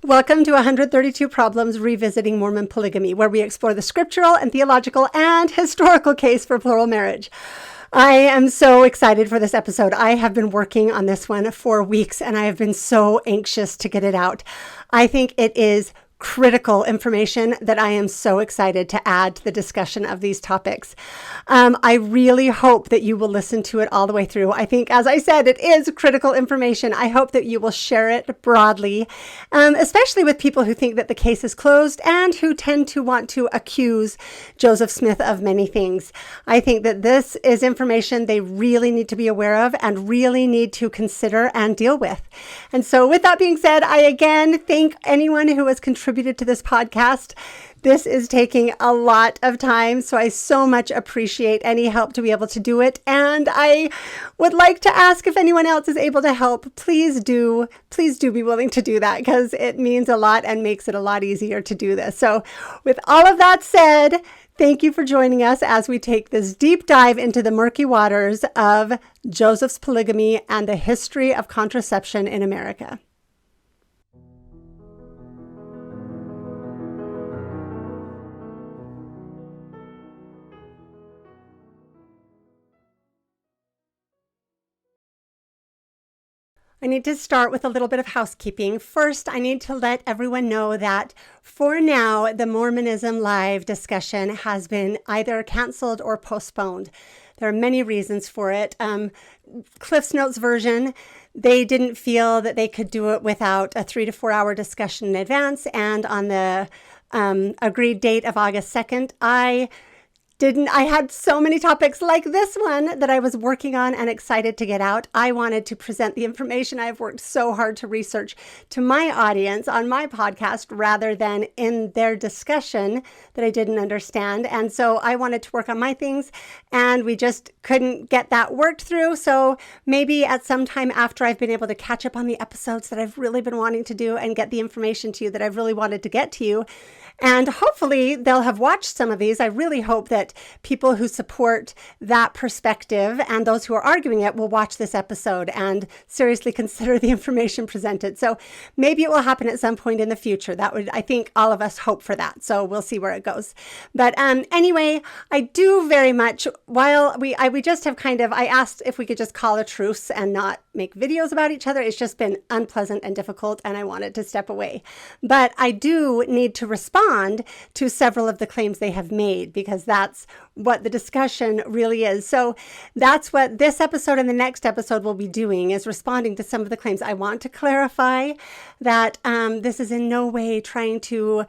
Welcome to 132 Problems Revisiting Mormon Polygamy, where we explore the scriptural and theological and historical case for plural marriage. I am so excited for this episode. I have been working on this one for weeks, and I have been so anxious to get it out. I think it is critical information that I am so excited to add to the discussion of these topics. I really hope that you will listen to it all the way through. I think, as I said, it is critical information. I hope that you will share it broadly, especially with people who think that the case is closed and who tend to want to accuse Joseph Smith of many things. I think that this is information they really need to be aware of and really need to consider and deal with. And so with that being said, I again thank anyone who has contributed to this podcast. This is taking a lot of time, so I so much appreciate any help to be able to do it. And I would like to ask if anyone else is able to help. Please do be willing to do that, because it means a lot and makes it a lot easier to do this. So with all of that said, thank you for joining us as we take this deep dive into the murky waters of Joseph's polygamy and the history of contraception in America. I need to start with a little bit of housekeeping. First, I need to let everyone know that for now, the Mormonism Live discussion has been either canceled or postponed. There are many reasons for it. Cliff's Notes version, they didn't feel that they could do it without a 3 to 4 hour discussion in advance. And on the agreed date of August 2nd, I had so many topics like this one that I was working on and excited to get out. I wanted to present the information I've worked so hard to research to my audience on my podcast rather than in their discussion that I didn't understand. And so I wanted to work on my things, and we just couldn't get that worked through. So maybe at some time after I've been able to catch up on the episodes that I've really been wanting to do and get the information to you that I've really wanted to get to you. And hopefully they'll have watched some of these. I really hope that people who support that perspective and those who are arguing it will watch this episode and seriously consider the information presented. So maybe it will happen at some point in the future. That would, I think all of us hope for that. So we'll see where it goes. But anyway, I do very much, while we just have I asked if we could just call a truce and not make videos about each other. It's just been unpleasant and difficult, and I wanted to step away. But I do need to respond to several of the claims they have made, because that's what the discussion really is. So that's what this episode and the next episode will be doing, is responding to some of the claims. I want to clarify that this is in no way trying to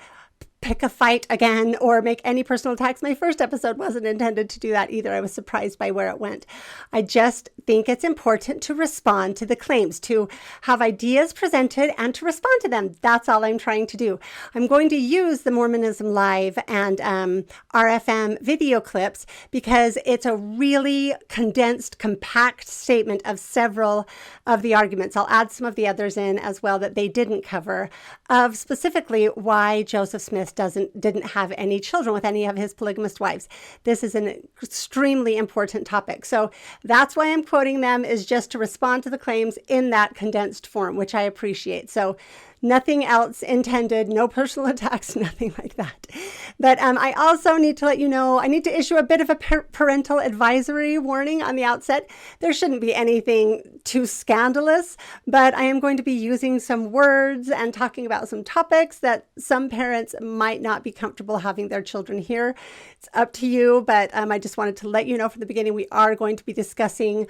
pick a fight again or make any personal attacks. My first episode wasn't intended to do that either. I was surprised by where it went. I just think it's important to respond to the claims, to have ideas presented and to respond to them. That's all I'm trying to do. I'm going to use the Mormonism Live and RFM video clips because it's a really condensed, compact statement of several of the arguments. I'll add some of the others in as well that they didn't cover, of specifically why Joseph Smith didn't have any children with any of his polygamist wives. This is an extremely important topic. So that's why I'm quoting them, is just to respond to the claims in that condensed form, which I appreciate. So nothing else intended, no personal attacks, nothing like that. But I also need to let you know, I need to issue a bit of a parental advisory warning on the outset. There shouldn't be anything too scandalous, but I am going to be using some words and talking about some topics that some parents might not be comfortable having their children hear. It's up to you, but I just wanted to let you know from the beginning, we are going to be discussing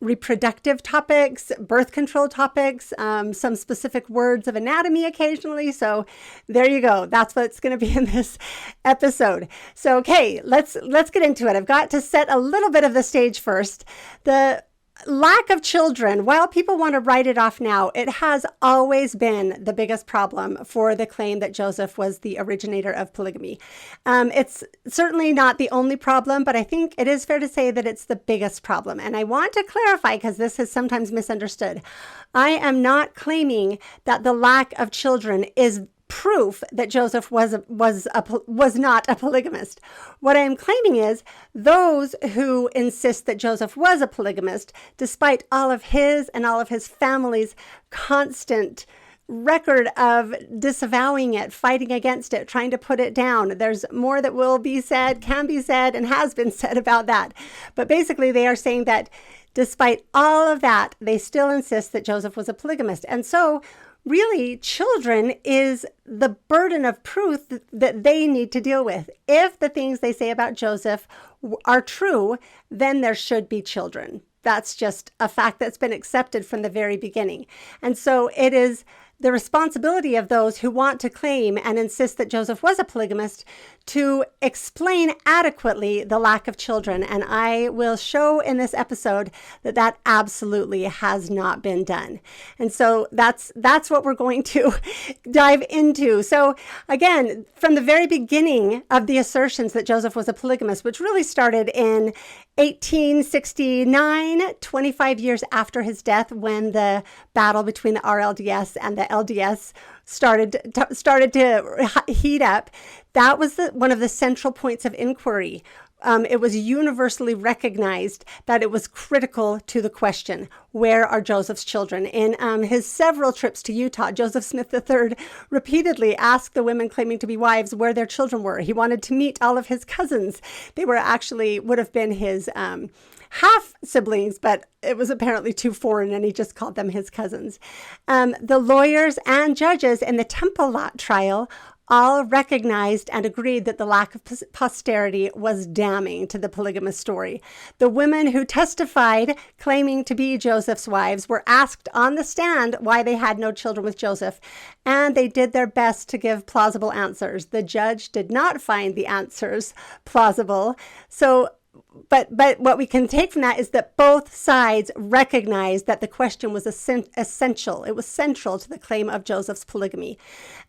reproductive topics, birth control topics, some specific words of anatomy occasionally. So there you go. That's what's going to be in this episode. So, okay, let's get into it. I've got to set a little bit of the stage first. The lack of children, while people want to write it off now, it has always been the biggest problem for the claim that Joseph was the originator of polygamy. It's certainly not the only problem, but I think it is fair to say that it's the biggest problem. And I want to clarify, because this is sometimes misunderstood. I am not claiming that the lack of children is proof that Joseph was not a polygamist. What I am claiming is those who insist that Joseph was a polygamist, despite all of his and all of his family's constant record of disavowing it, fighting against it, trying to put it down. There's more that will be said, can be said, and has been said about that. But basically, they are saying that despite all of that, they still insist that Joseph was a polygamist. And so really, children is the burden of proof that they need to deal with. If the things they say about Joseph are true, then there should be children. That's just a fact that's been accepted from the very beginning. And so it is the responsibility of those who want to claim and insist that Joseph was a polygamist to explain adequately the lack of children. And I will show in this episode that that absolutely has not been done. And so that's what we're going to dive into. So again, from the very beginning of the assertions that Joseph was a polygamist, which really started in 1869, 25 years after his death, when the battle between the RLDS and the LDS started to heat up. That was one of the central points of inquiry. It was universally recognized that it was critical to the question, where are Joseph's children? In his several trips to Utah, Joseph Smith III repeatedly asked the women claiming to be wives where their children were. He wanted to meet all of his cousins. They would have been his half siblings, but it was apparently too foreign, and he just called them his cousins. The lawyers and judges in the Temple Lot trial all recognized and agreed that the lack of posterity was damning to the polygamous story. The women who testified claiming to be Joseph's wives were asked on the stand why they had no children with Joseph, and they did their best to give plausible answers. The judge did not find the answers plausible. But what we can take from that is that both sides recognized that the question was essential. It was central to the claim of Joseph's polygamy.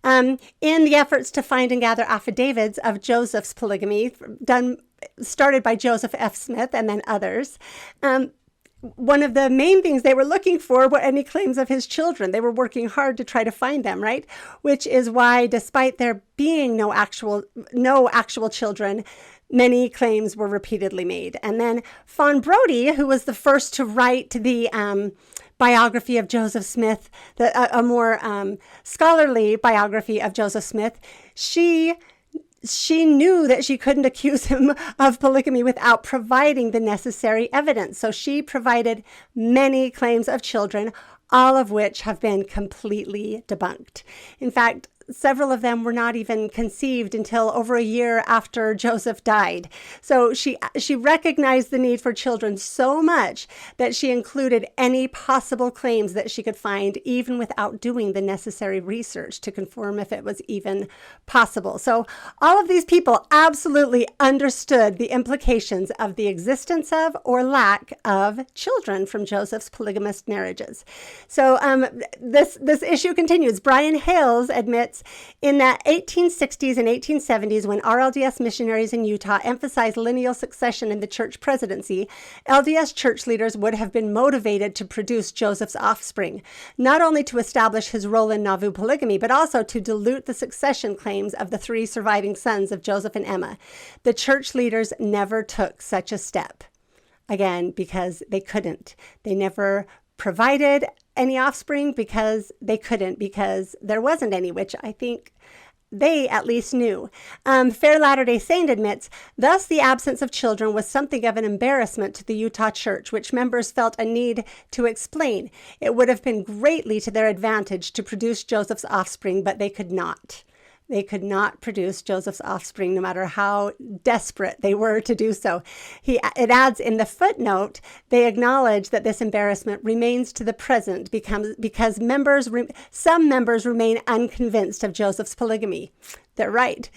In the efforts to find and gather affidavits of Joseph's polygamy, started by Joseph F. Smith and then others, one of the main things they were looking for were any claims of his children. They were working hard to try to find them, right? Which is why, despite there being no actual children, many claims were repeatedly made. And then Fawn Brodie, who was the first to write the biography of Joseph Smith, a more scholarly biography of Joseph Smith, she knew that she couldn't accuse him of polygamy without providing the necessary evidence. So she provided many claims of children, all of which have been completely debunked. In fact, several of them were not even conceived until over a year after Joseph died. So she recognized the need for children so much that she included any possible claims that she could find, even without doing the necessary research to confirm if it was even possible. So all of these people absolutely understood the implications of the existence of or lack of children from Joseph's polygamous marriages. So this issue continues. Brian Hales admits in the 1860s and 1870s, when RLDS missionaries in Utah emphasized lineal succession in the church presidency, LDS church leaders would have been motivated to produce Joseph's offspring, not only to establish his role in Nauvoo polygamy, but also to dilute the succession claims of the three surviving sons of Joseph and Emma. The church leaders never took such a step. Again, because they couldn't. They never provided any offspring because they couldn't, because there wasn't any, which I think they at least knew. Fair Latter-day Saint admits, thus the absence of children was something of an embarrassment to the Utah church, which members felt a need to explain. It would have been greatly to their advantage to produce Joseph's offspring, but they could not. They could not produce Joseph's offspring, no matter how desperate they were to do so. It adds in the footnote, they acknowledge that this embarrassment remains to the present because some members remain unconvinced of Joseph's polygamy. They're right.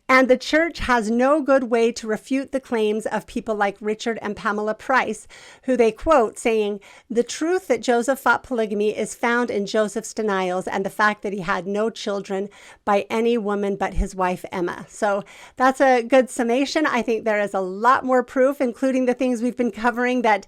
And the church has no good way to refute the claims of people like Richard and Pamela Price, who they quote saying, the truth that Joseph fought polygamy is found in Joseph's denials and the fact that he had no children by any woman but his wife, Emma. So that's a good summation. I think there is a lot more proof, including the things we've been covering, that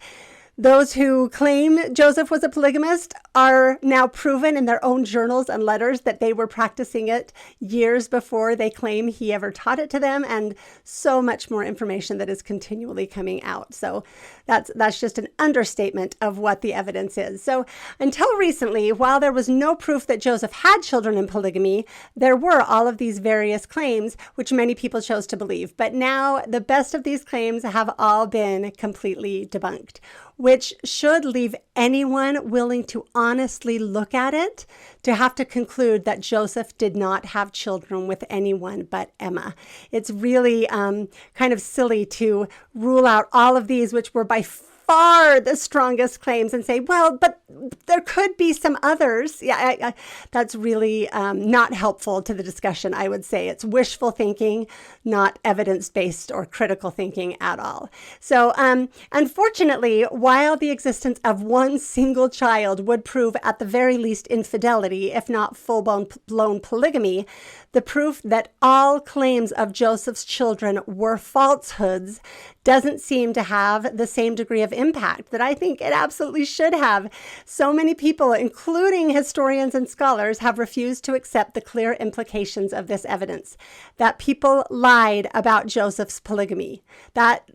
Those who claim Joseph was a polygamist are now proven in their own journals and letters that they were practicing it years before they claim he ever taught it to them, and so much more information that is continually coming out. So that's just an understatement of what the evidence is. So until recently, while there was no proof that Joseph had children in polygamy, there were all of these various claims, which many people chose to believe. But now the best of these claims have all been completely debunked, which should leave anyone willing to honestly look at it to have to conclude that Joseph did not have children with anyone but Emma. It's really kind of silly to rule out all of these, which were by far the strongest claims, and say, well, but there could be some others. Yeah, that's really not helpful to the discussion, I would say. It's wishful thinking, not evidence-based or critical thinking at all. So unfortunately, while the existence of one single child would prove at the very least infidelity, if not full-blown polygamy, the proof that all claims of Joseph's children were falsehoods doesn't seem to have the same degree of impact that I think it absolutely should have. So many people, including historians and scholars, have refused to accept the clear implications of this evidence, that people lied about Joseph's polygamy. That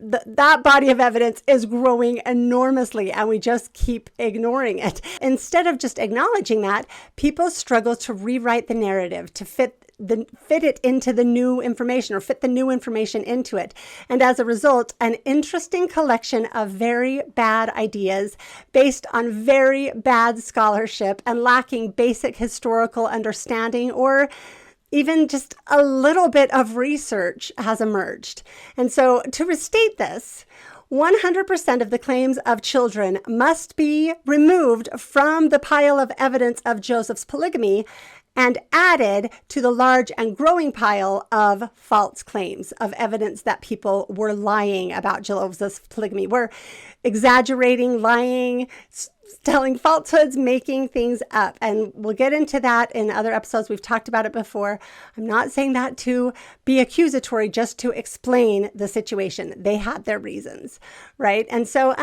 body of evidence is growing enormously, and we just keep ignoring it. Instead of just acknowledging that, people struggle to rewrite the narrative to fit it into the new information, or fit the new information into it. And as a result, an interesting collection of very bad ideas based on very bad scholarship and lacking basic historical understanding, or even just a little bit of research, has emerged. And so to restate this, 100% of the claims of children must be removed from the pile of evidence of Joseph's polygamy and added to the large and growing pile of false claims, of evidence that people were lying about Joseph's polygamy, were exaggerating, lying, telling falsehoods, making things up. And we'll get into that in other episodes. We've talked about it before. I'm not saying that to be accusatory, just to explain the situation. They had their reasons, right? And so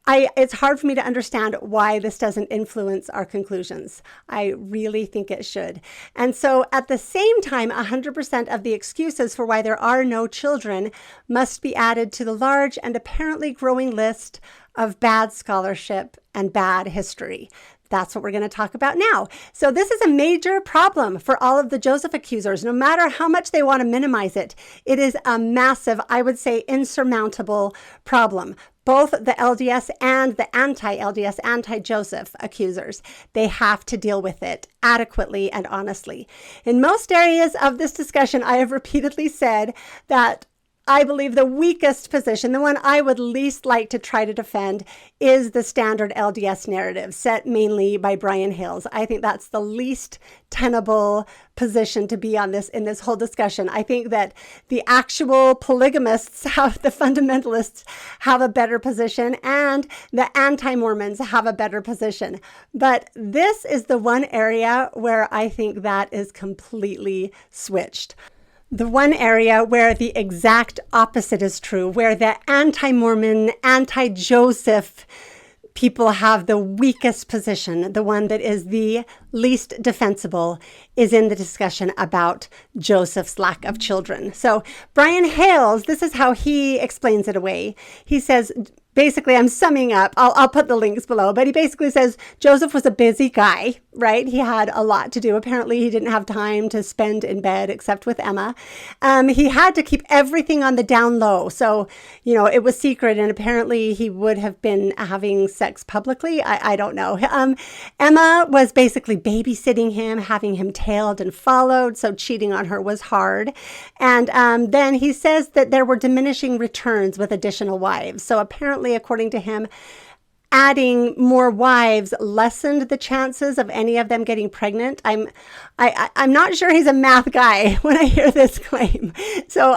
it's hard for me to understand why this doesn't influence our conclusions. I really think it should. And so at the same time, 100% of the excuses for why there are no children must be added to the large and apparently growing list of bad scholarship and bad history. That's what we're going to talk about now. So this is a major problem for all of the Joseph accusers. No matter how much they want to minimize it, it is a massive, I would say, insurmountable problem. Both the LDS and the anti-LDS, anti-Joseph accusers, they have to deal with it adequately and honestly. In most areas of this discussion, I have repeatedly said that I believe the weakest position, the one I would least like to try to defend, is the standard LDS narrative set mainly by Brian Hales. I think that's the least tenable position to be on this in this whole discussion. I think that the actual polygamists, the fundamentalists, have a better position, and the anti-Mormons have a better position. But this is the one area where I think that is completely switched. The one area where the exact opposite is true, where the anti-Mormon, anti-Joseph people have the weakest position, the one that is the least defensible, is in the discussion about Joseph's lack of children. So Brian Hales, this is how he explains it away. He says, basically, I'm summing up, I'll put the links below, but he basically says Joseph was a busy guy, right? He had a lot to do. Apparently, he didn't have time to spend in bed except with Emma. He had to keep everything on the down low. So, it was secret, and apparently he would have been having sex publicly. I don't know. Emma was basically babysitting him, having him tailed and followed, so cheating on her was hard. And then he says that there were diminishing returns with additional wives. So apparently, according to him, adding more wives lessened the chances of any of them getting pregnant. I'm not sure he's a math guy when I hear this claim. So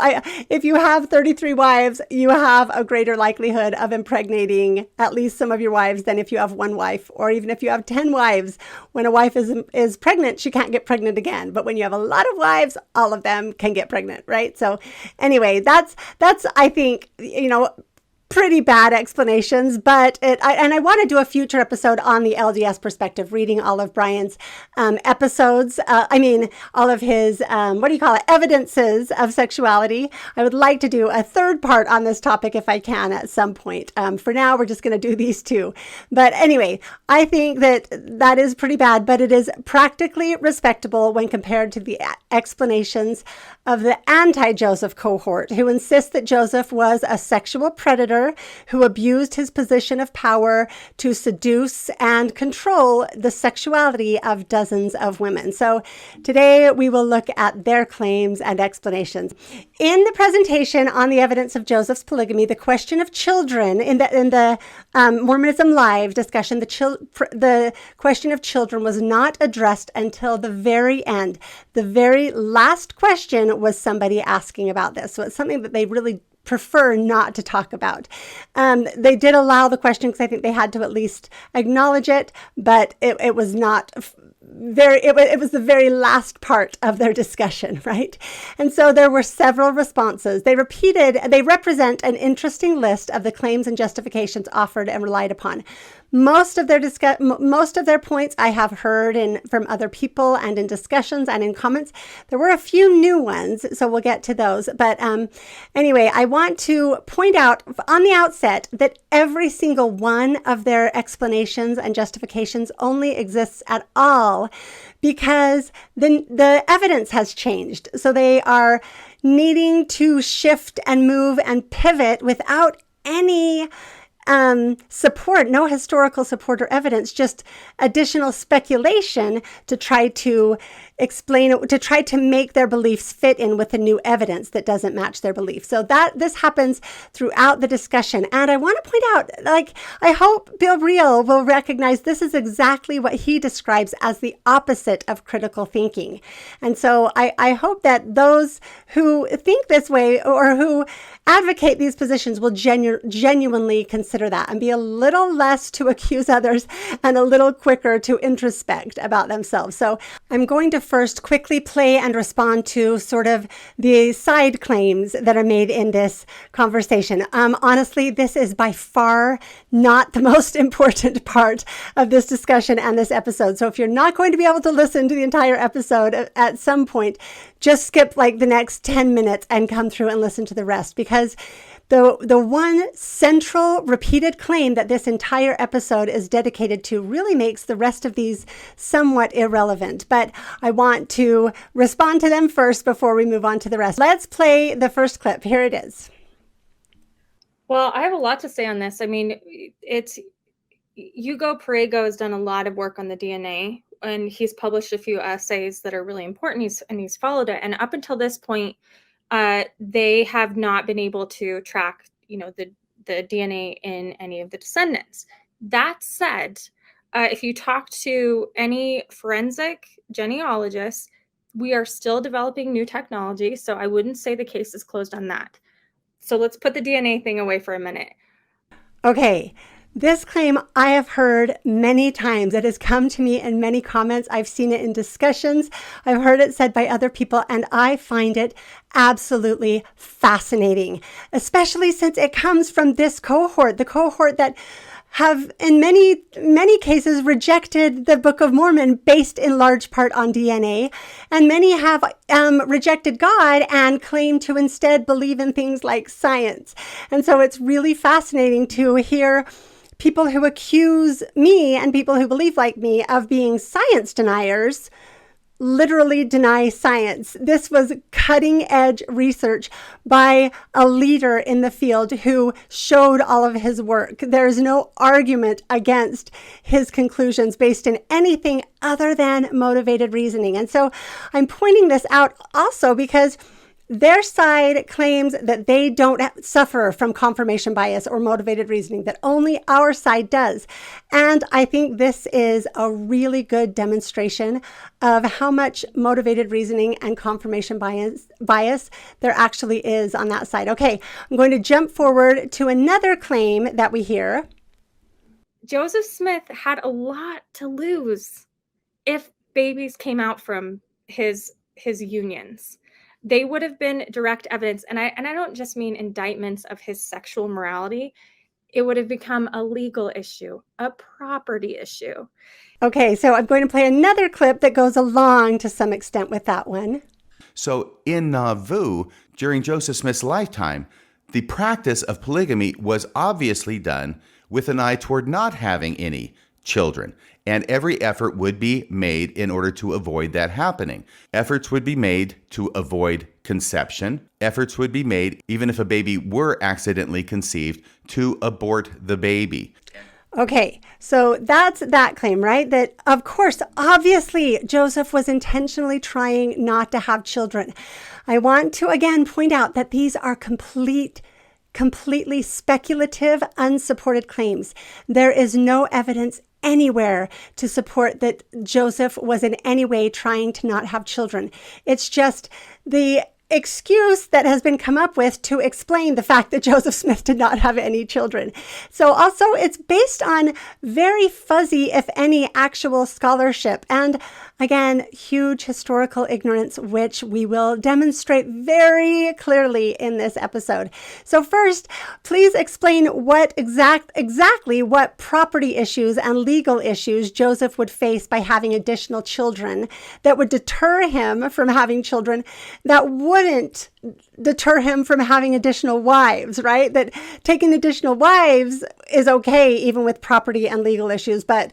if you have 33 wives, you have a greater likelihood of impregnating at least some of your wives than if you have one wife, or even if you have 10 wives. When a wife is pregnant, she can't get pregnant again. But when you have a lot of wives, all of them can get pregnant, right? So anyway, that's I think, pretty bad explanations, but I want to do a future episode on the LDS perspective, reading all of Brian's episodes. All of his, evidences of sexuality. I would like to do a third part on this topic if I can at some point. For now, we're just going to do these two. But anyway, I think that is pretty bad, but it is practically respectable when compared to the explanations of the anti-Joseph cohort, who insist that Joseph was a sexual predator who abused his position of power to seduce and control the sexuality of dozens of women. So today we will look at their claims and explanations. In the presentation on the evidence of Joseph's polygamy, the question of children in the Mormonism Live discussion, the question of children was not addressed until the very end. The very last question was somebody asking about this. So it's something that they really prefer not to talk about. They did allow the question because I think they had to at least acknowledge it, but it was not it was the very last part of their discussion, right? And so there were several responses. They represent an interesting list of the claims and justifications offered and relied upon. Most of their points I have heard from other people and in discussions and in comments. There were a few new ones, so we'll get to those. But anyway, I want to point out on the outset that every single one of their explanations and justifications only exists at all because the evidence has changed. So they are needing to shift and move and pivot without any support, no historical support or evidence, just additional speculation to try to explain, to try to make their beliefs fit in with the new evidence that doesn't match their beliefs. So this happens throughout the discussion. And I want to point out, I hope Bill Reel will recognize this is exactly what he describes as the opposite of critical thinking. And so I hope that those who think this way or who advocate these positions will genuinely consider that and be a little less to accuse others and a little quicker to introspect about themselves. So I'm going to first quickly play and respond to sort of the side claims that are made in this conversation. Honestly, this is by far not the most important part of this discussion and this episode. So if you're not going to be able to listen to the entire episode at some point, just skip the next 10 minutes and come through and listen to the rest, because the one central repeated claim that this entire episode is dedicated to really makes the rest of these somewhat irrelevant. But I want to respond to them first before we move on to the rest. Let's play the first clip. Here it is. Well, I have a lot to say on this. I mean, Hugo Perego has done a lot of work on the DNA, and he's published a few essays that are really important. He's followed it. And up until this point, they have not been able to track, the DNA in any of the descendants. That said, if you talk to any forensic genealogist, we are still developing new technology. So I wouldn't say the case is closed on that. So let's put the DNA thing away for a minute. Okay. This claim I have heard many times. It has come to me in many comments. I've seen it in discussions. I've heard it said by other people, and I find it absolutely fascinating, especially since it comes from this cohort, the cohort that have in many cases rejected the Book of Mormon based in large part on DNA. And many have rejected God and claim to instead believe in things like science. And so it's really fascinating to hear people who accuse me and people who believe like me of being science deniers literally deny science. This was cutting edge research by a leader in the field who showed all of his work. There's no argument against his conclusions based in anything other than motivated reasoning. And so I'm pointing this out also because their side claims that they don't suffer from confirmation bias or motivated reasoning, that only our side does. And I think this is a really good demonstration of how much motivated reasoning and confirmation bias there actually is on that side. Okay, I'm going to jump forward to another claim that we hear. Joseph Smith had a lot to lose if babies came out from his unions. they would have been direct evidence. And I don't just mean indictments of his sexual morality. It would have become a legal issue, a property issue. Okay, so I'm going to play another clip that goes along to some extent with that one. So in Nauvoo, during Joseph Smith's lifetime, the practice of polygamy was obviously done with an eye toward not having any children. And every effort would be made in order to avoid that happening. Efforts would be made to avoid conception. Efforts would be made, even if a baby were accidentally conceived, to abort the baby. Okay, so that's that claim, right? That, of course, obviously, Joseph was intentionally trying not to have children. I want to again point out that these are completely speculative, unsupported claims. There is no evidence anywhere to support that Joseph was in any way trying to not have children. It's just the excuse that has been come up with to explain the fact that Joseph Smith did not have any children. So also it's based on very fuzzy, if any, actual scholarship. And again, huge historical ignorance, which we will demonstrate very clearly in this episode. So first, please explain what exactly what property issues and legal issues Joseph would face by having additional children that would deter him from having children that wouldn't deter him from having additional wives, right? That taking additional wives is okay, even with property and legal issues, but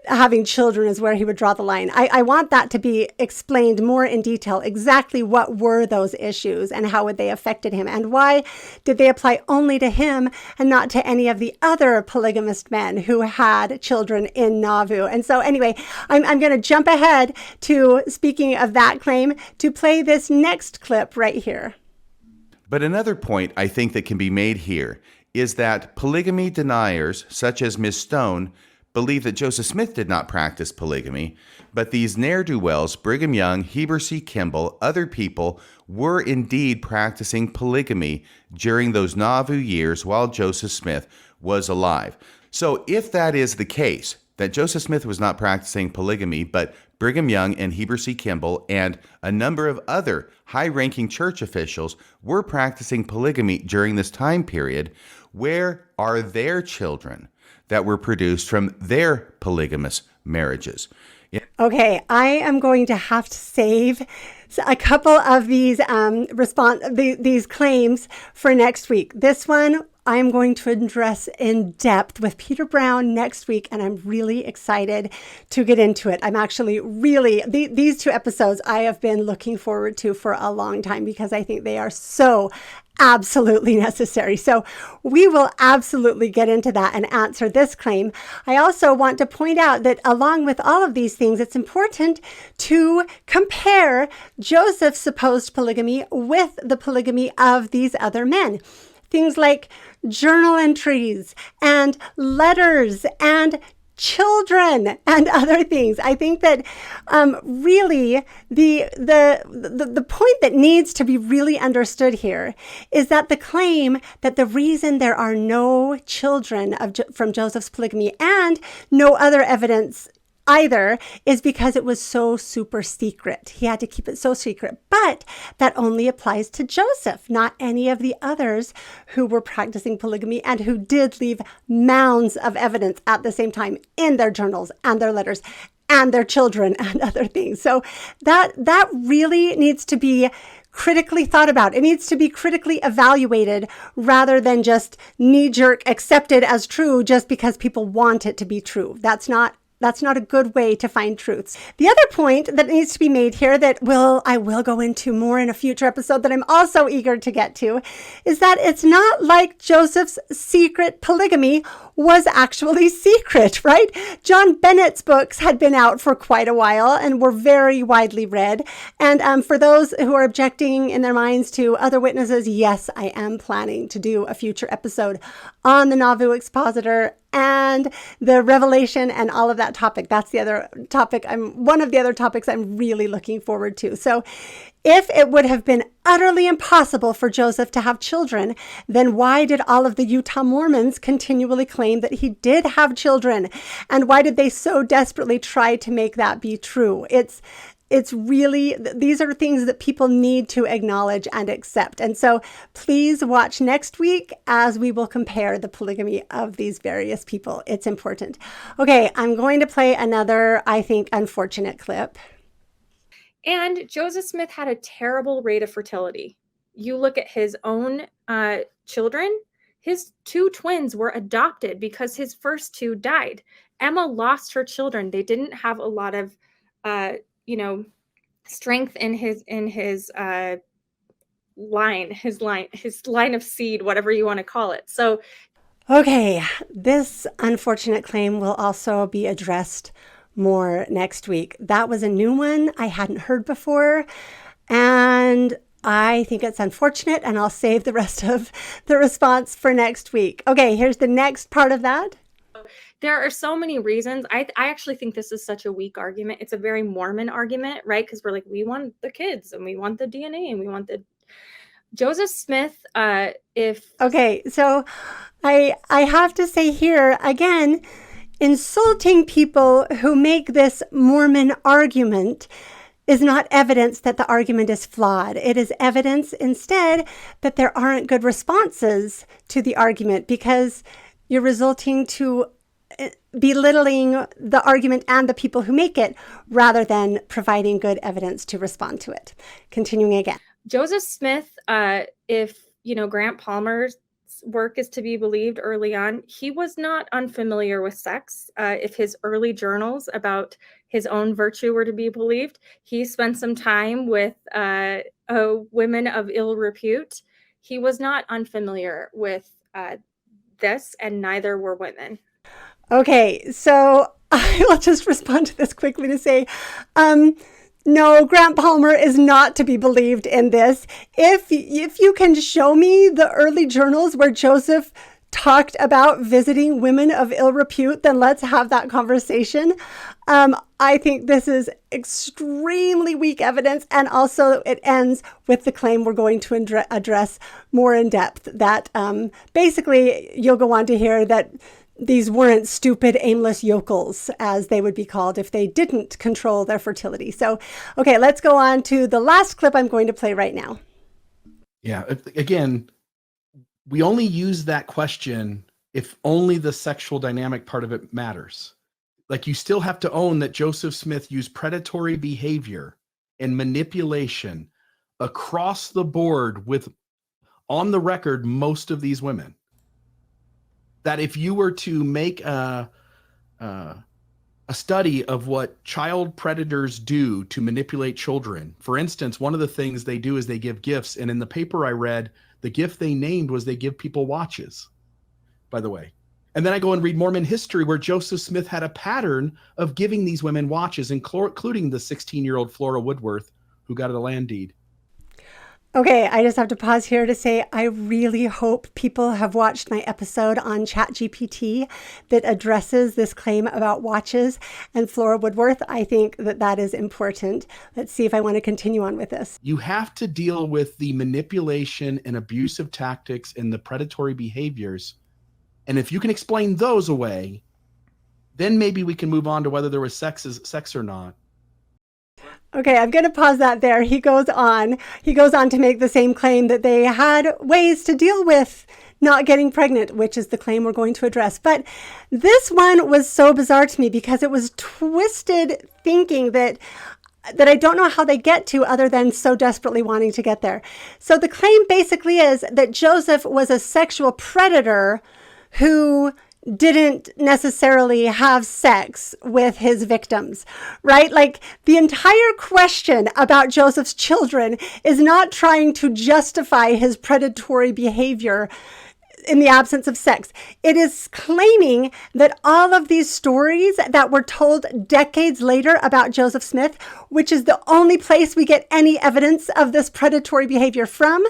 having children is where he would draw the line. I want that to be explained more in detail. Exactly what were those issues and how would they affected him, and why did they apply only to him and not to any of the other polygamist men who had children in Nauvoo? And so anyway, I'm going to jump ahead to speaking of that claim to play this next clip right here. But another point I think that can be made here is that polygamy deniers, such as Ms. Stone, believe that Joseph Smith did not practice polygamy, but these ne'er-do-wells, Brigham Young, Heber C. Kimball, other people, were indeed practicing polygamy during those Nauvoo years while Joseph Smith was alive. So if that is the case, that Joseph Smith was not practicing polygamy, but Brigham Young and Heber C. Kimball and a number of other high-ranking church officials were practicing polygamy during this time period, where are their children that were produced from their polygamous marriages? Okay, I am going to have to save a couple of these these claims for next week. This one I'm going to address in depth with Peter Brown next week, and I'm really excited to get into it. I'm actually these two episodes I have been looking forward to for a long time because I think they are so absolutely necessary. So we will absolutely get into that and answer this claim. I also want to point out that along with all of these things, it's important to compare Joseph's supposed polygamy with the polygamy of these other men. Things like journal entries and letters and children and other things. I think that really the point that needs to be really understood here is that the claim that the reason there are no children from Joseph's polygamy and no other evidence either is because it was so super secret. He had to keep it so secret. But that only applies to Joseph, not any of the others who were practicing polygamy and who did leave mounds of evidence at the same time in their journals and their letters and their children and other things. So that really needs to be critically thought about. It needs to be critically evaluated rather than just knee-jerk accepted as true just because people want it to be true. That's not a good way to find truths. The other point that needs to be made here that I will go into more in a future episode that I'm also eager to get to is that it's not like Joseph's secret polygamy was actually secret, right? John Bennett's books had been out for quite a while and were very widely read. And for those who are objecting in their minds to other witnesses, yes, I am planning to do a future episode on the Nauvoo Expositor and the Revelation and all of that topic. That's the other topic. One of the other topics I'm really looking forward to. So if it would have been utterly impossible for Joseph to have children, then why did all of the Utah Mormons continually claim that he did have children? And why did they so desperately try to make that be true? It's it's really, these are things that people need to acknowledge and accept. And so please watch next week as we will compare the polygamy of these various people. It's important. Okay, I'm going to play another, I think, unfortunate clip. And Joseph Smith had a terrible rate of fertility. You look at his own children, his 2 twins were adopted because his first 2 died. Emma lost her children. They didn't have a lot of, strength in his line of seed, whatever you want to call it. So, okay, this unfortunate claim will also be addressed more next week. That was a new one I hadn't heard before, and I think it's unfortunate, and I'll save the rest of the response for next week. Okay, here's the next part of that. There are so many reasons. I actually think this is such a weak argument. It's a very Mormon argument, right? Because we're like, we want the kids and we want the DNA and we want the Joseph Smith. Okay, so I have to say here again, insulting people who make this Mormon argument is not evidence that the argument is flawed. It is evidence instead that there aren't good responses to the argument, because you're resulting to belittling the argument and the people who make it rather than providing good evidence to respond to it. Continuing again. Joseph Smith, if Grant Palmer's work is to be believed early on, he was not unfamiliar with sex. If his early journals about his own virtue were to be believed, he spent some time with women of ill repute. He was not unfamiliar with this, and neither were women. Okay, so I will just respond to this quickly to say, no, Grant Palmer is not to be believed in this. If you can show me the early journals where Joseph talked about visiting women of ill repute, then let's have that conversation. I think this is extremely weak evidence, and also it ends with the claim we're going to address more in depth, that basically you'll go on to hear that these weren't stupid, aimless yokels, as they would be called if they didn't control their fertility. So, okay, let's go on to the last clip I'm going to play right now. Yeah, again, we only use that question if only the sexual dynamic part of it matters. Like, you still have to own that Joseph Smith used predatory behavior and manipulation across the board with, on the record, most of these women. That if you were to make a study of what child predators do to manipulate children, for instance, one of the things they do is they give gifts. And in the paper I read, the gift they named was they give people watches, by the way. And then I go and read Mormon history where Joseph Smith had a pattern of giving these women watches, including the 16-year-old Flora Woodworth, who got a land deed. Okay, I just have to pause here to say I really hope people have watched my episode on ChatGPT that addresses this claim about watches and Flora Woodworth. I think that is important. Let's see if I want to continue on with this. You have to deal with the manipulation and abusive tactics and the predatory behaviors. And if you can explain those away, then maybe we can move on to whether there was sex or not. Okay, I'm going to pause that there. He goes on to make the same claim that they had ways to deal with not getting pregnant, which is the claim we're going to address. But this one was so bizarre to me because it was twisted thinking that I don't know how they get to other than so desperately wanting to get there. So the claim basically is that Joseph was a sexual predator who didn't necessarily have sex with his victims, right? Like, the entire question about Joseph's children is not trying to justify his predatory behavior in the absence of sex. It is claiming that all of these stories that were told decades later about Joseph Smith, which is the only place we get any evidence of this predatory behavior from,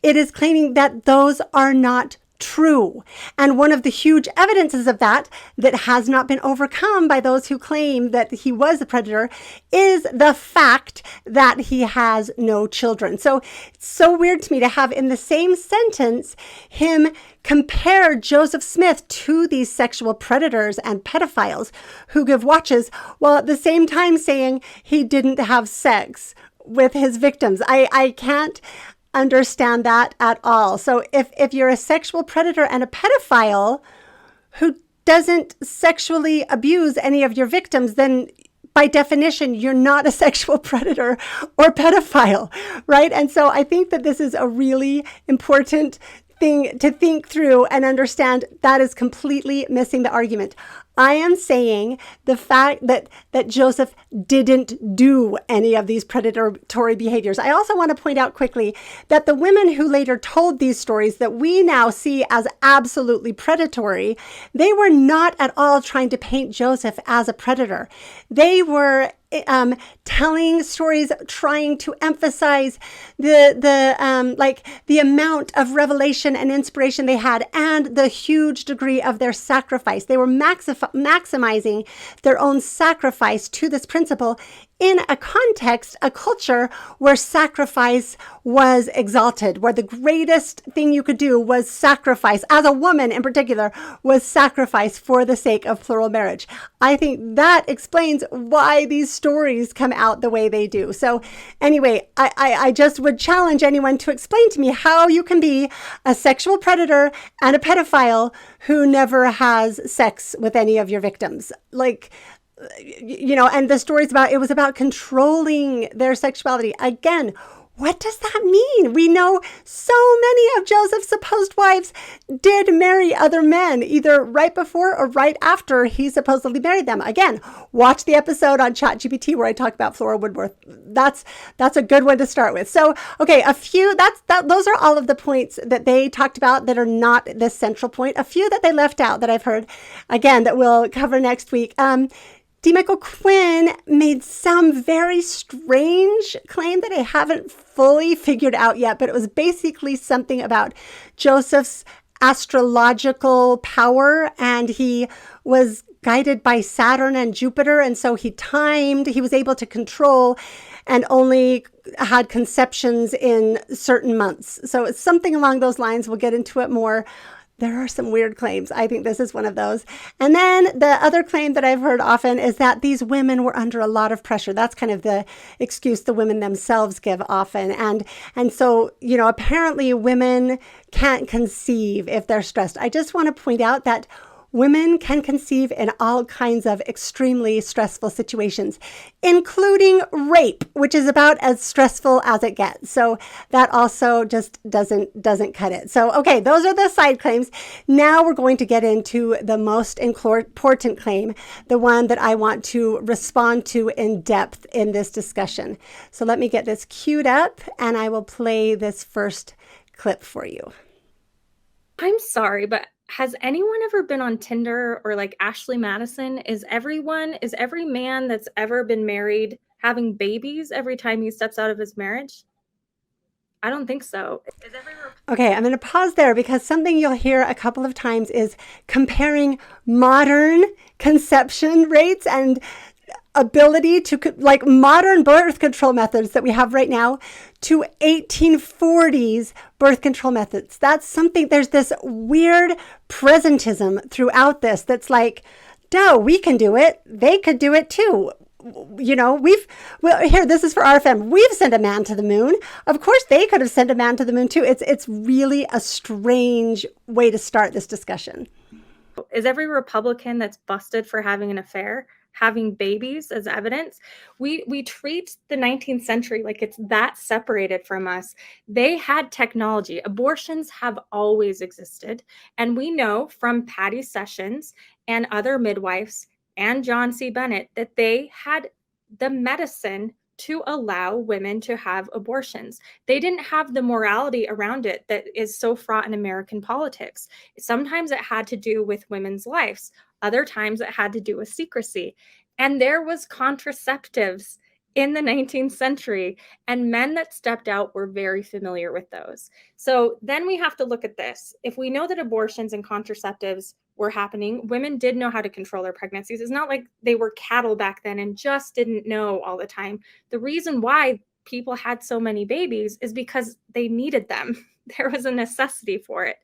it is claiming that those are not true. And one of the huge evidences of that has not been overcome by those who claim that he was a predator is the fact that he has no children. So it's so weird to me to have in the same sentence him compare Joseph Smith to these sexual predators and pedophiles who give watches, while at the same time saying he didn't have sex with his victims. I can't understand that at all. So if you're a sexual predator and a pedophile who doesn't sexually abuse any of your victims, then by definition, you're not a sexual predator or pedophile, right? And so I think that this is a really important thing to think through and understand. That is completely missing the argument. I am saying the fact that Joseph didn't do any of these predatory behaviors. I also want to point out quickly that the women who later told these stories that we now see as absolutely predatory, they were not at all trying to paint Joseph as a predator. They were telling stories, trying to emphasize the amount of revelation and inspiration they had and the huge degree of their sacrifice. They were maximizing their own sacrifice to this principle in a context, a culture where sacrifice was exalted, where the greatest thing you could do was sacrifice, as a woman in particular, was sacrifice for the sake of plural marriage. I think that explains why these stories come out the way they do. So anyway, I just would challenge anyone to explain to me how you can be a sexual predator and a pedophile who never has sex with any of your victims. And the stories it was about controlling their sexuality. Again, what does that mean? We know so many of Joseph's supposed wives did marry other men, either right before or right after he supposedly married them. Again, watch the episode on ChatGPT where I talk about Flora Woodworth. That's a good one to start with. So, okay, those are all of the points that they talked about that are not the central point. A few that they left out that I've heard, again, that we'll cover next week. D. Michael Quinn made some very strange claim that I haven't fully figured out yet, but it was basically something about Joseph's astrological power, and he was guided by Saturn and Jupiter, and so he was able to control and only had conceptions in certain months. So it's something along those lines. We'll get into it more. There are some weird claims. I think this is one of those. And then the other claim that I've heard often is that these women were under a lot of pressure. That's kind of the excuse the women themselves give often. And so, apparently women can't conceive if they're stressed. I just want to point out that women can conceive in all kinds of extremely stressful situations, including rape, which is about as stressful as it gets. So that also just doesn't cut it. So, okay, those are the side claims. Now we're going to get into the most important claim, the one that I want to respond to in depth in this discussion. So let me get this queued up and I will play this first clip for you. I'm sorry, but has anyone ever been on Tinder or like Ashley Madison? Is every man that's ever been married having babies every time he steps out of his marriage? I don't think so. Okay, I'm going to pause there because something you'll hear a couple of times is comparing modern conception rates and ability to modern birth control methods that we have right now to 1840s birth control methods. That's something, there's this weird presentism throughout this that's like, duh, we can do it. They could do it too. Here, this is for RFM. We've sent a man to the moon. Of course, they could have sent a man to the moon too. It's really a strange way to start this discussion. Is every Republican that's busted for having an affair having babies as evidence? We treat the 19th century like it's that separated from us. They had technology. Abortions have always existed. And we know from Patty Sessions and other midwives and John C. Bennett that they had the medicine to allow women to have abortions. They didn't have the morality around it that is so fraught in American politics. Sometimes it had to do with women's lives. Other times it had to do with secrecy. And there was contraceptives in the 19th century, and men that stepped out were very familiar with those. So then we have to look at this. If we know that abortions and contraceptives were happening, women did know how to control their pregnancies. It's not like they were cattle back then and just didn't know all the time. The reason why people had so many babies is because they needed them. There was a necessity for it.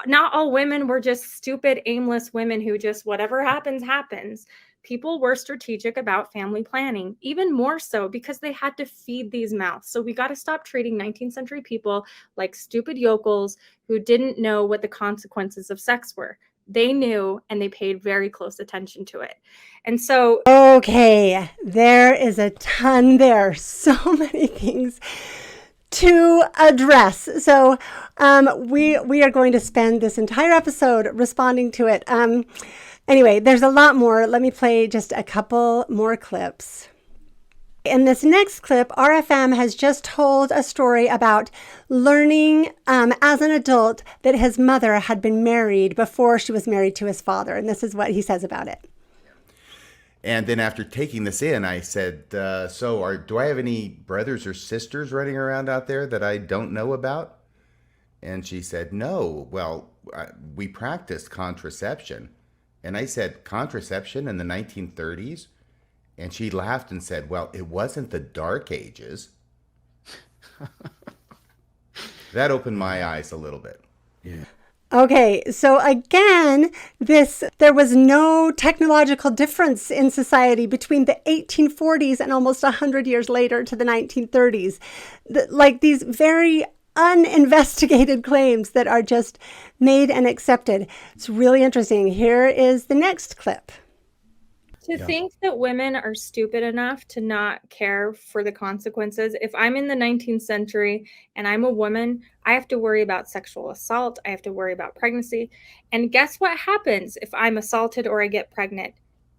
Not all women were just stupid, aimless women who just whatever happens, happens. People were strategic about family planning, even more so because they had to feed these mouths. So we got to stop treating 19th century people like stupid yokels who didn't know what the consequences of sex were. They knew, and they paid very close attention to it. And so, okay, there is a ton there. So many things to address. So we are going to spend this entire episode responding to it. Anyway, there's a lot more. Let me play just a couple more clips. In this next clip, RFM has just told a story about learning as an adult that his mother had been married before she was married to his father. And this is what he says about it. And then after taking this in, I said, do I have any brothers or sisters running around out there that I don't know about? And she said, no. Well, we practiced contraception. And I said, contraception in the 1930s? And she laughed and said, well, it wasn't the Dark Ages. That opened my eyes a little bit. Yeah. Okay, so again, there was no technological difference in society between the 1840s and almost 100 years later to the 1930s. Like these very uninvestigated claims that are just made and accepted. It's really interesting. Here is the next clip. To think that women are stupid enough to not care for the consequences. If I'm in the 19th century and I'm a woman, I have to worry about sexual assault. I have to worry about pregnancy. And guess what happens if I'm assaulted or I get pregnant?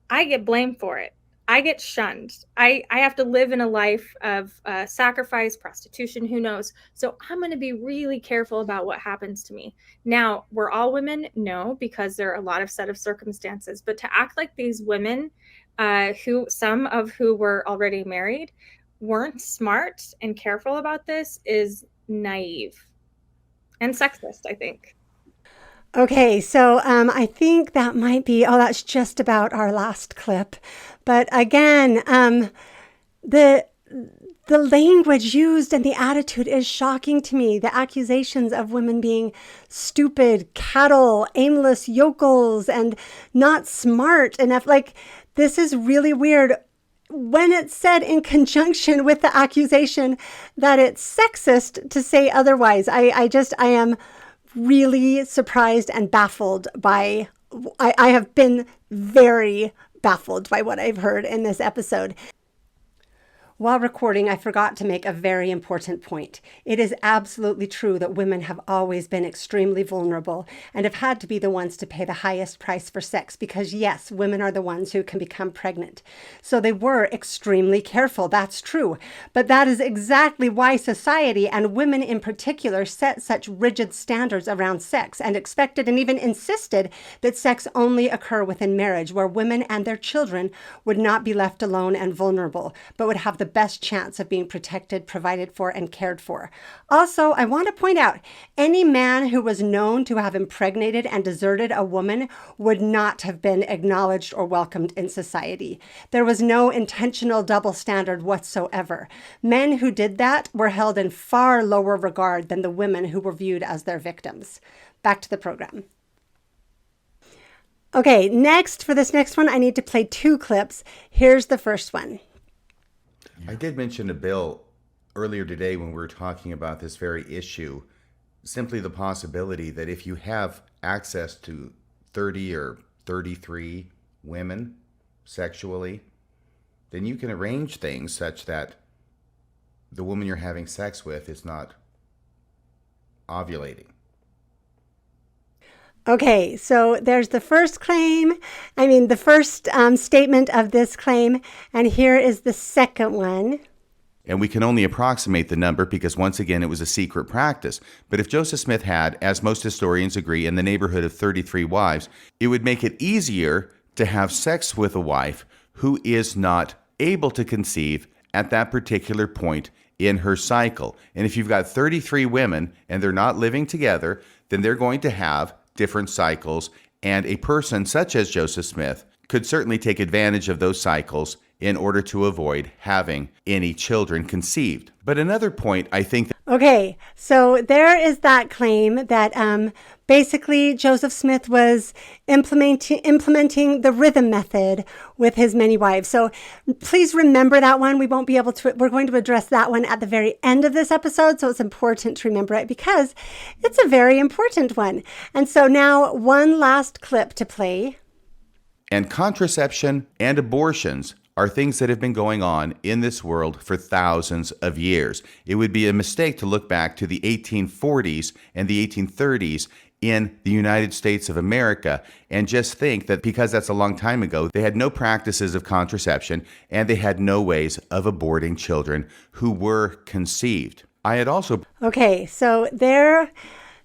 I get blamed for it. I get shunned. I have to live in a life of sacrifice, prostitution, who knows. So I'm going to be really careful about what happens to me. Now, were all women? No, because there are a lot of set of circumstances. But to act like these women, some of who were already married, weren't smart and careful about this is naive and sexist, I think. Okay, so I think that might be, that's just about our last clip. But again, the language used and the attitude is shocking to me. The accusations of women being stupid, cattle, aimless yokels, and not smart enough. Like, this is really weird. When it's said in conjunction with the accusation that it's sexist to say otherwise, I am really surprised and baffled by, I have been very baffled by what I've heard in this episode. While recording, I forgot to make a very important point. It is absolutely true that women have always been extremely vulnerable and have had to be the ones to pay the highest price for sex because, yes, women are the ones who can become pregnant. So they were extremely careful, that's true. But that is exactly why society, and women in particular, set such rigid standards around sex and expected and even insisted that sex only occur within marriage, where women and their children would not be left alone and vulnerable, but would have the best chance of being protected, provided for, and cared for. Also, I want to point out, any man who was known to have impregnated and deserted a woman would not have been acknowledged or welcomed in society. There was no intentional double standard whatsoever. Men who did that were held in far lower regard than the women who were viewed as their victims. Back to the program. Okay, for this next one, I need to play 2 clips. Here's the first one. I did mention to Bill earlier today when we were talking about this very issue, simply the possibility that if you have access to 30 or 33 women sexually, then you can arrange things such that the woman you're having sex with is not ovulating. Okay, so there's the first statement of this claim, and here is the second one. And we can only approximate the number because, once again, it was a secret practice. But if Joseph Smith had, as most historians agree, in the neighborhood of 33 wives, it would make it easier to have sex with a wife who is not able to conceive at that particular point in her cycle. And if you've got 33 women and they're not living together, then they're going to have different cycles. And a person such as Joseph Smith could certainly take advantage of those cycles in order to avoid having any children conceived. But another point, I think... Okay, so there is that claim that basically Joseph Smith was implementing the rhythm method with his many wives. So please remember that one. We're going to address that one at the very end of this episode. So it's important to remember it because it's a very important one. And so now one last clip to play. And contraception and abortions are things that have been going on in this world for thousands of years. It would be a mistake to look back to the 1840s and the 1830s in the United States of America and just think that because that's a long time ago, they had no practices of contraception and they had no ways of aborting children who were conceived. I had also... Okay, so there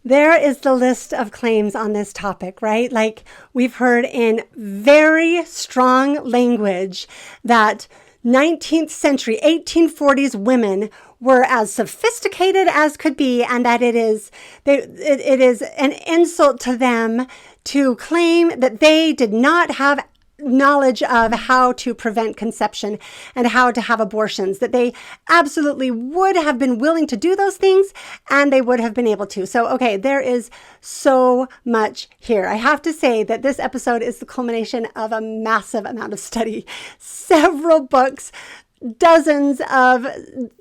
is the list of claims on this topic, right? Like we've heard in very strong language that 19th century, 1840s women were as sophisticated as could be, and that it is an insult to them to claim that they did not have knowledge of how to prevent conception and how to have abortions, that they absolutely would have been willing to do those things and they would have been able to. So, okay, there is so much here. I have to say that this episode is the culmination of a massive amount of study, several books, dozens of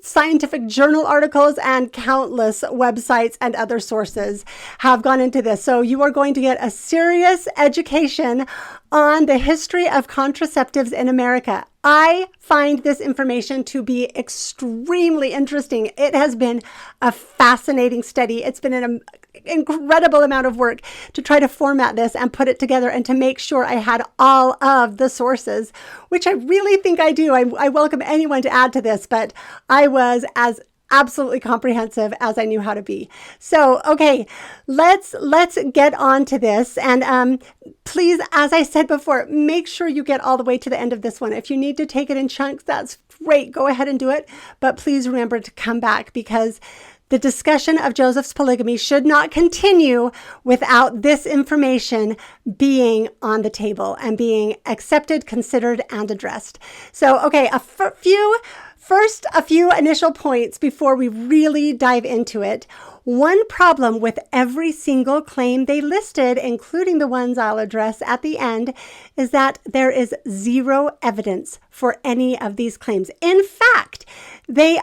scientific journal articles, and countless websites and other sources have gone into this. So you are going to get a serious education on the history of contraceptives in America. I find this information to be extremely interesting. It has been a fascinating study. It's been an incredible amount of work to try to format this and put it together and to make sure I had all of the sources, which I really think I do. I welcome anyone to add to this, but I was as absolutely comprehensive as I knew how to be. So, okay, let's get on to this. And please, as I said before, make sure you get all the way to the end of this one. If you need to take it in chunks, that's great. Go ahead and do it. But please remember to come back because the discussion of Joseph's polygamy should not continue without this information being on the table and being accepted, considered, and addressed. So, okay, a few initial points before we really dive into it. One problem with every single claim they listed, including the ones I'll address at the end, is that there is zero evidence for any of these claims. In fact, these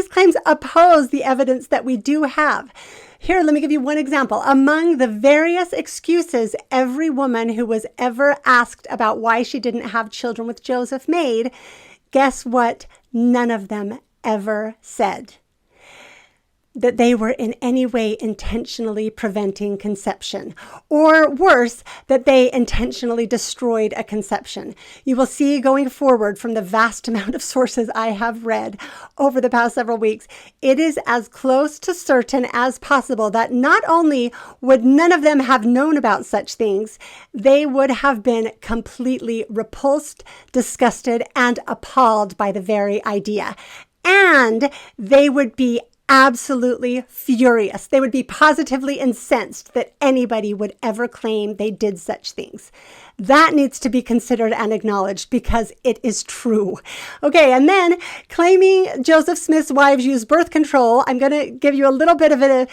claims oppose the evidence that we do have. Here, let me give you one example. Among the various excuses every woman who was ever asked about why she didn't have children with Joseph made, guess what? None of them ever said that they were in any way intentionally preventing conception, or worse, that they intentionally destroyed a conception. You will see going forward from the vast amount of sources I have read over the past several weeks, it is as close to certain as possible that not only would none of them have known about such things, they would have been completely repulsed, disgusted, and appalled by the very idea. And they would be absolutely furious. They would be positively incensed that anybody would ever claim they did such things. That needs to be considered and acknowledged because it is true. Okay, and then claiming Joseph Smith's wives used birth control. I'm going to give you a little bit of a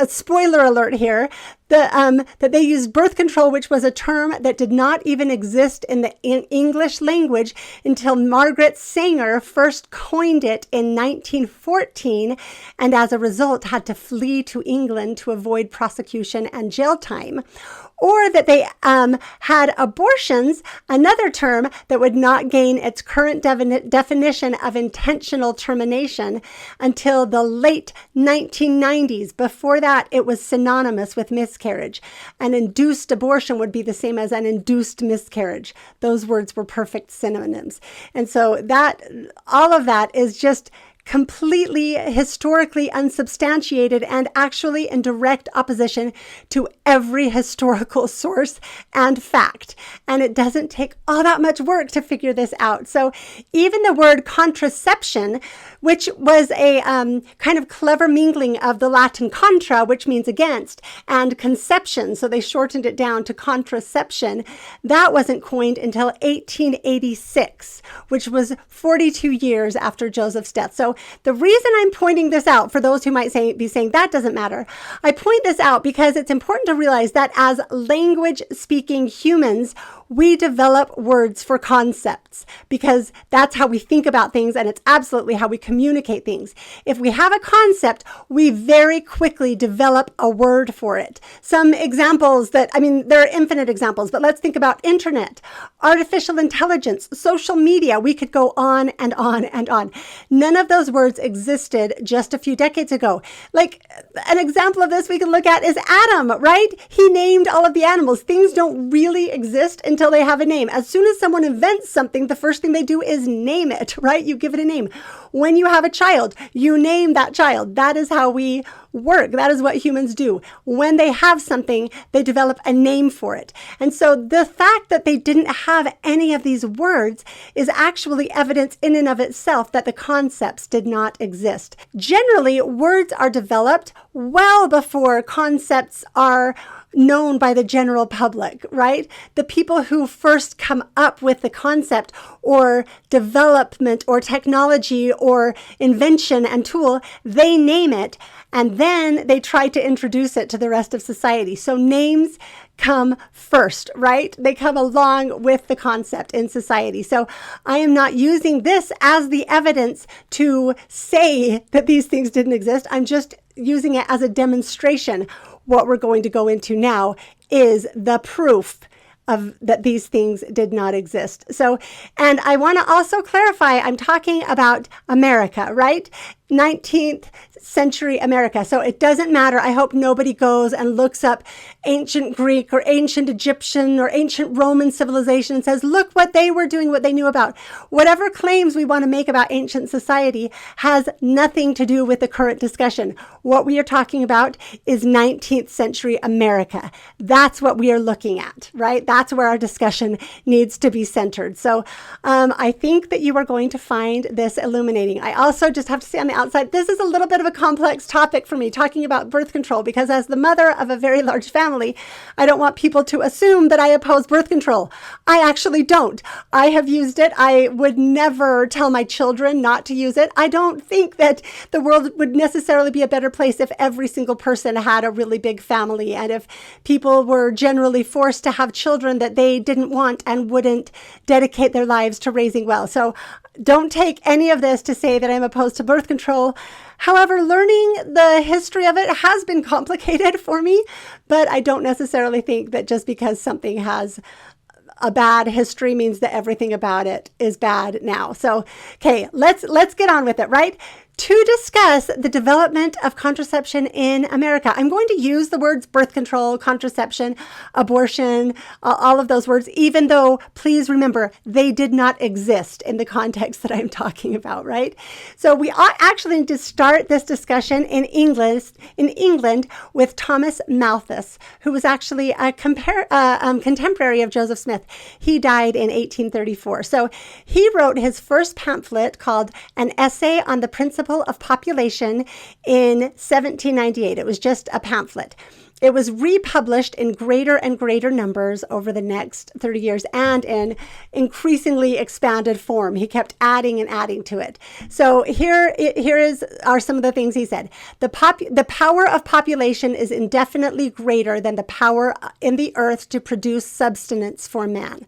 spoiler alert here. That they used birth control, which was a term that did not even exist in the English language until Margaret Sanger first coined it in 1914, and as a result had to flee to England to avoid prosecution and jail time. Or that they had abortions, another term that would not gain its current definition of intentional termination until the late 1990s. Before that, it was synonymous with miscarriage. An induced abortion would be the same as an induced miscarriage. Those words were perfect synonyms. And so all of that is just completely historically unsubstantiated and actually in direct opposition to every historical source and fact. And it doesn't take all that much work to figure this out. So even the word contraception, which was a kind of clever mingling of the Latin contra, which means against, and conception, so they shortened it down to contraception, that wasn't coined until 1886, which was 42 years after Joseph's death. So the reason I'm pointing this out, for those who might be saying that doesn't matter, I point this out because it's important to realize that as language-speaking humans, we develop words for concepts because that's how we think about things, and it's absolutely how we communicate things. If we have a concept, we very quickly develop a word for it. Some examples there are infinite examples, but let's think about internet, artificial intelligence, social media. We could go on and on and on. None of those words existed just a few decades ago. Like an example of this we can look at is Adam, right? He named all of the animals. Things don't really exist until they have a name. As soon as someone invents something, the first thing they do is name it, right? You give it a name. When you have a child, you name that child. That is how we work. That is what humans do. When they have something, they develop a name for it. And so the fact that they didn't have any of these words is actually evidence in and of itself that the concepts did not exist. Generally, words are developed well before concepts are known by the general public, right? The people who first come up with the concept or development or technology or invention and tool, they name it, and then they try to introduce it to the rest of society. So names come first, right? They come along with the concept in society. So I am not using this as the evidence to say that these things didn't exist. I'm just using it as a demonstration. What we're going to go into now is the proof of that these things did not exist. So, and I want to also clarify, I'm talking about America, right? 19th century America. So it doesn't matter. I hope nobody goes and looks up ancient Greek or ancient Egyptian or ancient Roman civilization and says, look what they were doing, what they knew about. Whatever claims we want to make about ancient society has nothing to do with the current discussion. What we are talking about is 19th century America. That's what we are looking at, right? That's where our discussion needs to be centered. So I think that you are going to find this illuminating. I also just have to say on the outside, this is a little bit of a complex topic for me, talking about birth control, because as the mother of a very large family, I don't want people to assume that I oppose birth control. I actually don't. I have used it. I would never tell my children not to use it. I don't think that the world would necessarily be a better place if every single person had a really big family and if people were generally forced to have children that they didn't want and wouldn't dedicate their lives to raising well. So don't take any of this to say that I'm opposed to birth control. However, learning the history of it has been complicated for me, but I don't necessarily think that just because something has a bad history means that everything about it is bad now. So, okay, let's get on with it, right? To discuss the development of contraception in America, I'm going to use the words birth control, contraception, abortion, all of those words, even though, please remember, they did not exist in the context that I'm talking about, right? So we actually need to start this discussion in England with Thomas Malthus, who was actually a contemporary of Joseph Smith. He died in 1834. So he wrote his first pamphlet called An Essay on the Principle of Population in 1798. It was just a pamphlet. It was republished in greater and greater numbers over the next 30 years and in increasingly expanded form. He kept adding and adding to it. So here are some of the things he said. The power of population is indefinitely greater than the power in the earth to produce subsistence for man.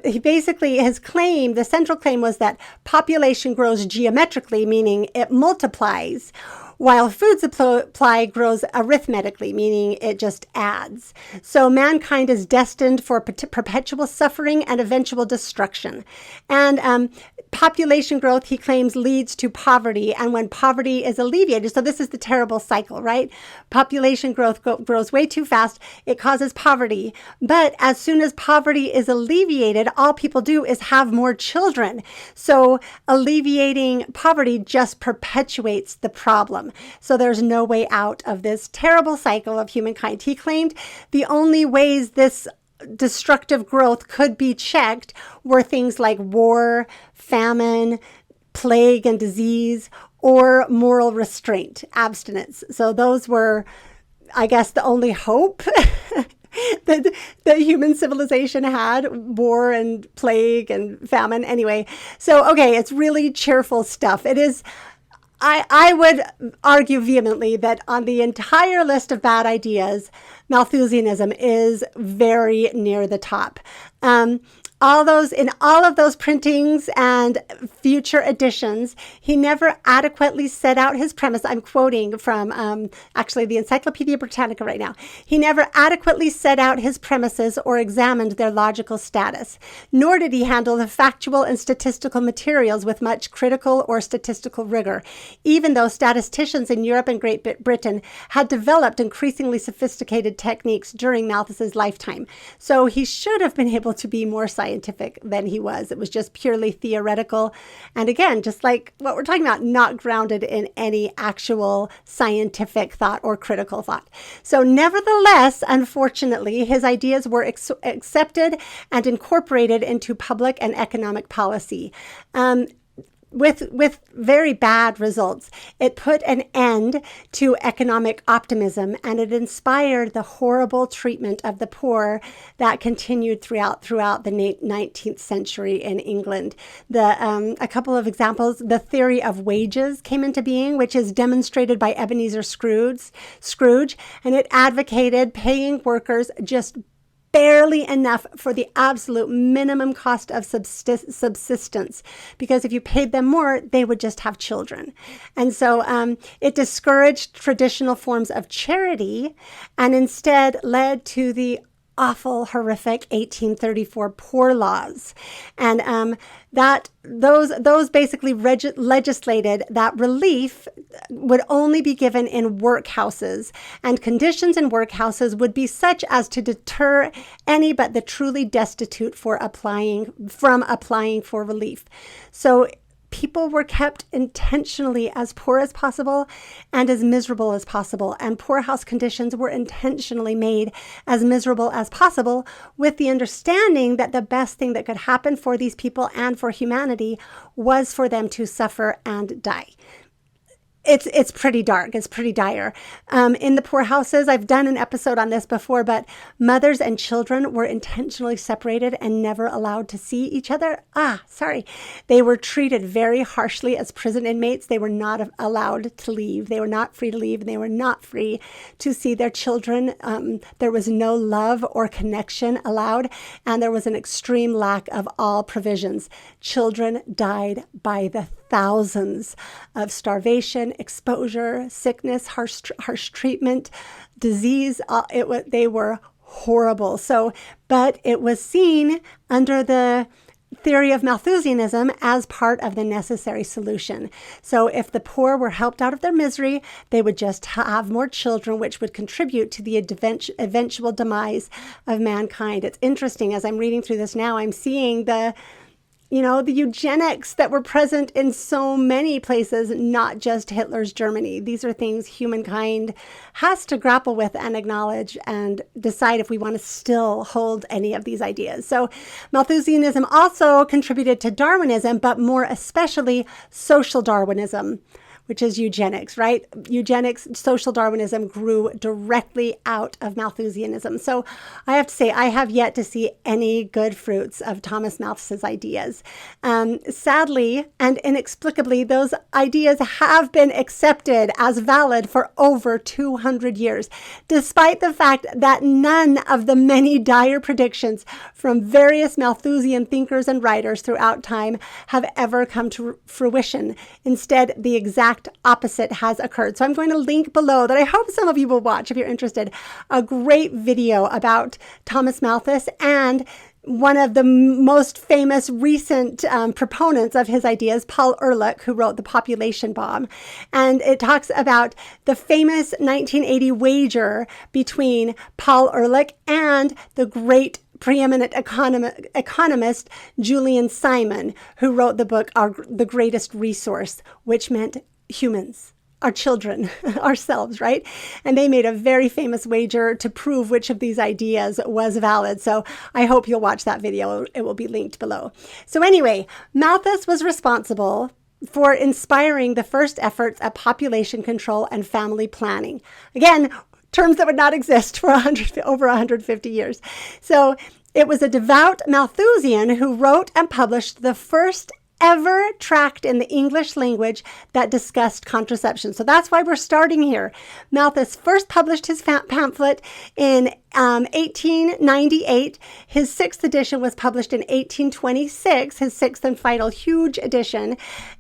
His claim, the central claim, was that population grows geometrically, meaning it multiplies, while food supply grows arithmetically, meaning it just adds. So mankind is destined for perpetual suffering and eventual destruction. And population growth, he claims, leads to poverty. And when poverty is alleviated, so this is the terrible cycle, right? Population growth grows way too fast. It causes poverty. But as soon as poverty is alleviated, all people do is have more children. So alleviating poverty just perpetuates the problem. So there's no way out of this terrible cycle of humankind. He claimed the only ways this destructive growth could be checked were things like war, famine, plague and disease, or moral restraint, abstinence. So those were, I guess, the only hope that human civilization had: war and plague and famine. Anyway, so, okay, it's really cheerful stuff. It is. I would argue vehemently that on the entire list of bad ideas, Malthusianism is very near the top. All of those printings and future editions, he never adequately set out his premise. I'm quoting from actually the Encyclopedia Britannica right now. He never adequately set out his premises or examined their logical status, nor did he handle the factual and statistical materials with much critical or statistical rigor, even though statisticians in Europe and Great Britain had developed increasingly sophisticated techniques during Malthus's lifetime. So he should have been able to be more scientific than he was. It was just purely theoretical. And again, just like what we're talking about, not grounded in any actual scientific thought or critical thought. So nevertheless, unfortunately, his ideas were accepted and incorporated into public and economic policy. With very bad results. It put an end to economic optimism, and it inspired the horrible treatment of the poor that continued throughout the 19th century in England. A couple of examples: the theory of wages came into being, which is demonstrated by Ebenezer Scrooge, and it advocated paying workers just barely enough for the absolute minimum cost of subsistence, because if you paid them more, they would just have children. And so it discouraged traditional forms of charity and instead led to the awful, horrific 1834 Poor Laws. And those basically legislated that relief would only be given in workhouses, and conditions in workhouses would be such as to deter any but the truly destitute from applying for relief. So people were kept intentionally as poor as possible and as miserable as possible, and poorhouse conditions were intentionally made as miserable as possible, with the understanding that the best thing that could happen for these people and for humanity was for them to suffer and die. It's pretty dark. It's pretty dire. In the poorhouses, I've done an episode on this before, but mothers and children were intentionally separated and never allowed to see each other. They were treated very harshly as prison inmates. They were not allowed to leave. They were not free to leave, and they were not free to see their children. There was no love or connection allowed, and there was an extreme lack of all provisions. Children died by the thousands of starvation, exposure, sickness, harsh treatment, disease. They were horrible. But it was seen under the theory of Malthusianism as part of the necessary solution. So if the poor were helped out of their misery, they would just have more children, which would contribute to the eventual demise of mankind. It's interesting, as I'm reading through this now, I'm seeing the eugenics that were present in so many places, not just Hitler's Germany. These are things humankind has to grapple with and acknowledge and decide if we want to still hold any of these ideas. So Malthusianism also contributed to Darwinism, but more especially social Darwinism, which is eugenics, right? Eugenics, social Darwinism grew directly out of Malthusianism. So I have to say, I have yet to see any good fruits of Thomas Malthus's ideas. Sadly and inexplicably, those ideas have been accepted as valid for over 200 years, despite the fact that none of the many dire predictions from various Malthusian thinkers and writers throughout time have ever come to fruition. Instead, the exact opposite has occurred. So I'm going to link below, that I hope some of you will watch if you're interested, a great video about Thomas Malthus and one of the most famous recent proponents of his ideas, Paul Ehrlich, who wrote The Population Bomb. And it talks about the famous 1980 wager between Paul Ehrlich and the great preeminent economist Julian Simon, who wrote the book The Greatest Resource, which meant humans, our children, ourselves, right? And they made a very famous wager to prove which of these ideas was valid. So I hope you'll watch that video. It will be linked below. So anyway, Malthus was responsible for inspiring the first efforts at population control and family planning. Again, terms that would not exist for over 150 years. So it was a devout Malthusian who wrote and published the first ever tract in the English language that discussed contraception. So that's why we're starting here. Malthus first published his pamphlet in 1898. His sixth edition was published in 1826, his sixth and final huge edition.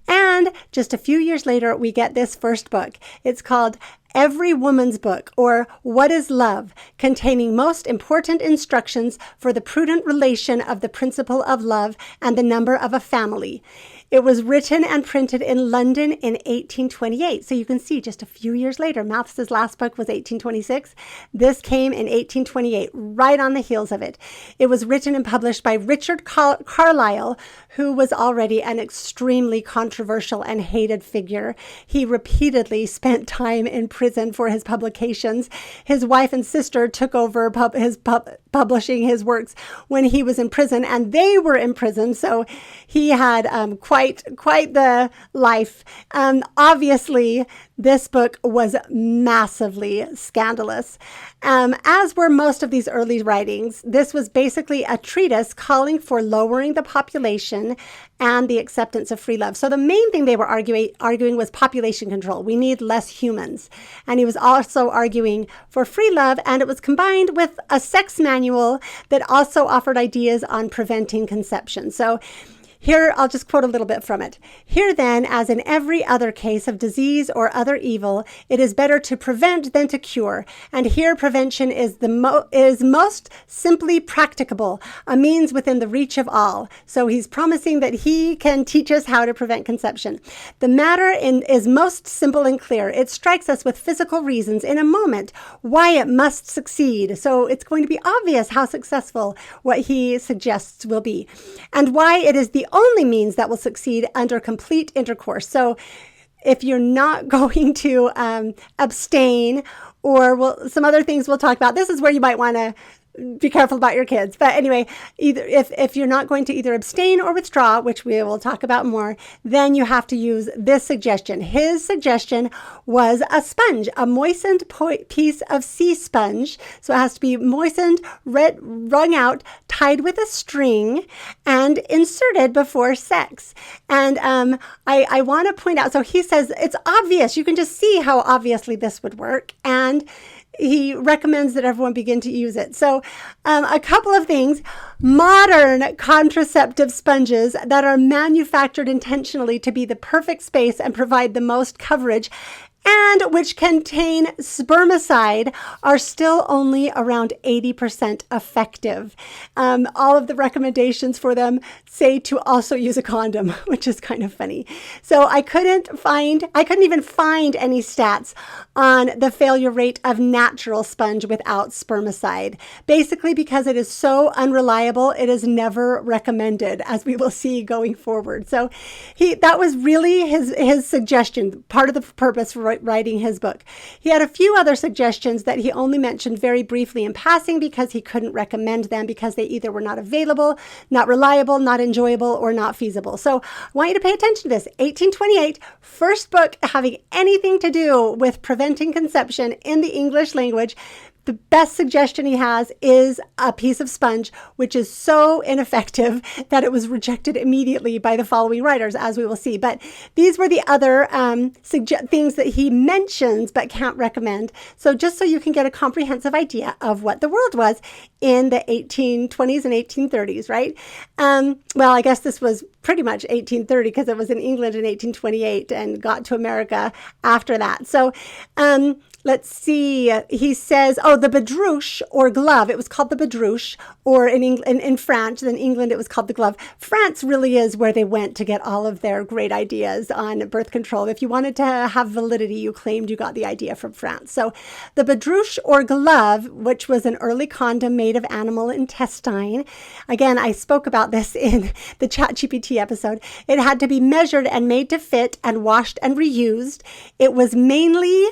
And just a few years later, we get this first book. It's called Every Woman's Book, or What is Love, containing most important instructions for the prudent relation of the principle of love and the number of a family. It was written and printed in London in 1828. So you can see just a few years later, Malthus's last book was 1826. This came in 1828, right on the heels of it. It was written and published by Richard Carlyle, who was already an extremely controversial and hated figure. He repeatedly spent time in prison for his publications. His wife and sister took over publishing his works when he was in prison, and they were in prison, so he had quite the life. Obviously, this book was massively scandalous. As were most of these early writings, this was basically a treatise calling for lowering the population and the acceptance of free love. So the main thing they were arguing was population control. We need less humans. And he was also arguing for free love, and it was combined with a sex manual that also offered ideas on preventing conception. So here, I'll just quote a little bit from it. Here then, as in every other case of disease or other evil, it is better to prevent than to cure. And here prevention is most simply practicable, a means within the reach of all. So he's promising that he can teach us how to prevent conception. The matter is most simple and clear. It strikes us with physical reasons in a moment why it must succeed. So it's going to be obvious how successful what he suggests will be, and why it is the only means that will succeed under complete intercourse. So if you're not going to abstain, or some other things we'll talk about, this is where you might want to be careful about your kids. But anyway, either if you're not going to either abstain or withdraw, which we will talk about more, then you have to use this suggestion. His suggestion was a sponge, a moistened piece of sea sponge. So it has to be moistened, wrung out, tied with a string, and inserted before sex. And I want to point out, so he says it's obvious. You can just see how obviously this would work. And he recommends that everyone begin to use it. So a couple of things. Modern contraceptive sponges that are manufactured intentionally to be the perfect space and provide the most coverage, and which contain spermicide, are still only around 80% effective. All of the recommendations for them say to also use a condom, which is kind of funny. So I couldn't even find any stats on the failure rate of natural sponge without spermicide. Basically, because it is so unreliable, it is never recommended, as we will see going forward. So that was really his suggestion, part of the purpose for writing his book. He had a few other suggestions that he only mentioned very briefly in passing because he couldn't recommend them because they either were not available, not reliable, not enjoyable, or not feasible. So I want you to pay attention to this. 1828, first book having anything to do with preventing conception in the English language. The best suggestion he has is a piece of sponge, which is so ineffective that it was rejected immediately by the following writers, as we will see. But these were the other things that he mentions but can't recommend. So just so you can get a comprehensive idea of what the world was in the 1820s and 1830s, right? Well, I guess this was pretty much 1830 because it was in England in 1828 and got to America after that. So let's see. He says, the badrouche or glove. It was called the badrouche, or in France, in England, it was called the glove. France really is where they went to get all of their great ideas on birth control. If you wanted to have validity, you claimed you got the idea from France. So the badrouche or glove, which was an early condom made of animal intestine. Again, I spoke about this in the ChatGPT episode. It had to be measured and made to fit and washed and reused. It was mainly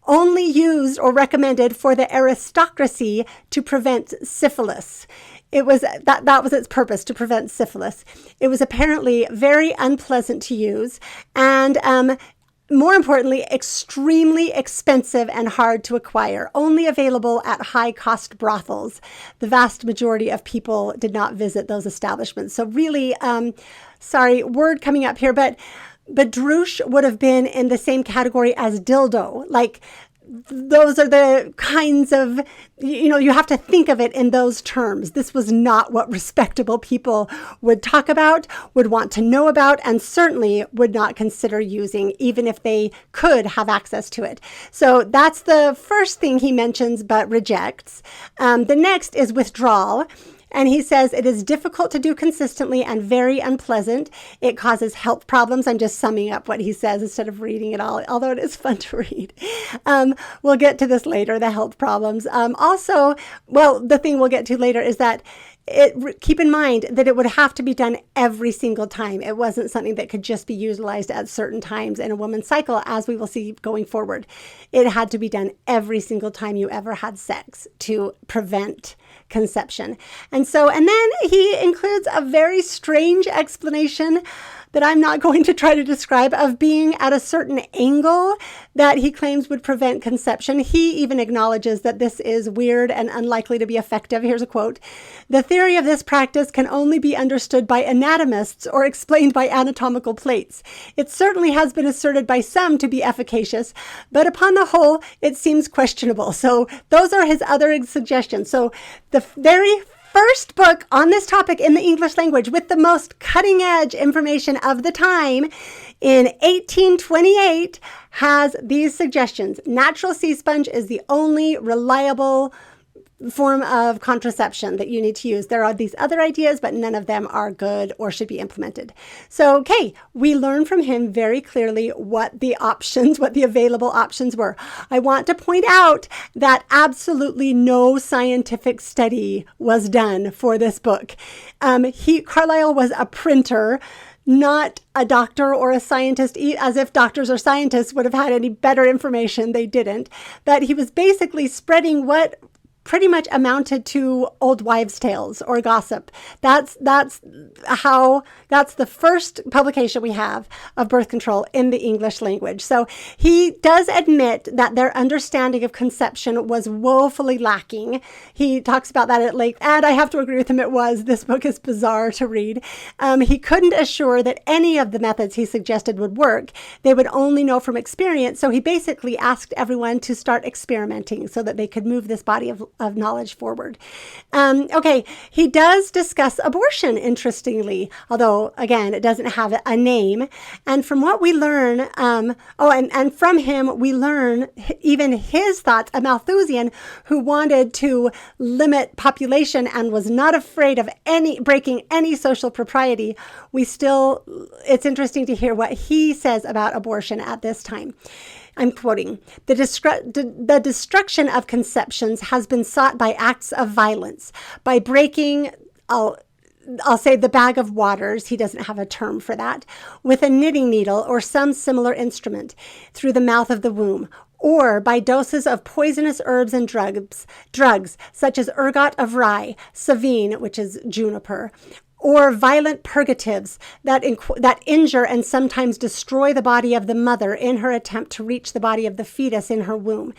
only used or recommended for the aristocracy to prevent syphilis. It was that was its purpose, to prevent syphilis. It was apparently very unpleasant to use, and more importantly, extremely expensive and hard to acquire, only available at high-cost brothels. The vast majority of people did not visit those establishments. So really, sorry, word coming up here, but badrouche would have been in the same category as dildo. Like, those are the kinds of, you have to think of it in those terms. This was not what respectable people would talk about, would want to know about, and certainly would not consider using, even if they could have access to it. So that's the first thing he mentions but rejects. The next is withdrawal. And he says it is difficult to do consistently and very unpleasant. It causes health problems. I'm just summing up what he says instead of reading it all, although it is fun to read. We'll get to this later, the health problems. The thing we'll get to later is that keep in mind that it would have to be done every single time. It wasn't something that could just be utilized at certain times in a woman's cycle, as we will see going forward. It had to be done every single time you ever had sex to prevent conception. And then he includes a very strange explanation that I'm not going to try to describe, of being at a certain angle that he claims would prevent conception. He even acknowledges that this is weird and unlikely to be effective. Here's a quote. The theory of this practice can only be understood by anatomists or explained by anatomical plates. It certainly has been asserted by some to be efficacious, but upon the whole, it seems questionable. So those are his other suggestions. So the very first book on this topic in the English language with the most cutting edge information of the time in 1828 has these suggestions. Natural sea sponge is the only reliable form of contraception that you need to use. There are these other ideas, but none of them are good or should be implemented. So, okay, we learn from him very clearly what the available options were. I want to point out that absolutely no scientific study was done for this book. Carlyle was a printer, not a doctor or a scientist, as if doctors or scientists would have had any better information. They didn't. But he was basically spreading what pretty much amounted to old wives' tales or gossip. That's the first publication we have of birth control in the English language. So he does admit that their understanding of conception was woefully lacking. He talks about that at length, and I have to agree with him, it was. This book is bizarre to read. He couldn't assure that any of the methods he suggested would work. They would only know from experience. So he basically asked everyone to start experimenting so that they could move this body of knowledge forward. He does discuss abortion, interestingly, although, again, it doesn't have a name. And from what we learn, and from him, we learn even his thoughts, a Malthusian who wanted to limit population and was not afraid of breaking any social propriety. It's interesting to hear what he says about abortion at this time. I'm quoting, the destruction of conceptions has been sought by acts of violence, by breaking, I'll say the bag of waters, he doesn't have a term for that, with a knitting needle or some similar instrument through the mouth of the womb, or by doses of poisonous herbs and drugs such as ergot of rye, savine, which is juniper, or violent purgatives that injure and sometimes destroy the body of the mother in her attempt to reach the body of the fetus in her womb.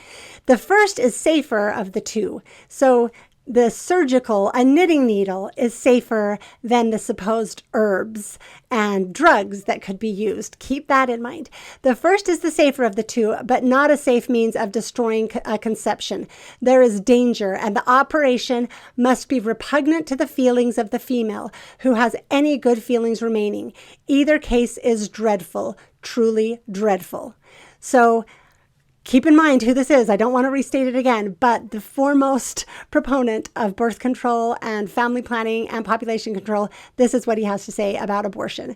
The first is safer of the two. So the surgical, a knitting needle, is safer than the supposed herbs and drugs that could be used. Keep that in mind. The first is the safer of the two, but not a safe means of destroying a conception. There is danger, and the operation must be repugnant to the feelings of the female, who has any good feelings remaining. Either case is dreadful, truly dreadful. So keep in mind who this is. I don't want to restate it again, but the foremost proponent of birth control and family planning and population control, this is what he has to say about abortion.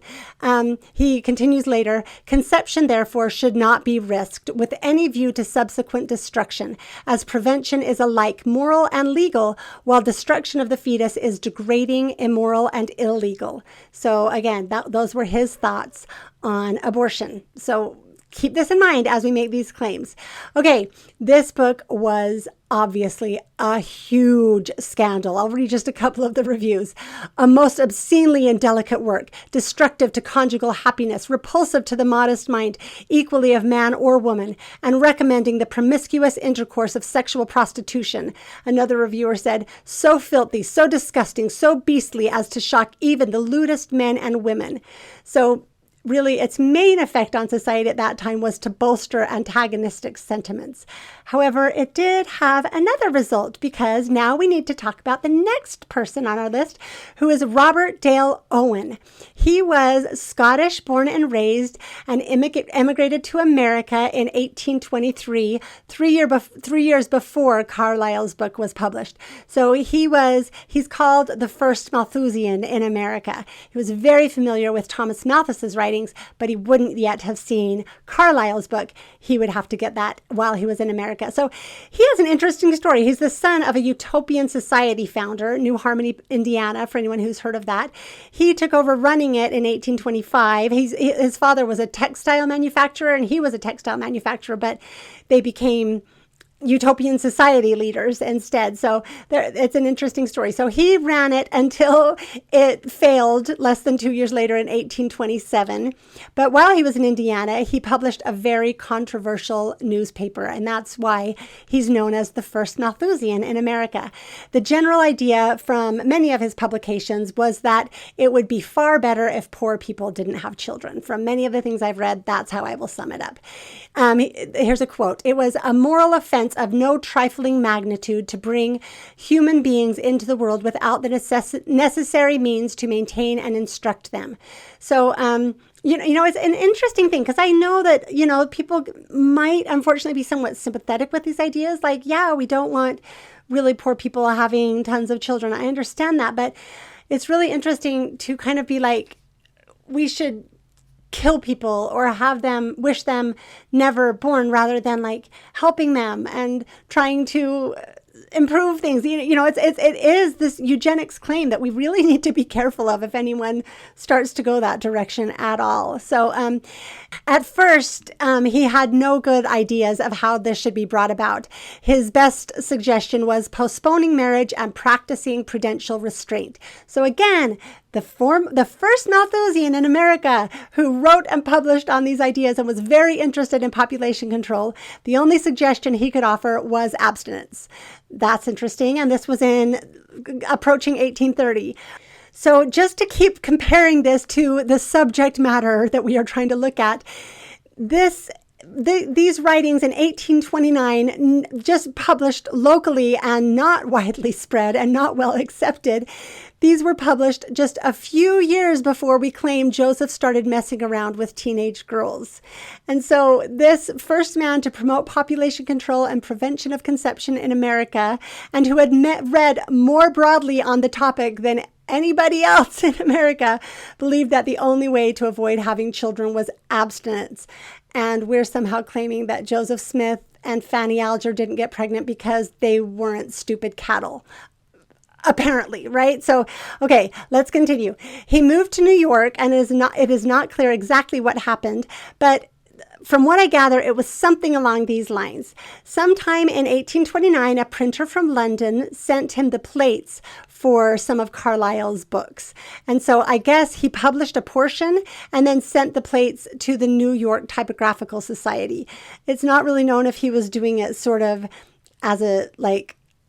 He continues later, conception, therefore, should not be risked with any view to subsequent destruction, as prevention is alike moral and legal, while destruction of the fetus is degrading, immoral, and illegal. So again, those were his thoughts on abortion. So keep this in mind as we make these claims. Okay, this book was obviously a huge scandal. I'll read just a couple of the reviews. A most obscenely indelicate work, destructive to conjugal happiness, repulsive to the modest mind, equally of man or woman, and recommending the promiscuous intercourse of sexual prostitution. Another reviewer said, so filthy, so disgusting, so beastly as to shock even the lewdest men and women. So really, its main effect on society at that time was to bolster antagonistic sentiments. However, it did have another result, because now we need to talk about the next person on our list, who is Robert Dale Owen. He was Scottish, born and raised, and immigrated to America in 1823, 3 years before Carlyle's book was published. So he's called the first Malthusian in America. He was very familiar with Thomas Malthus's writings, but he wouldn't yet have seen Carlyle's book. He would have to get that while he was in America. So he has an interesting story. He's the son of a utopian society founder, New Harmony, Indiana, for anyone who's heard of that. He took over running it in 1825. His father was a textile manufacturer, and he was a textile manufacturer, but they became utopian society leaders instead. So it's an interesting story. So he ran it until it failed less than 2 years later in 1827. But while he was in Indiana, he published a very controversial newspaper, and that's why he's known as the first Malthusian in America. The general idea from many of his publications was that it would be far better if poor people didn't have children. From many of the things I've read, that's how I will sum it up. Here's a quote. It was a moral offense of no trifling magnitude to bring human beings into the world without the necessary means to maintain and instruct them. So, it's an interesting thing, because I know that, people might unfortunately be somewhat sympathetic with these ideas. Like, yeah, we don't want really poor people having tons of children. I understand that, but it's really interesting to kind of be like, we should kill people or have them, wish them never born, rather than like helping them and trying to improve things. It is this eugenics claim that we really need to be careful of if anyone starts to go that direction at all. So at first, he had no good ideas of how this should be brought about. His best suggestion was postponing marriage and practicing prudential restraint. So again, the first Malthusian in America who wrote and published on these ideas and was very interested in population control, the only suggestion he could offer was abstinence. That's interesting. And this was in approaching 1830. So just to keep comparing this to the subject matter that we are trying to look at, these writings in 1829, just published locally and not widely spread and not well accepted. These were published just a few years before we claim Joseph started messing around with teenage girls. And so this first man to promote population control and prevention of conception in America, and who had read more broadly on the topic than anybody else in America, believed that the only way to avoid having children was abstinence. And we're somehow claiming that Joseph Smith and Fanny Alger didn't get pregnant because they weren't stupid cattle. Apparently, right? So, okay, let's continue. He moved to New York, and it is not clear exactly what happened, but from what I gather, it was something along these lines. Sometime in 1829, a printer from London sent him the plates for some of Carlyle's books. And so I guess he published a portion and then sent the plates to the New York Typographical Society. It's not really known if he was doing it sort of as a,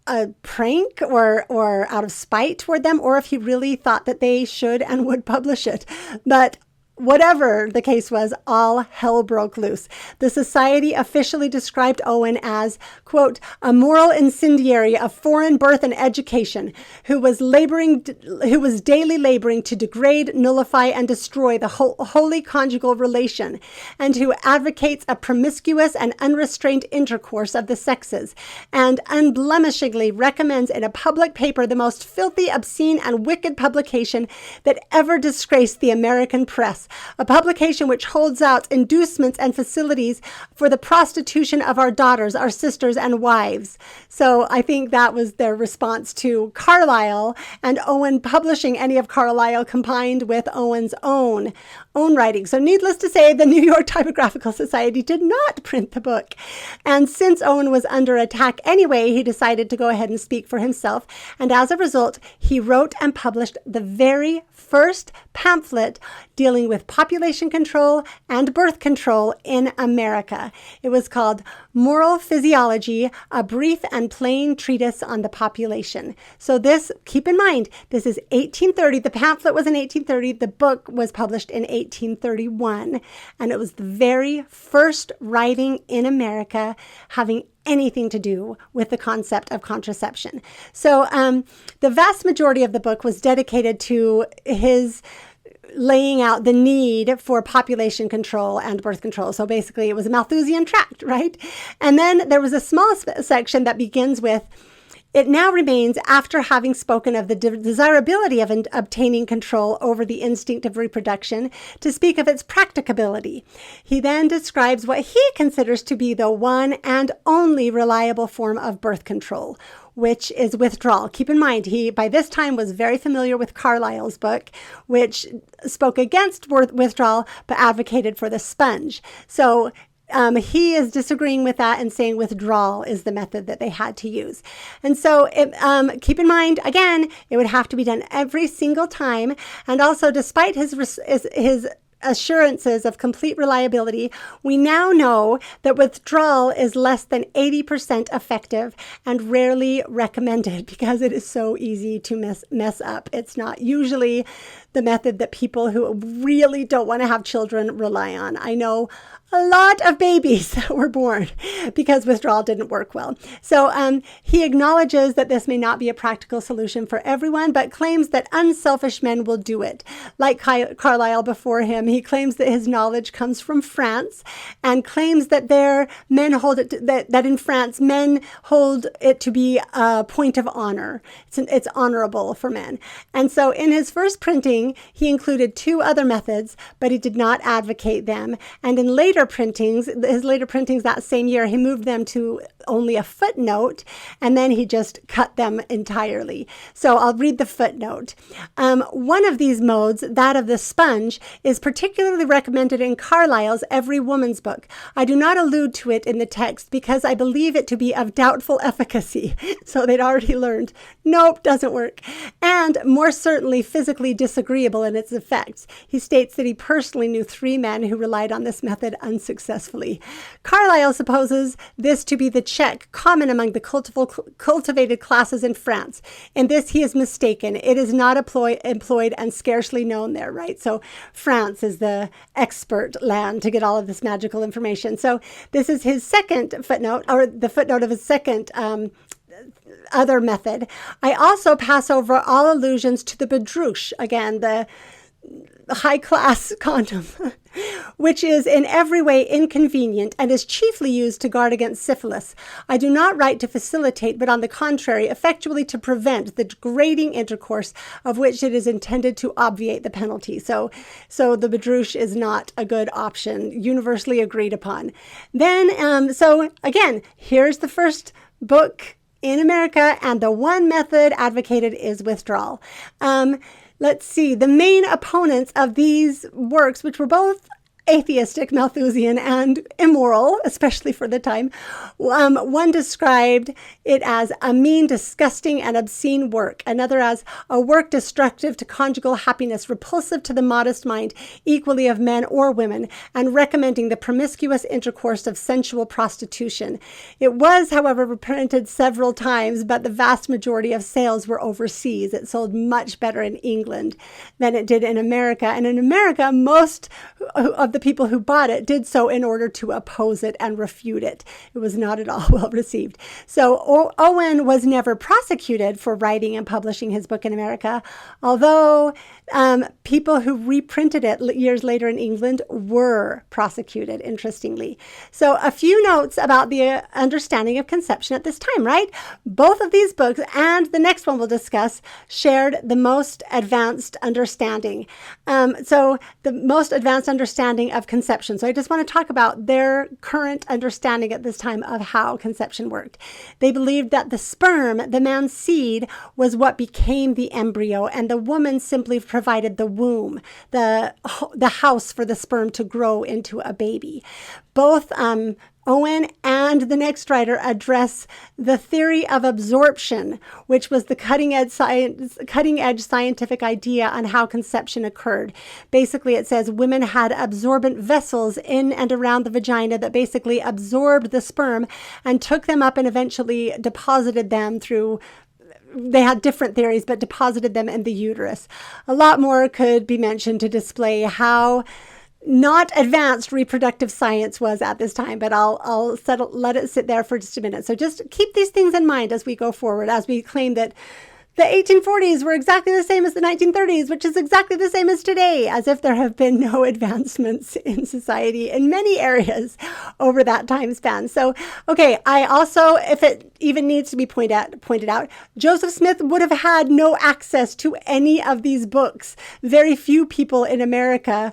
a prank or out of spite toward them, or if he really thought that they should and would publish it. But whatever the case was, all hell broke loose. The society officially described Owen as, quote, a moral incendiary of foreign birth and education who was daily laboring to degrade, nullify, and destroy the holy conjugal relation, and who advocates a promiscuous and unrestrained intercourse of the sexes, and unblemishingly recommends in a public paper the most filthy, obscene, and wicked publication that ever disgraced the American press. A publication which holds out inducements and facilities for the prostitution of our daughters, our sisters, and wives. So I think that was their response to Carlyle, and Owen publishing any of Carlyle combined with Owen's own writing. So needless to say, the New York Typographical Society did not print the book. And since Owen was under attack anyway, he decided to go ahead and speak for himself. And as a result, he wrote and published the very first pamphlet dealing with population control and birth control in America. It was called Moral Physiology, a brief and plain treatise on the population. So this, keep in mind, this is 1830. The pamphlet was in 1830. The book was published in 1831. And it was the very first writing in America having anything to do with the concept of contraception. So the vast majority of the book was dedicated to his laying out the need for population control and birth control. So basically it was a Malthusian tract, right? And then there was a small section that begins with, it now remains, after having spoken of the desirability of obtaining control over the instinct of reproduction, to speak of its practicability. He then describes what he considers to be the one and only reliable form of birth control, which is withdrawal. Keep in mind, he by this time was very familiar with Carlyle's book, which spoke against withdrawal, but advocated for the sponge. So he is disagreeing with that and saying withdrawal is the method that they had to use. And so keep in mind, again, it would have to be done every single time. And also, despite his assurances of complete reliability, we now know that withdrawal is less than 80% effective and rarely recommended because it is so easy to mess up. It's not usually the method that people who really don't want to have children rely on. I know a lot of babies that were born because withdrawal didn't work well. So he acknowledges that this may not be a practical solution for everyone, but claims that unselfish men will do it. Like Carlyle before him, he claims that his knowledge comes from France and claims that men hold it that in France men hold it to be a point of honor. It's honorable for men. And so in his first printing, he included 2 other methods, but he did not advocate them. And in his later printings that same year, he moved them to only a footnote, and then he just cut them entirely. So I'll read the footnote. One of these modes, that of the sponge, is particularly recommended in Carlyle's Every Woman's Book. I do not allude to it in the text because I believe it to be of doubtful efficacy. So they'd already learned, nope, doesn't work. And more certainly physically disagreeable in its effects. He states that he personally knew 3 men who relied on this method unsuccessfully. Carlyle supposes this to be the check common among the cultivated classes in France. In this, he is mistaken. It is not employed and scarcely known there, right? So France is the expert land to get all of this magical information. So this is his second footnote, or the footnote of his second other method. I also pass over all allusions to the badrouche, again, the high-class condom, which is in every way inconvenient and is chiefly used to guard against syphilis. I do not write to facilitate, but on the contrary, effectually to prevent the degrading intercourse of which it is intended to obviate the penalty. So the badrouche is not a good option, universally agreed upon. Then, so again, here's the first book in America, and the one method advocated is withdrawal. Let's see, the main opponents of these works, which were both atheistic, Malthusian, and immoral, especially for the time. One described it as a mean, disgusting, and obscene work. Another as a work destructive to conjugal happiness, repulsive to the modest mind, equally of men or women, and recommending the promiscuous intercourse of sensual prostitution. It was, however, reprinted several times, but the vast majority of sales were overseas. It sold much better in England than it did in America. And in America, most of the people who bought it did so in order to oppose it and refute it. It was not at all well received. So Owen was never prosecuted for writing and publishing his book in America, although people who reprinted it years later in England were prosecuted, interestingly. So a few notes about the understanding of conception at this time, right? Both of these books and the next one we'll discuss shared the most advanced understanding. So the most advanced understanding of conception. So I just want to talk about their current understanding at this time of how conception worked. They believed that the sperm, the man's seed, was what became the embryo, and the woman simply provided the womb, the house for the sperm to grow into a baby. Both Owen and the next writer address the theory of absorption, which was the cutting edge scientific idea on how conception occurred. Basically, it says women had absorbent vessels in and around the vagina that basically absorbed the sperm and took them up and eventually deposited them through. They had different theories, but deposited them in the uterus. A lot more could be mentioned to display how not advanced reproductive science was at this time, but I'll let it sit there for just a minute. So just keep these things in mind as we go forward, as we claim that the 1840s were exactly the same as the 1930s, which is exactly the same as today, as if there have been no advancements in society in many areas over that time span. So, okay, I also, if it even needs to be pointed out, Joseph Smith would have had no access to any of these books. Very few people in America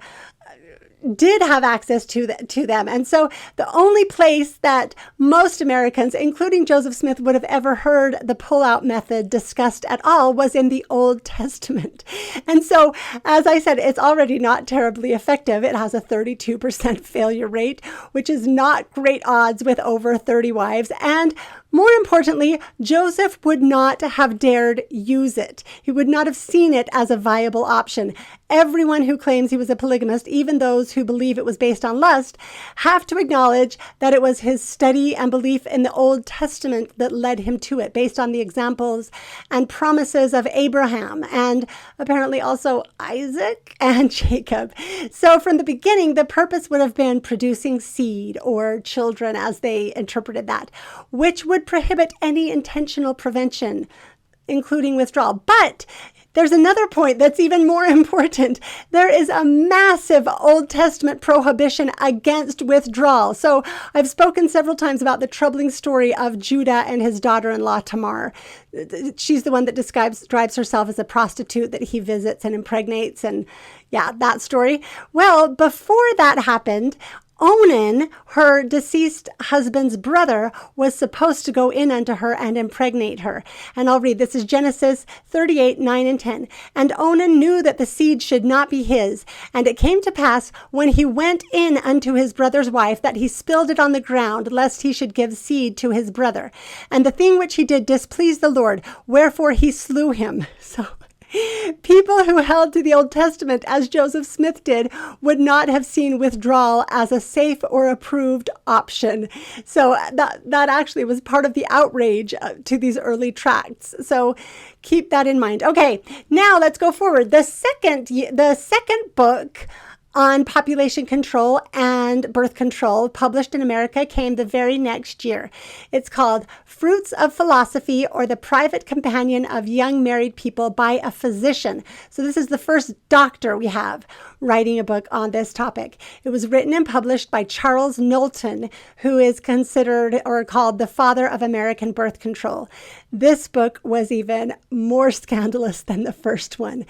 did have access to them. And so the only place that most Americans, including Joseph Smith, would have ever heard the pull-out method discussed at all was in the Old Testament. And so, as I said, it's already not terribly effective. It has a 32% failure rate, which is not great odds with over 30 wives. And more importantly, Joseph would not have dared use it. He would not have seen it as a viable option. Everyone who claims he was a polygamist, even those who believe it was based on lust, have to acknowledge that it was his study and belief in the Old Testament that led him to it, based on the examples and promises of Abraham and apparently also Isaac and Jacob. So from the beginning, the purpose would have been producing seed or children, as they interpreted that, which would prohibit any intentional prevention, including withdrawal. But there's another point that's even more important. There is a massive Old Testament prohibition against withdrawal. So I've spoken several times about the troubling story of Judah and his daughter-in-law Tamar. She's the one that describes herself as a prostitute that he visits and impregnates, and yeah, that story. Well, before that happened, Onan, her deceased husband's brother, was supposed to go in unto her and impregnate her. And I'll read. This is Genesis 38, 9 and 10. And Onan knew that the seed should not be his. And it came to pass, when he went in unto his brother's wife, that he spilled it on the ground, lest he should give seed to his brother. And the thing which he did displeased the Lord, wherefore he slew him. So people who held to the Old Testament, as Joseph Smith did, would not have seen withdrawal as a safe or approved option. So that actually was part of the outrage to these early tracts. So keep that in mind. Okay, now let's go forward. The second book on population control and birth control, published in America, came the very next year. It's called Fruits of Philosophy, or the Private Companion of Young Married People, by a Physician. So this is the first doctor we have writing a book on this topic. It was written and published by Charles Knowlton, who is considered or called the father of American birth control. This book was even more scandalous than the first one.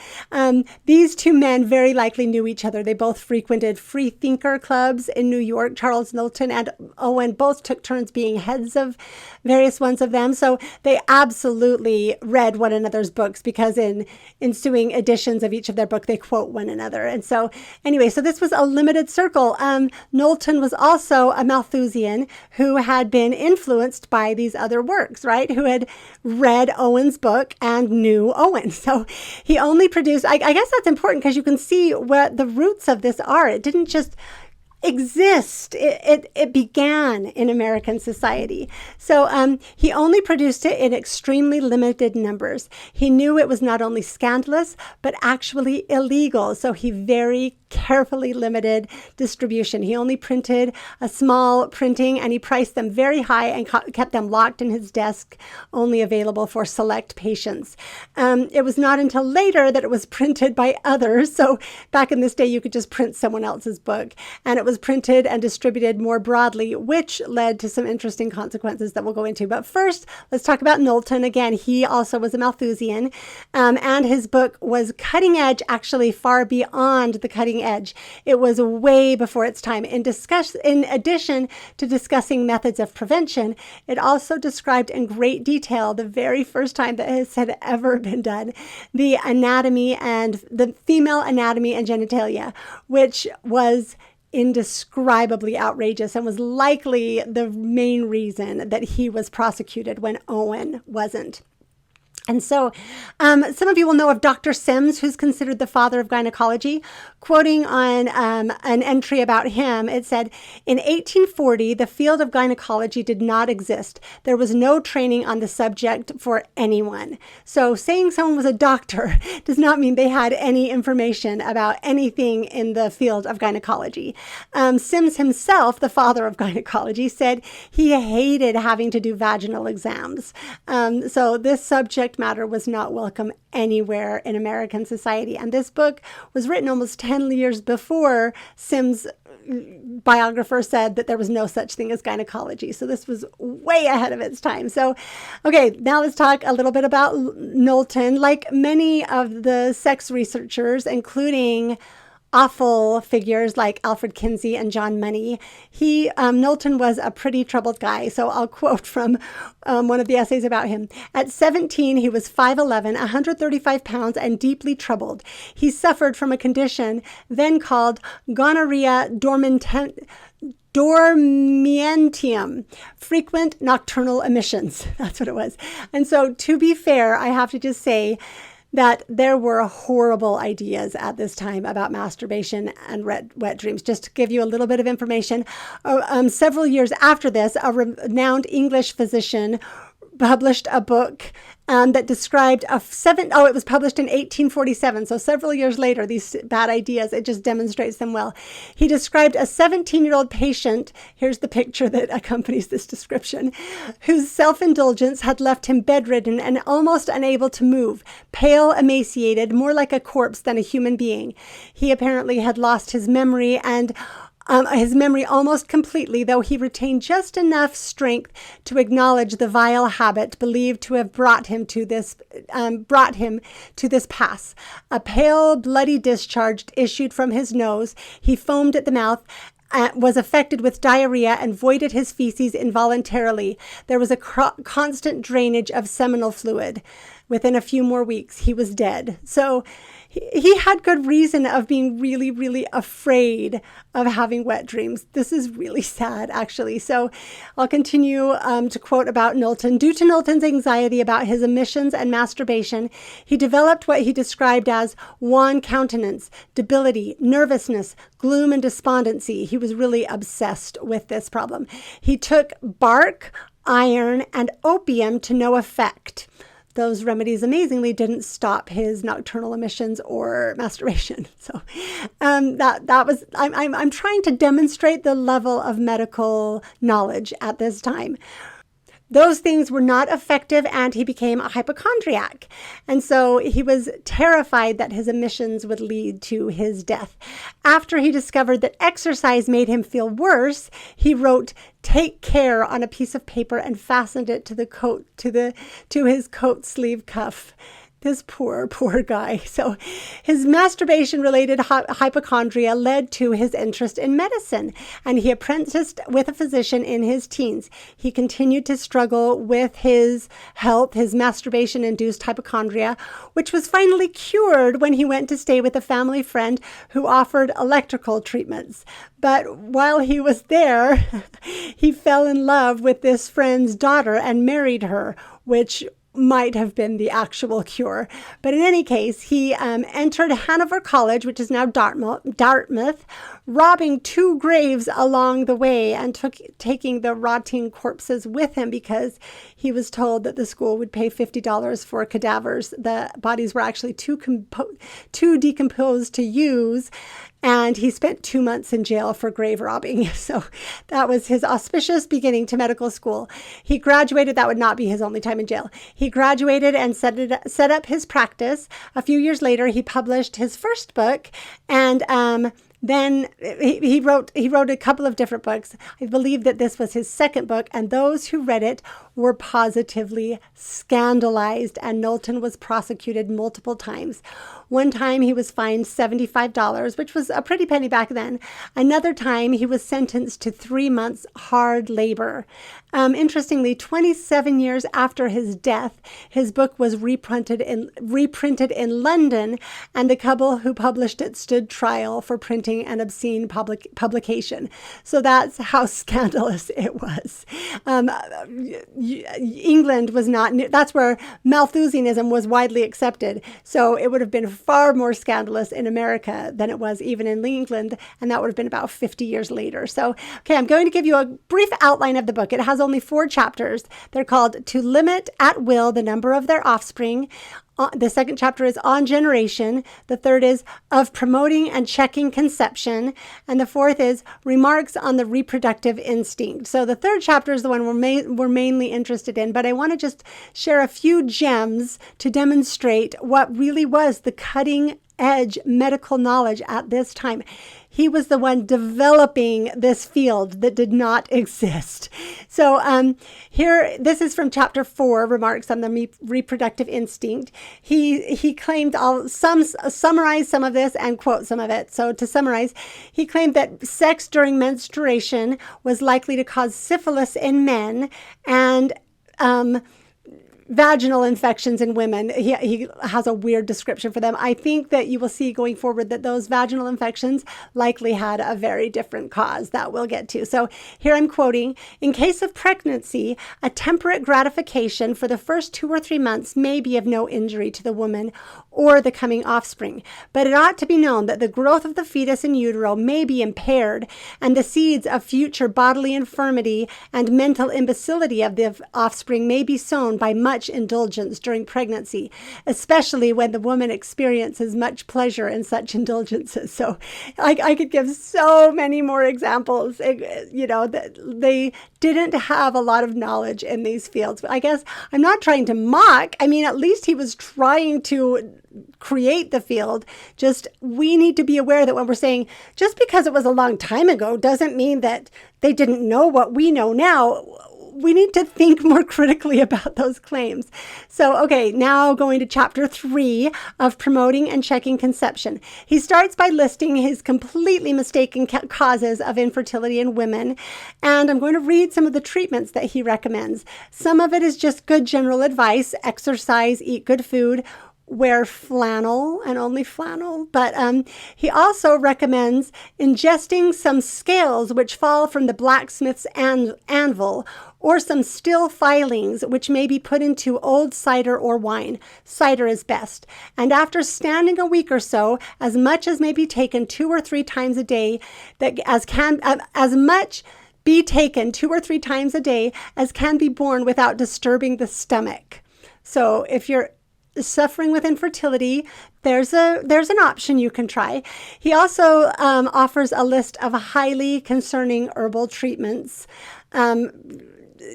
These two men very likely knew each other. They both both frequented free thinker clubs in New York. Charles Knowlton and Owen both took turns being heads of various ones of them. So they absolutely read one another's books, because in ensuing editions of each of their book, they quote one another. And so anyway, so this was a limited circle. Knowlton was also a Malthusian who had been influenced by these other works, right? Who had read Owen's book and knew Owen. So he only produced, I guess that's important because you can see what the roots of this are. It didn't just exist. It began in American society. So he only produced it in extremely limited numbers. He knew it was not only scandalous, but actually illegal. So he very carefully limited distribution. He only printed a small printing, and he priced them very high and kept them locked in his desk, only available for select patients. It was not until later that it was printed by others. So back in this day, you could just print someone else's book, and it was printed and distributed more broadly, which led to some interesting consequences that we'll go into. But first, let's talk about Knowlton. Again, he also was a Malthusian, and his book was cutting edge, actually far beyond the cutting edge. It was way before its time. In addition to discussing methods of prevention, it also described in great detail, the very first time that this had ever been done, the anatomy and the female anatomy and genitalia, which was indescribably outrageous and was likely the main reason that he was prosecuted when Owen wasn't. And so some of you will know of Dr. Sims, who's considered the father of gynecology. Quoting on an entry about him, it said, in 1840, the field of gynecology did not exist. There was no training on the subject for anyone. So saying someone was a doctor does not mean they had any information about anything in the field of gynecology. Sims himself, the father of gynecology, said he hated having to do vaginal exams. So this subject matter was not welcome anywhere in American society. And this book was written almost 10 years before Sims' biographer said that there was no such thing as gynecology. So this was way ahead of its time. So, okay, now let's talk a little bit about Knowlton. Like many of the sex researchers, including awful figures like Alfred Kinsey and John Money, Knowlton was a pretty troubled guy. So I'll quote from one of the essays about him. At 17, he was 5'11", 135 pounds, and deeply troubled. He suffered from a condition then called gonorrhea dormientium, frequent nocturnal emissions. That's what it was. And so, to be fair, I have to just say that there were horrible ideas at this time about masturbation and wet dreams. Just to give you a little bit of information, several years after this, a renowned English physician published a book that described it was published in 1847. So several years later, these bad ideas, it just demonstrates them well. He described a 17-year-old patient, here's the picture that accompanies this description, whose self-indulgence had left him bedridden and almost unable to move, pale, emaciated, more like a corpse than a human being. He apparently had lost his memory almost completely, though he retained just enough strength to acknowledge the vile habit believed to have brought him to this pass. A pale, bloody discharge issued from his nose. He foamed at the mouth, was affected with diarrhea, and voided his feces involuntarily. There was a constant drainage of seminal fluid. Within a few more weeks, he was dead. So he had good reason of being really, really afraid of having wet dreams. This is really sad, actually. So I'll continue to quote about Knowlton. Due to Knowlton's anxiety about his emissions and masturbation, he developed what he described as wan countenance, debility, nervousness, gloom, and despondency. He was really obsessed with this problem. He took bark, iron, and opium to no effect. Those remedies amazingly didn't stop his nocturnal emissions or masturbation. So I'm trying to demonstrate the level of medical knowledge at this time. Those things were not effective, and he became a hypochondriac. And so he was terrified that his emissions would lead to his death. After he discovered that exercise made him feel worse, he wrote "Take care" on a piece of paper and fastened it to his coat sleeve cuff. This poor guy. So his masturbation-related hypochondria led to his interest in medicine, and he apprenticed with a physician in his teens. He continued to struggle with his health, his masturbation-induced hypochondria, which was finally cured when he went to stay with a family friend who offered electrical treatments. But while he was there, he fell in love with this friend's daughter and married her, which might have been the actual cure. But in any case, he entered Hanover College, which is now Dartmouth, robbing 2 graves along the way and taking the rotting corpses with him because he was told that the school would pay $50 for cadavers. The bodies were actually too decomposed to use. And he spent 2 months in jail for grave robbing. So that was his auspicious beginning to medical school. He graduated. That would not be his only time in jail. He graduated and set up his practice. A few years later, he published his first book, and then he wrote a couple of different books. I believe that this was his second book, and those who read it were positively scandalized, and Knowlton was prosecuted multiple times. One time he was fined $75, which was a pretty penny back then. Another time he was sentenced to 3 months hard labor. Interestingly, 27 years after his death, his book was reprinted in London, and the couple who published it stood trial for printing an obscene publication. So that's how scandalous it was. England was not, that's where Malthusianism was widely accepted. So it would have been far more scandalous in America than it was even in England. And that would have been about 50 years later. So, okay, I'm going to give you a brief outline of the book. It has only 4 chapters. They're called To Limit at Will the Number of Their Offspring. The second chapter is On Generation. The third is Of Promoting and Checking Conception. And the fourth is Remarks on the Reproductive Instinct. So the third chapter is the one we're mainly interested in, but I want to just share a few gems to demonstrate what really was the cutting edge medical knowledge at this time. He was the one developing this field that did not exist. So here, this is from chapter 4, Remarks on the Reproductive Instinct. He claimed, I'll summarize some of this and quote some of it. So to summarize, he claimed that sex during menstruation was likely to cause syphilis in men and vaginal infections in women. He has a weird description for them. I think that you will see going forward that those vaginal infections likely had a very different cause that we'll get to. So here I'm quoting, in case of pregnancy, a temperate gratification for the first 2 or 3 months may be of no injury to the woman or the coming offspring, but it ought to be known that the growth of the fetus in utero may be impaired, and the seeds of future bodily infirmity and mental imbecility of the offspring may be sown by much indulgence during pregnancy, especially when the woman experiences much pleasure in such indulgences. So I could give so many more examples. They didn't have a lot of knowledge in these fields. But I guess I'm not trying to mock. I mean, at least he was trying to create the field. Just we need to be aware that when we're saying just because it was a long time ago doesn't mean that they didn't know what we know now. We need to think more critically about those claims. So, okay, now going to chapter 3 of Promoting and Checking Conception. He starts by listing his completely mistaken causes of infertility in women, and I'm going to read some of the treatments that he recommends. Some of it is just good general advice: exercise, eat good food, wear flannel and only flannel. But he also recommends ingesting some scales which fall from the blacksmith's anvil, or some still filings which may be put into old cider or wine. Cider is best. And after standing a week or so, as much as may be taken 2 or 3 times a day, as much be taken 2 or 3 times a day as can be borne without disturbing the stomach. So if you're suffering with infertility, there's an option you can try. He also offers a list of highly concerning herbal treatments.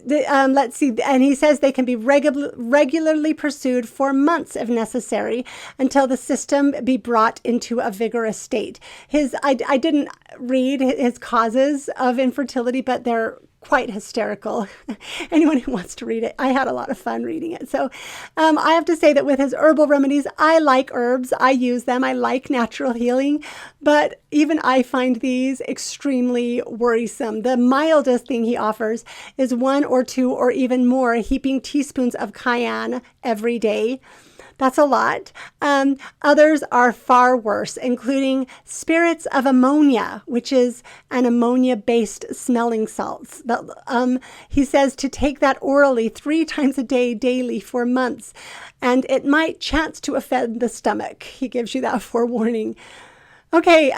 Let's see, and he says they can be regularly pursued for months if necessary until the system be brought into a vigorous state. I didn't read his causes of infertility, but they're quite hysterical. Anyone who wants to read it, I had a lot of fun reading it. So I have to say that with his herbal remedies, I like herbs. I use them. I like natural healing, but even I find these extremely worrisome. The mildest thing he offers is 1 or 2 or even more heaping teaspoons of cayenne every day. That's a lot. Others are far worse, including spirits of ammonia, which is an ammonia-based smelling salts. He says to take that orally 3 times a day, daily, for months, and it might chance to offend the stomach. He gives you that forewarning. Okay,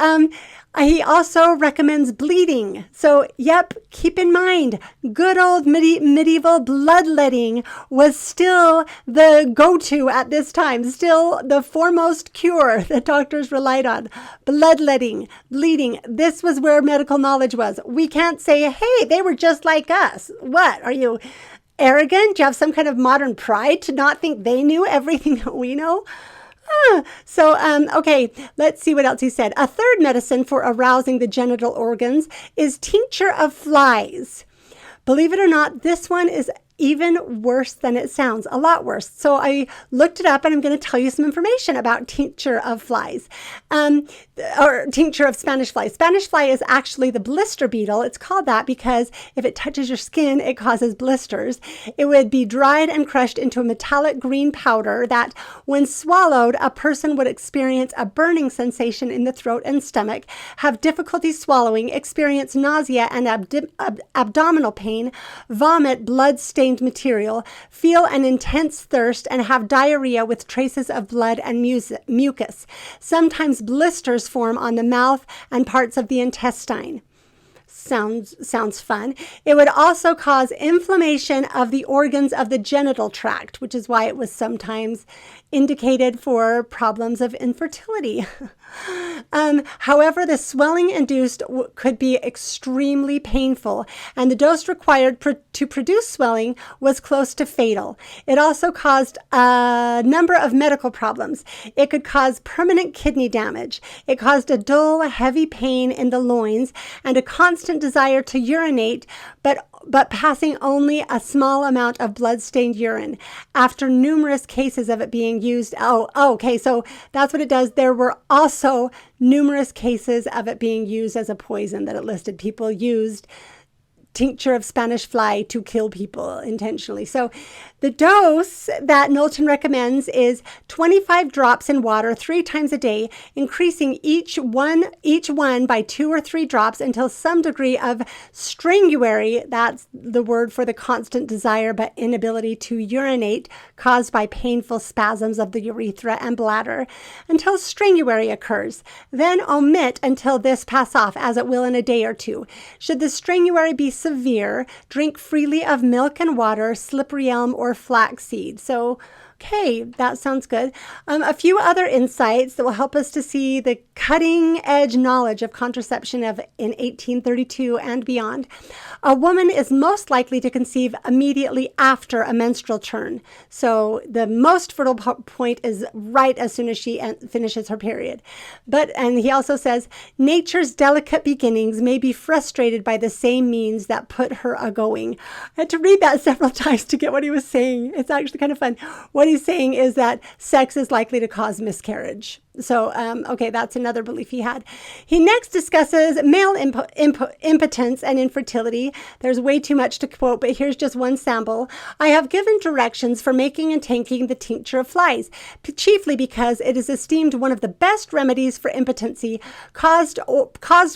he also recommends bleeding. So, yep, keep in mind, good old medieval bloodletting was still the go-to at this time, still the foremost cure that doctors relied on. Bloodletting, bleeding, this was where medical knowledge was. We can't say, hey, they were just like us. What, are you arrogant? Do you have some kind of modern pride to not think they knew everything that we know? Okay, let's see what else he said. A third medicine for arousing the genital organs is tincture of flies. Believe it or not, this one is even worse than it sounds, a lot worse. So I looked it up and I'm going to tell you some information about tincture of flies, or tincture of Spanish fly. Spanish fly is actually the blister beetle. It's called that because if it touches your skin, it causes blisters. It would be dried and crushed into a metallic green powder that when swallowed, a person would experience a burning sensation in the throat and stomach, have difficulty swallowing, experience nausea and abdominal pain, vomit blood-stained material, feel an intense thirst, and have diarrhea with traces of blood and mucus. Sometimes blisters form on the mouth and parts of the intestine. Sounds fun. It would also cause inflammation of the organs of the genital tract, which is why it was sometimes indicated for problems of infertility. However, the swelling induced could be extremely painful, and the dose required to produce swelling was close to fatal. It also caused a number of medical problems. It could cause permanent kidney damage. It caused a dull, heavy pain in the loins and a constant desire to urinate, but passing only a small amount of blood-stained urine. After numerous cases of it being used, okay, so that's what it does. There were also numerous cases of it being used as a poison that it listed. People used tincture of Spanish fly to kill people intentionally. So the dose that Knowlton recommends is 25 drops in water 3 times a day, increasing each one by 2 or 3 drops until some degree of strangury, that's the word for the constant desire but inability to urinate caused by painful spasms of the urethra and bladder, until strangury occurs. Then omit until this pass off, as it will in a day or 2. Should the strangury be severe, drink freely of milk and water, slippery elm, or flaxseed. So, okay, that sounds good. A few other insights that will help us to see the cutting edge knowledge of contraception in 1832 and beyond. A woman is most likely to conceive immediately after a menstrual turn. So the most fertile point is right as soon as she finishes her period. And he also says, nature's delicate beginnings may be frustrated by the same means that put her a-going. I had to read that several times to get what he was saying. It's actually kind of fun. What he's saying is that sex is likely to cause miscarriage. So, okay, that's another belief he had. He next discusses male impotence and infertility. There's way too much to quote, but here's just one sample. I have given directions for making and taking the tincture of flies, chiefly because it is esteemed one of the best remedies for impotency caused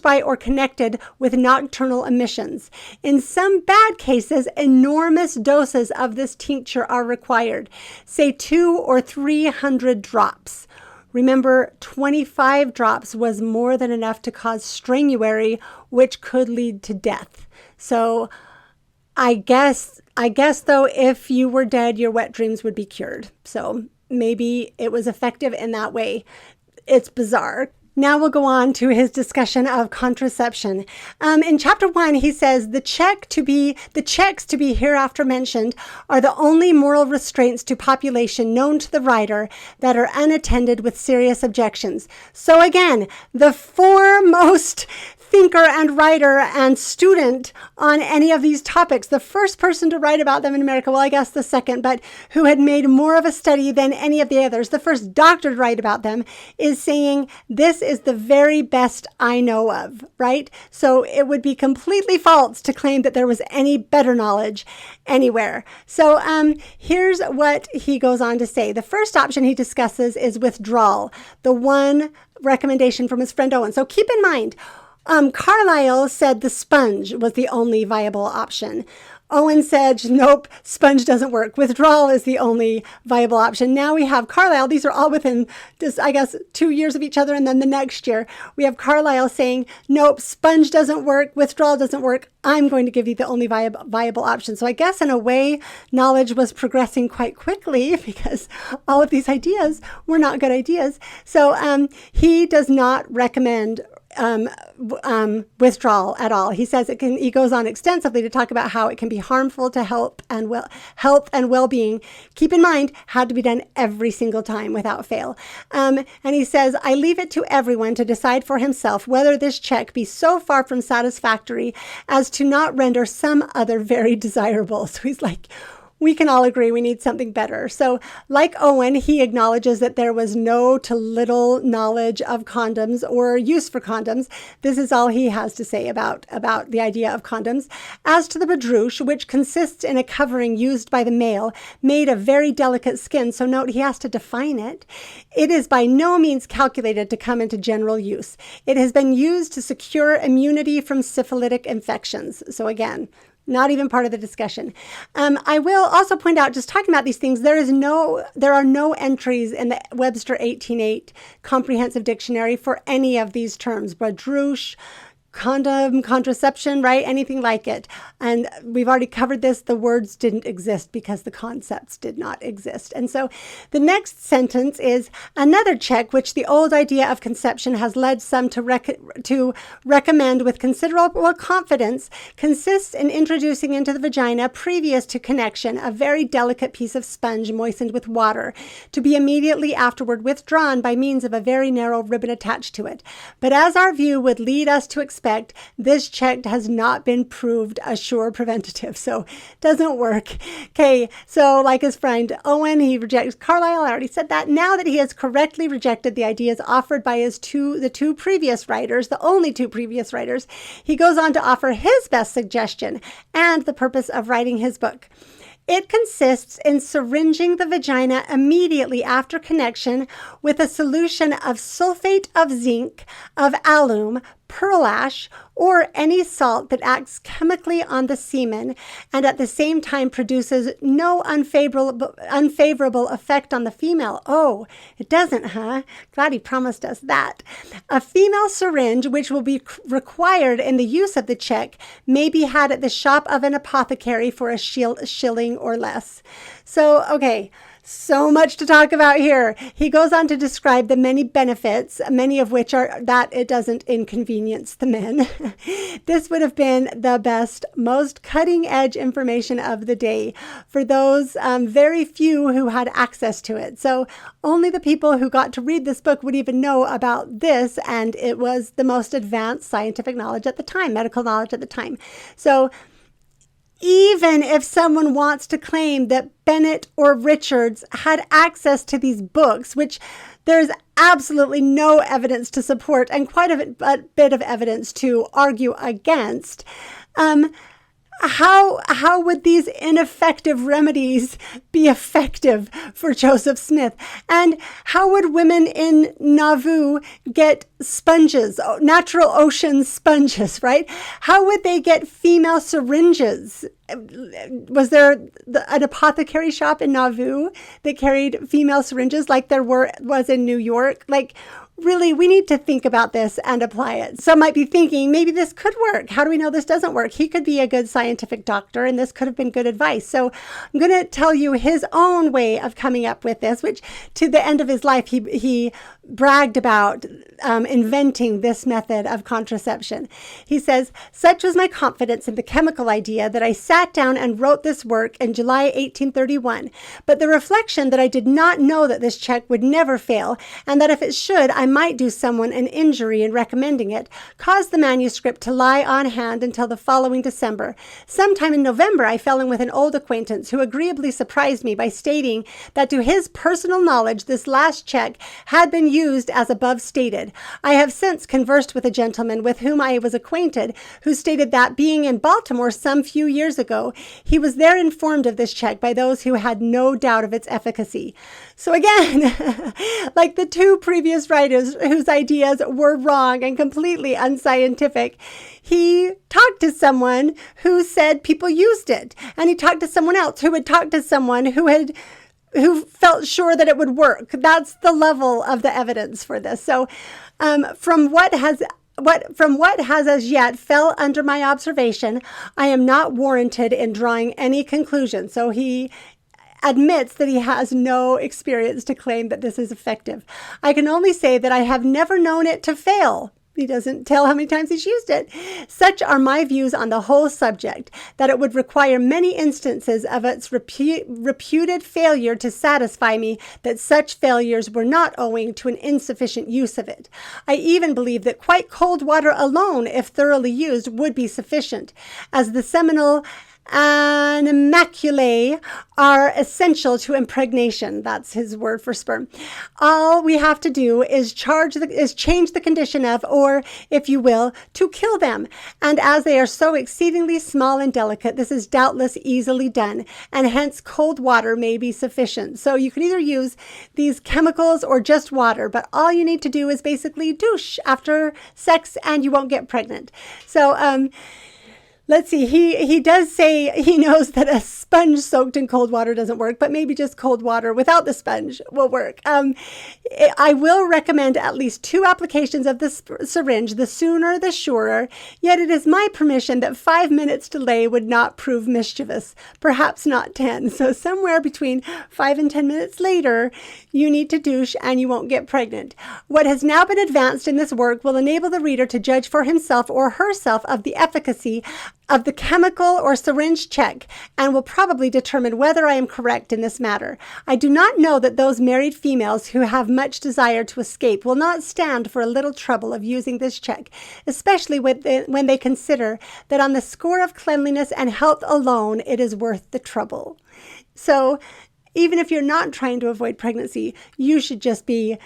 by or connected with nocturnal emissions. In some bad cases, enormous doses of this tincture are required, say 200 or 300 drops. Remember, 25 drops was more than enough to cause strangury, which could lead to death. So I guess though, if you were dead, your wet dreams would be cured. So maybe it was effective in that way. It's bizarre. Now we'll go on to his discussion of contraception. In chapter 1, he says the checks to be hereafter mentioned are the only moral restraints to population known to the writer that are unattended with serious objections. So again, the foremost thinker and writer and student on any of these topics. The first person to write about them in America, well, I guess the second, but who had made more of a study than any of the others, the first doctor to write about them, is saying, this is the very best I know of, right? So it would be completely false to claim that there was any better knowledge anywhere. So here's what he goes on to say. The first option he discusses is withdrawal, the one recommendation from his friend Owen. So keep in mind, Carlisle said the sponge was the only viable option. Owen said, nope, sponge doesn't work. Withdrawal is the only viable option. Now we have Carlisle. These are all within just, I guess, 2 years of each other. And then the next year, we have Carlisle saying, nope, sponge doesn't work. Withdrawal doesn't work. I'm going to give you the only viable option. So I guess in a way, knowledge was progressing quite quickly because all of these ideas were not good ideas. So he does not recommend withdrawal at all. He says he goes on extensively to talk about how it can be harmful to health and well-being. Keep in mind, had to be done every single time without fail. And he says, I leave it to everyone to decide for himself whether this check be so far from satisfactory as to not render some other very desirable. So he's like, we can all agree we need something better. So like Owen, he acknowledges that there was no to little knowledge of condoms or use for condoms. This is all he has to say about the idea of condoms. As to the badrouche, which consists in a covering used by the male, made of very delicate skin, so note he has to define it, it is by no means calculated to come into general use. It has been used to secure immunity from syphilitic infections. So again, not even part of the discussion. I will also point out, just talking about these things, there are no entries in the Webster 18.8 Comprehensive Dictionary for any of these terms. Badrouche, condom, contraception, right? Anything like it. And we've already covered this. The words didn't exist because the concepts did not exist. And so the next sentence is another check, which the old idea of conception has led some to recommend with considerable confidence, consists in introducing into the vagina previous to connection a very delicate piece of sponge moistened with water, to be immediately afterward withdrawn by means of a very narrow ribbon attached to it. But as our view would lead us to expect, this check has not been proved a sure preventative, so doesn't work. Okay, so like his friend Owen, he rejects Carlisle. I already said that. Now that he has correctly rejected the ideas offered by the two previous writers, the only two previous writers, he goes on to offer his best suggestion and the purpose of writing his book. It consists in syringing the vagina immediately after connection with a solution of sulfate of zinc, of alum, pearl ash, or any salt that acts chemically on the semen and at the same time produces no unfavorable effect on the female. Oh, it doesn't, huh? Glad he promised us that. A female syringe, which will be required in the use of the check, may be had at the shop of an apothecary for a shilling or less. So, okay. So much to talk about here. He goes on to describe the many benefits, many of which are that it doesn't inconvenience the men. This would have been the best, most cutting edge information of the day for those very few who had access to it. So only the people who got to read this book would even know about this, and it was the most advanced scientific knowledge at the time, medical knowledge at the time. So even if someone wants to claim that Bennett or Richards had access to these books, which there's absolutely no evidence to support and quite a bit of evidence to argue against, how would these ineffective remedies be effective for Joseph Smith? And how would women in Nauvoo get sponges, natural ocean sponges, right? How would they get female syringes? Was there an apothecary shop in Nauvoo that carried female syringes like there was in New York? Like, really, we need to think about this and apply it. Some might be thinking, maybe this could work. How do we know this doesn't work? He could be a good scientific doctor, and this could have been good advice. So I'm going to tell you his own way of coming up with this, which to the end of his life, he bragged about inventing this method of contraception. He says, such was my confidence in the chemical idea that I sat down and wrote this work in July 1831. But the reflection that I did not know that this check would never fail, and that if it should, I might do someone an injury in recommending it, caused the manuscript to lie on hand until the following December. Sometime in November, I fell in with an old acquaintance who agreeably surprised me by stating that to his personal knowledge, this last check had been used as above stated. I have since conversed with a gentleman with whom I was acquainted, who stated that, being in Baltimore some few years ago, he was there informed of this check by those who had no doubt of its efficacy. So again, like the two previous writers whose ideas were wrong and completely unscientific, he talked to someone who said people used it, and he talked to someone else who had talked to someone who felt sure that it would work. That's the level of the evidence for this. So from what has as yet fell under my observation, I am not warranted in drawing any conclusion. So he admits that he has no experience to claim that this is effective. I can only say that I have never known it to fail. He doesn't tell how many times he's used it. Such are my views on the whole subject, that it would require many instances of its reputed failure to satisfy me that such failures were not owing to an insufficient use of it. I even believe that quite cold water alone, if thoroughly used, would be sufficient, as the seminal animalculae are essential to impregnation. That's his word for sperm. All we have to do is change the condition of, or if you will, to kill them. And as they are so exceedingly small and delicate, this is doubtless easily done, and hence cold water may be sufficient. So you can either use these chemicals or just water, but all you need to do is basically douche after sex and you won't get pregnant. So, let's see, he does say he knows that a sponge soaked in cold water doesn't work, but maybe just cold water without the sponge will work. I will recommend at least 2 applications of the syringe, the sooner the surer, yet it is my permission that 5 minutes delay would not prove mischievous, perhaps not 10. So somewhere between 5 and 10 minutes later, you need to douche and you won't get pregnant. What has now been advanced in this work will enable the reader to judge for himself or herself of the efficacy of the chemical or syringe check, and will probably determine whether I am correct in this matter. I do not know that those married females who have much desire to escape will not stand for a little trouble of using this check, especially when they consider that on the score of cleanliness and health alone, it is worth the trouble. So even if you're not trying to avoid pregnancy, you should just be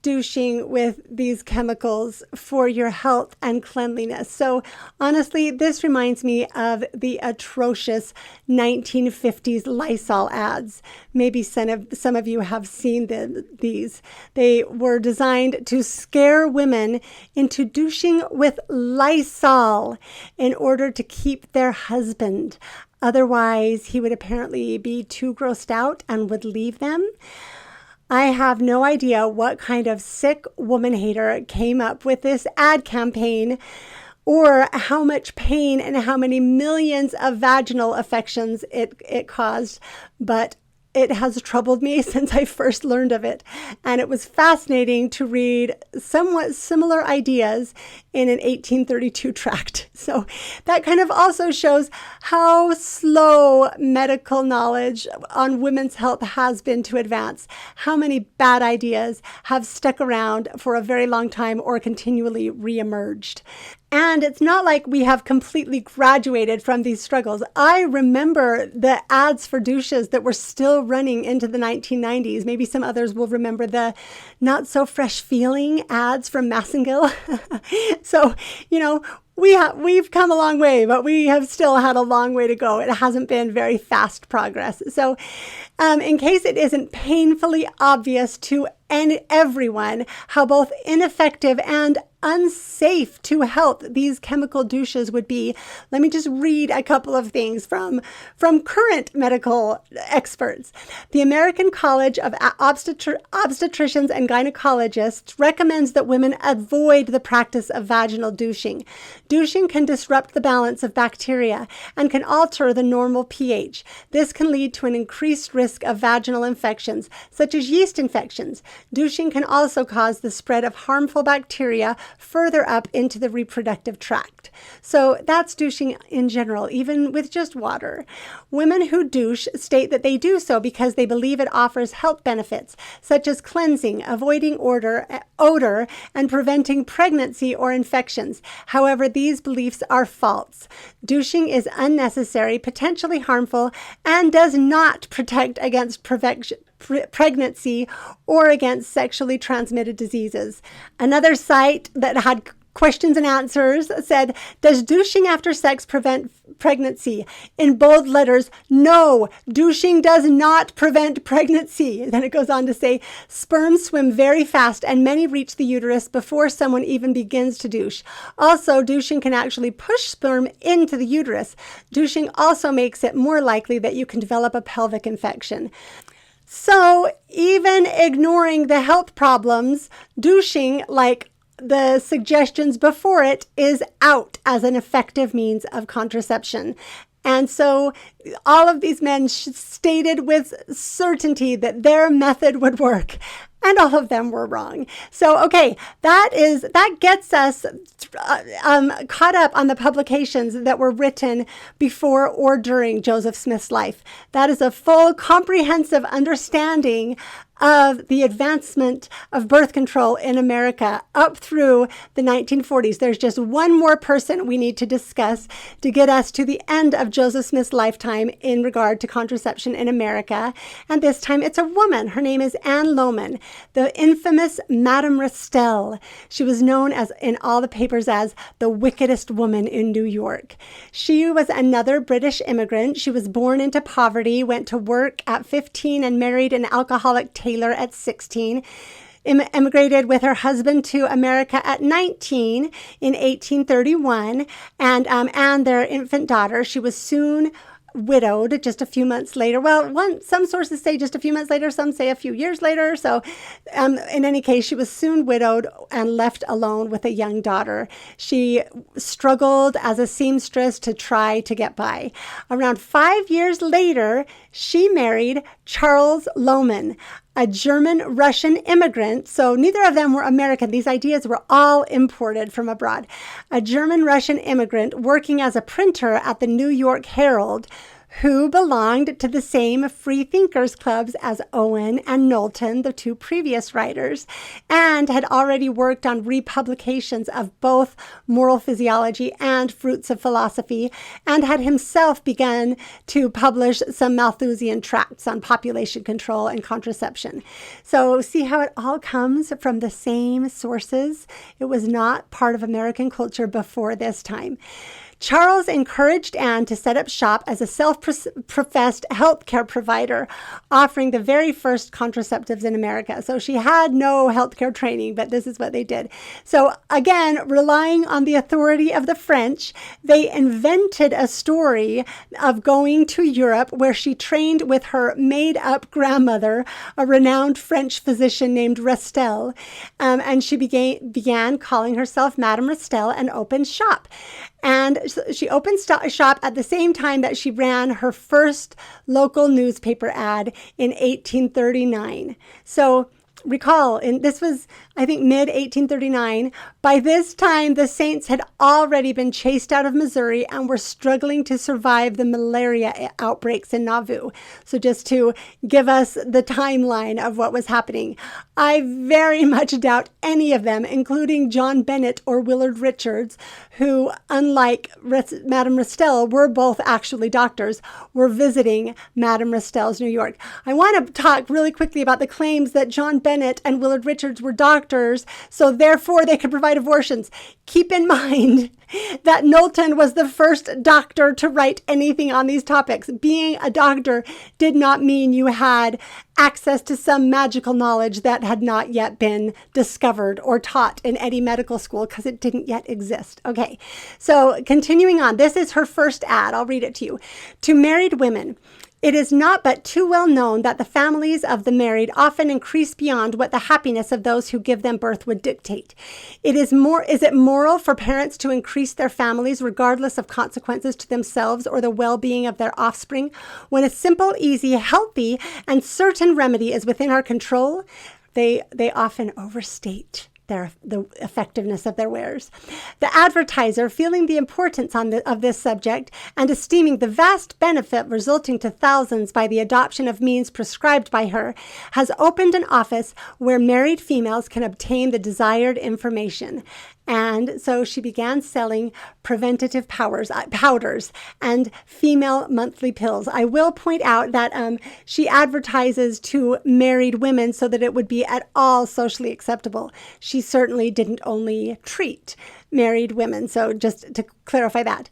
douching with these chemicals for your health and cleanliness. So honestly, this reminds me of the atrocious 1950s Lysol ads. Maybe some of you have seen these. They were designed to scare women into douching with Lysol in order to keep their husband. Otherwise, he would apparently be too grossed out and would leave them. I have no idea what kind of sick woman hater came up with this ad campaign, or how much pain and how many millions of vaginal affections it caused, but it has troubled me since I first learned of it. And it was fascinating to read somewhat similar ideas in an 1832 tract. So that kind of also shows how slow medical knowledge on women's health has been to advance. How many bad ideas have stuck around for a very long time or continually reemerged. And it's not like we have completely graduated from these struggles. I remember the ads for douches that were still running into the 1990s. Maybe some others will remember the not so fresh feeling ads from Massengill. So, we've come a long way, but we have still had a long way to go. It hasn't been very fast progress. So in case it isn't painfully obvious to everyone how both ineffective and unsafe to health these chemical douches would be. Let me just read a couple of things from current medical experts. The American College of Obstetricians and Gynecologists recommends that women avoid the practice of vaginal douching. Douching can disrupt the balance of bacteria and can alter the normal pH. This can lead to an increased risk of vaginal infections, such as yeast infections. Douching can also cause the spread of harmful bacteria further up into the reproductive tract. So that's douching in general, even with just water. Women who douche state that they do so because they believe it offers health benefits, such as cleansing, avoiding odor, and preventing pregnancy or infections. However, these beliefs are false. Douching is unnecessary, potentially harmful, and does not protect against pregnancy or against sexually transmitted diseases. Another site that had questions and answers said, does douching after sex prevent pregnancy? In bold letters, no, douching does not prevent pregnancy. Then it goes on to say, sperm swim very fast and many reach the uterus before someone even begins to douche. Also, douching can actually push sperm into the uterus. Douching also makes it more likely that you can develop a pelvic infection. So even ignoring the health problems, douching, like the suggestions before it, is out as an effective means of contraception. And so all of these men stated with certainty that their method would work, and all of them were wrong. So, okay, that gets us caught up on the publications that were written before or during Joseph Smith's life. That is a full, comprehensive understanding of the advancement of birth control in America up through the 1940s. There's just one more person we need to discuss to get us to the end of Joseph Smith's lifetime in regard to contraception in America. And this time it's a woman. Her name is Anne Lohman, the infamous Madame Restell. She was known as in all the papers as the wickedest woman in New York. She was another British immigrant. She was born into poverty, went to work at 15 and married an alcoholic tailor at 16, immigrated with her husband to America at 19 in 1831, and their infant daughter. She was soon widowed just a few months later. Well, some sources say just a few months later, some say a few years later. So in any case, she was soon widowed and left alone with a young daughter. She struggled as a seamstress to try to get by. Around 5 years later, she married Charles Lohman, a German-Russian immigrant. So neither of them were American. These ideas were all imported from abroad. A German-Russian immigrant working as a printer at the New York Herald, who belonged to the same free thinkers clubs as Owen and Knowlton, the two previous writers, and had already worked on republications of both Moral Physiology and Fruits of Philosophy, and had himself begun to publish some Malthusian tracts on population control and contraception. So see how it all comes from the same sources? It was not part of American culture before this time. Charles encouraged Anne to set up shop as a self-professed healthcare provider, offering the very first contraceptives in America. So she had no healthcare training, but this is what they did. So again, relying on the authority of the French, they invented a story of going to Europe where she trained with her made-up grandmother, a renowned French physician named Restell, and she began calling herself Madame Restell and opened shop. And she opened shop at the same time that she ran her first local newspaper ad in 1839. So recall, and this was, I think, mid-1839. By this time, the Saints had already been chased out of Missouri and were struggling to survive the malaria outbreaks in Nauvoo. So just to give us the timeline of what was happening, I very much doubt any of them, including John Bennett or Willard Richards, who, unlike Madame Restell, were both actually doctors, were visiting Madame Restell's New York. I want to talk really quickly about the claims that John Bennett Bennett and Willard Richards were doctors, so therefore they could provide abortions. Keep in mind that Knowlton was the first doctor to write anything on these topics. Being a doctor did not mean you had access to some magical knowledge that had not yet been discovered or taught in any medical school, because it didn't yet exist. Okay, so continuing on, this is her first ad. I'll read it to you. To married women, it is not but too well known that the families of the married often increase beyond what the happiness of those who give them birth would dictate. Is it moral for parents to increase their families regardless of consequences to themselves or the well-being of their offspring, when a simple, easy, healthy, and certain remedy is within our control? They often overstate the effectiveness of their wares. The advertiser, feeling the importance of this subject and esteeming the vast benefit resulting to thousands by the adoption of means prescribed by her, has opened an office where married females can obtain the desired information. And so she began selling preventative powders and female monthly pills. I will point out that she advertises to married women so that it would be at all socially acceptable. She certainly didn't only treat married women. So just to clarify that.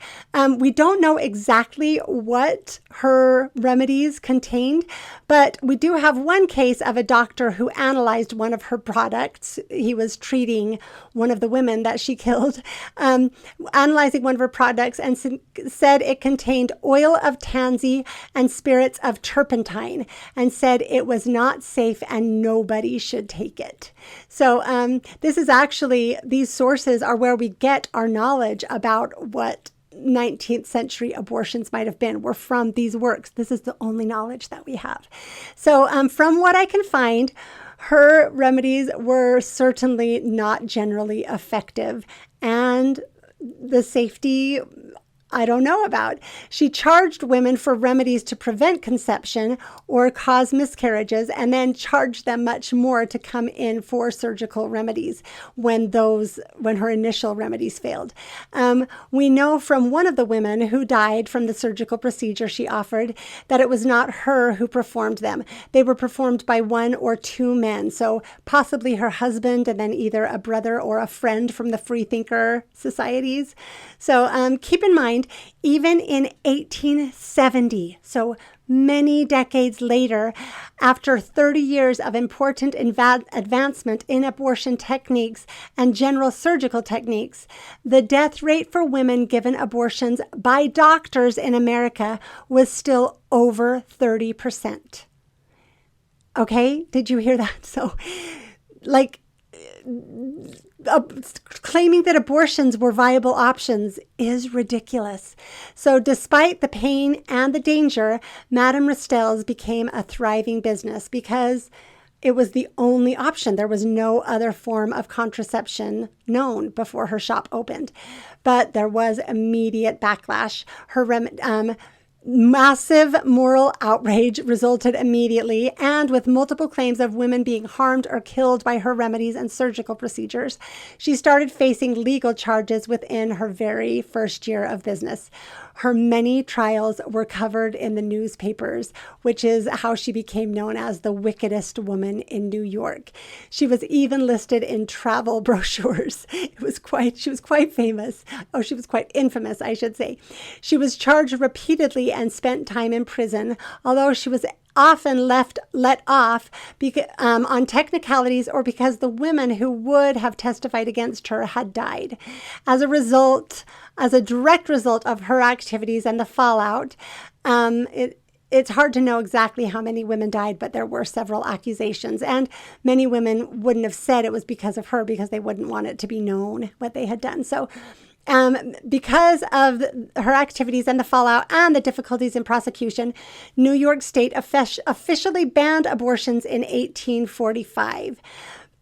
We don't know exactly what her remedies contained, but we do have one case of a doctor who analyzed one of her products. He was treating one of the women that she killed, analyzing one of her products, and said it contained oil of tansy and spirits of turpentine, and said it was not safe and nobody should take it. So this is actually, these sources are where we get our knowledge about what 19th century abortions might have been, were from these works. This is the only knowledge that we have. So from what I can find, her remedies were certainly not generally effective, and the safety, I don't know about. She charged women for remedies to prevent conception or cause miscarriages, and then charged them much more to come in for surgical remedies when her initial remedies failed. We know from one of the women who died from the surgical procedure she offered that it was not her who performed them. They were performed by one or two men, so possibly her husband and then either a brother or a friend from the Freethinker societies. So keep in mind, even in 1870, so many decades later, after 30 years of important advancement in abortion techniques and general surgical techniques, the death rate for women given abortions by doctors in America was still over 30%. Okay, did you hear that? So, claiming that abortions were viable options is ridiculous. So despite the pain and the danger, Madame Rastell's became a thriving business because it was the only option. There was no other form of contraception known before her shop opened. But there was immediate backlash. Her massive moral outrage resulted immediately, and with multiple claims of women being harmed or killed by her remedies and surgical procedures, she started facing legal charges within her very first year of business. Her many trials were covered in the newspapers, which is how she became known as the wickedest woman in New York. She was even listed in travel brochures. She was quite famous. Oh, she was quite infamous, I should say. She was charged repeatedly and spent time in prison, although she was often let off on technicalities or because the women who would have testified against her had died. As a direct result of her activities and the fallout, it's hard to know exactly how many women died, but there were several accusations, and many women wouldn't have said it was because of her because they wouldn't want it to be known what they had done. So because of her activities and the fallout and the difficulties in prosecution, New York State officially banned abortions in 1845.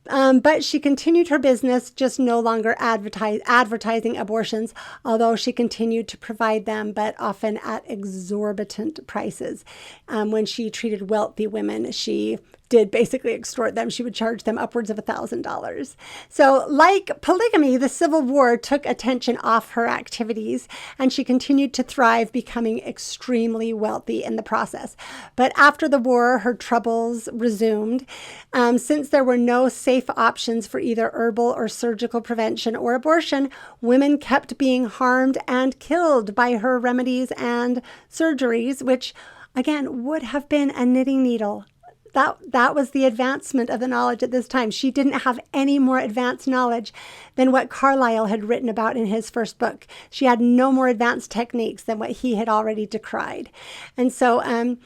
But she continued her business, just no longer advertising abortions, although she continued to provide them, but often at exorbitant prices. When she treated wealthy women, she did basically extort them. She would charge them upwards of $1,000. So like polygamy, the Civil War took attention off her activities, and she continued to thrive, becoming extremely wealthy in the process. But after the war, her troubles resumed. Since there were no safe options for either herbal or surgical prevention or abortion, women kept being harmed and killed by her remedies and surgeries, which again would have been a knitting needle. That was the advancement of the knowledge at this time. She didn't have any more advanced knowledge than what Carlyle had written about in his first book. She had no more advanced techniques than what he had already decried. And so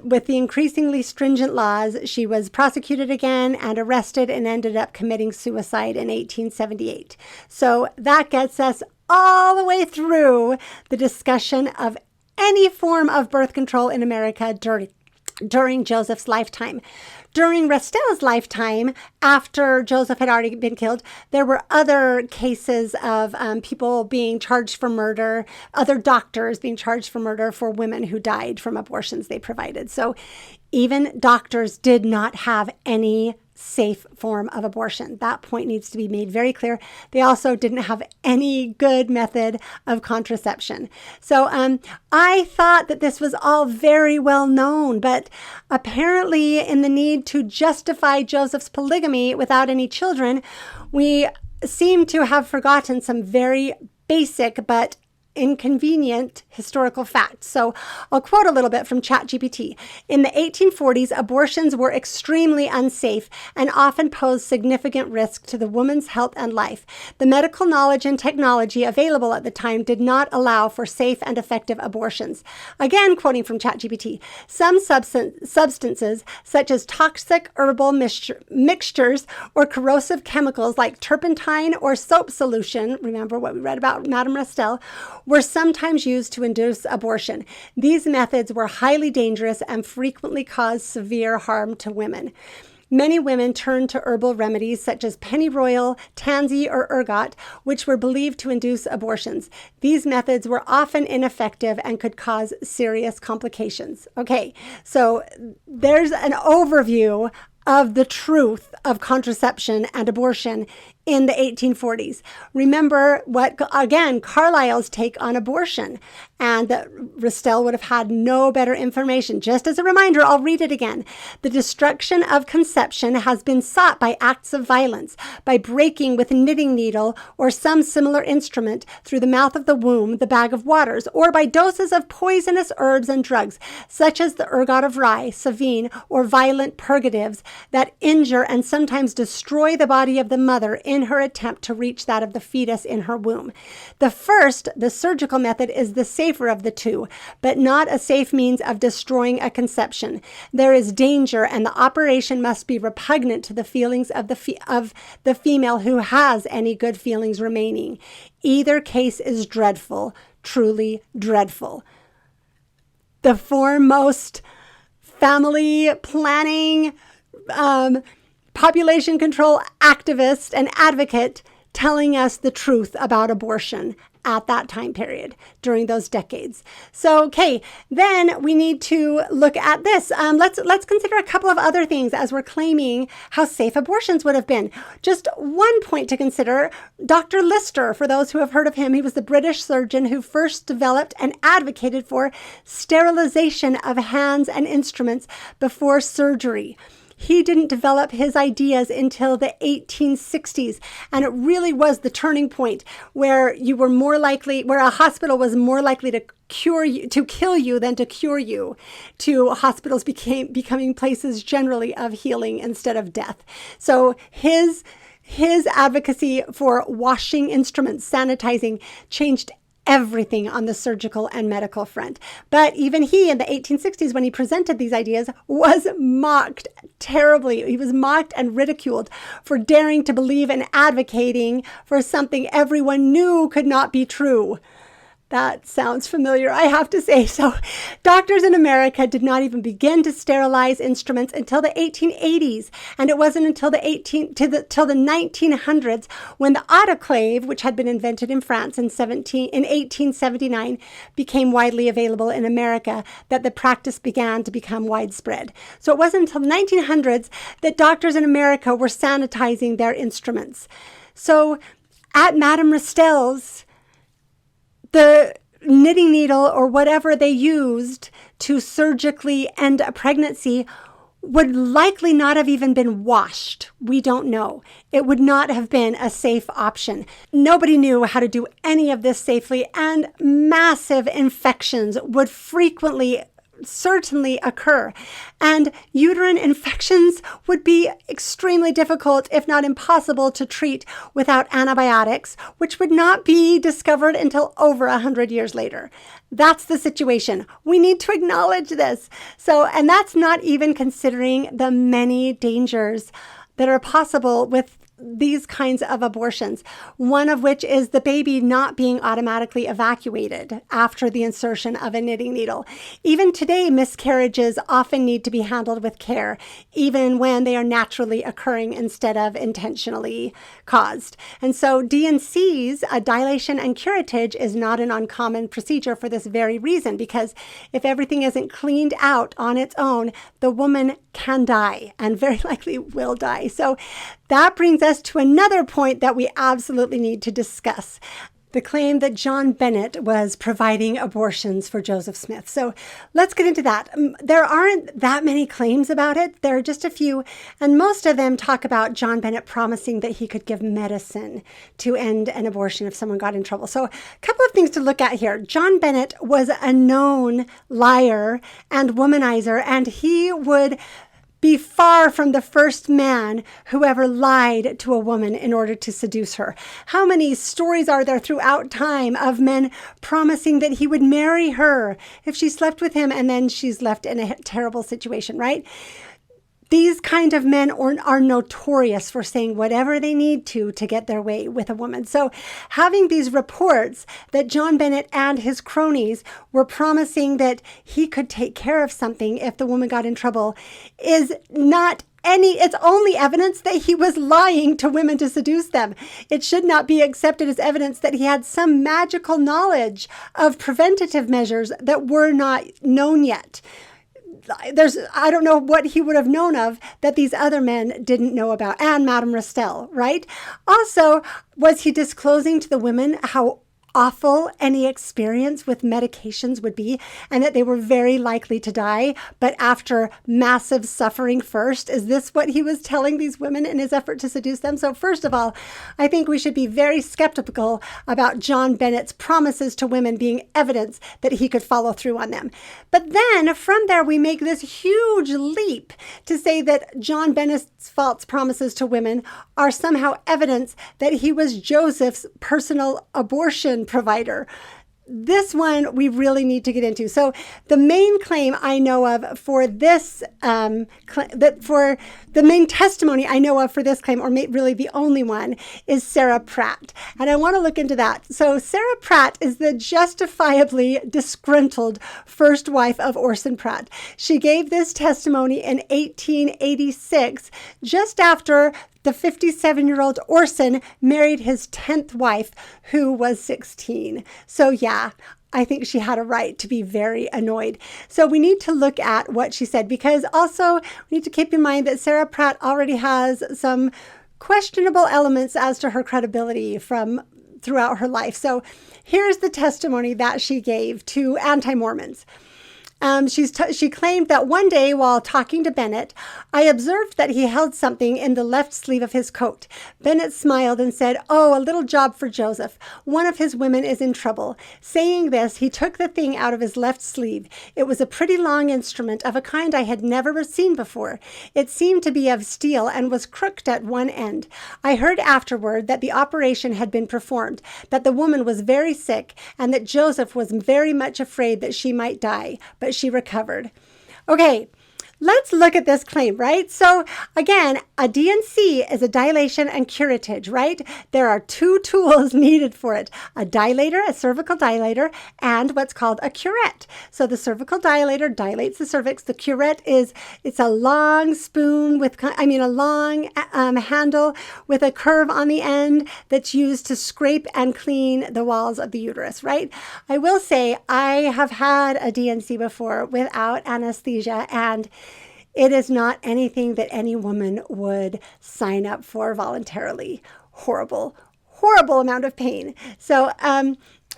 with the increasingly stringent laws, she was prosecuted again and arrested and ended up committing suicide in 1878. So that gets us all the way through the discussion of any form of birth control in America during Joseph's lifetime. During Restell's lifetime, after Joseph had already been killed, there were other cases of people being charged for murder, other doctors being charged for murder for women who died from abortions they provided. So even doctors did not have any safe form of abortion. That point needs to be made very clear. They also didn't have any good method of contraception. So I thought that this was all very well known, but apparently in the need to justify Joseph's polygamy without any children, we seem to have forgotten some very basic but inconvenient historical facts. So I'll quote a little bit from ChatGPT. In the 1840s, abortions were extremely unsafe and often posed significant risk to the woman's health and life. The medical knowledge and technology available at the time did not allow for safe and effective abortions. Again, quoting from ChatGPT, some substances such as toxic herbal mixtures or corrosive chemicals like turpentine or soap solution, remember what we read about Madame Restell, were sometimes used to induce abortion. These methods were highly dangerous and frequently caused severe harm to women. Many women turned to herbal remedies such as pennyroyal, tansy, or ergot, which were believed to induce abortions. These methods were often ineffective and could cause serious complications. Okay, so there's an overview of the truth of contraception and abortion in the 1840s. Remember Carlyle's take on abortion, and that Restell would have had no better information. Just as a reminder, I'll read it again. The destruction of conception has been sought by acts of violence, by breaking with a knitting needle or some similar instrument through the mouth of the womb, the bag of waters, or by doses of poisonous herbs and drugs, such as the ergot of rye, savine, or violent purgatives that injure and sometimes destroy the body of the mother in her attempt to reach that of the fetus in her womb. The first, the surgical method, is the safer of the two, but not a safe means of destroying a conception. There is danger, and the operation must be repugnant to the feelings of the female who has any good feelings remaining. Either case is dreadful, truly dreadful. The foremost family planning, population control activist and advocate telling us the truth about abortion at that time period during those decades. So, okay, then we need to look at this. Let's consider a couple of other things as we're claiming how safe abortions would have been. Just one point to consider, Dr. Lister, for those who have heard of him, he was the British surgeon who first developed and advocated for sterilization of hands and instruments before surgery. He didn't develop his ideas until the 1860s, and it really was the turning point where a hospital was more likely to kill you than to cure you, to hospitals becoming places generally of healing instead of death. So his advocacy for washing instruments, sanitizing, changed everything on the surgical and medical front. But even he, in the 1860s, when he presented these ideas, was mocked terribly. He was mocked and ridiculed for daring to believe and advocating for something everyone knew could not be true. That sounds familiar, I have to say. So doctors in America did not even begin to sterilize instruments until the 1880s. And it wasn't until the 1900s when the autoclave, which had been invented in France in 1879, became widely available in America, that the practice began to become widespread. So it wasn't until the 1900s that doctors in America were sanitizing their instruments. So at Madame Rastell's, the knitting needle or whatever they used to surgically end a pregnancy would likely not have even been washed. We don't know. It would not have been a safe option. Nobody knew how to do any of this safely, and massive infections would certainly occur. And uterine infections would be extremely difficult, if not impossible, to treat without antibiotics, which would not be discovered until over 100 years later. That's the situation. We need to acknowledge this. And that's not even considering the many dangers that are possible with these kinds of abortions, one of which is the baby not being automatically evacuated after the insertion of a knitting needle. Even today, miscarriages often need to be handled with care, even when they are naturally occurring instead of intentionally caused. And so D&C's, dilation and curettage, is not an uncommon procedure for this very reason, because if everything isn't cleaned out on its own, the woman can die and very likely will die. So that brings us to another point that we absolutely need to discuss: the claim that John Bennett was providing abortions for Joseph Smith. So let's get into that. There aren't that many claims about it. There are just a few, and most of them talk about John Bennett promising that he could give medicine to end an abortion if someone got in trouble. So a couple of things to look at here. John Bennett was a known liar and womanizer, and he would be far from the first man who ever lied to a woman in order to seduce her. How many stories are there throughout time of men promising that he would marry her if she slept with him, and then she's left in a terrible situation, right? These kind of men are notorious for saying whatever they need to get their way with a woman. So having these reports that John Bennett and his cronies were promising that he could take care of something if the woman got in trouble is it's only evidence that he was lying to women to seduce them. It should not be accepted as evidence that he had some magical knowledge of preventative measures that were not known yet. I don't know what he would have known of that these other men didn't know about, and Madame Rastell, right? Also, was he disclosing to the women how awful any experience with medications would be, and that they were very likely to die, but after massive suffering first? Is this what he was telling these women in his effort to seduce them? So first of all, I think we should be very skeptical about John Bennett's promises to women being evidence that he could follow through on them. But then from there, we make this huge leap to say that John Bennett's false promises to women are somehow evidence that he was Joseph's personal abortion provider. This one we really need to get into. So the main claim I know of for this, for the main testimony I know of for this claim, or really the only one, is Sarah Pratt. And I want to look into that. So Sarah Pratt is the justifiably disgruntled first wife of Orson Pratt. She gave this testimony in 1886, just after the 57-year-old Orson married his 10th wife, who was 16. So yeah, I think she had a right to be very annoyed. So we need to look at what she said, because also we need to keep in mind that Sarah Pratt already has some questionable elements as to her credibility from throughout her life. So here's the testimony that she gave to anti-Mormons. She claimed that one day while talking to Bennett, I observed that he held something in the left sleeve of his coat. Bennett smiled and said, "Oh, a little job for Joseph. One of his women is in trouble." Saying this, he took the thing out of his left sleeve. It was a pretty long instrument of a kind I had never seen before. It seemed to be of steel and was crooked at one end. I heard afterward that the operation had been performed, that the woman was very sick, and that Joseph was very much afraid that she might die, but she recovered. Okay, let's look at this claim, right? So again, a D&C is a dilation and curettage, right? There are two tools needed for it, a dilator, a cervical dilator, and what's called a curette. So the cervical dilator dilates the cervix. The curette it's a long spoon a long handle with a curve on the end that's used to scrape and clean the walls of the uterus, right? I will say I have had a D&C before without anesthesia, and it is not anything that any woman would sign up for voluntarily. Horrible, horrible amount of pain. So,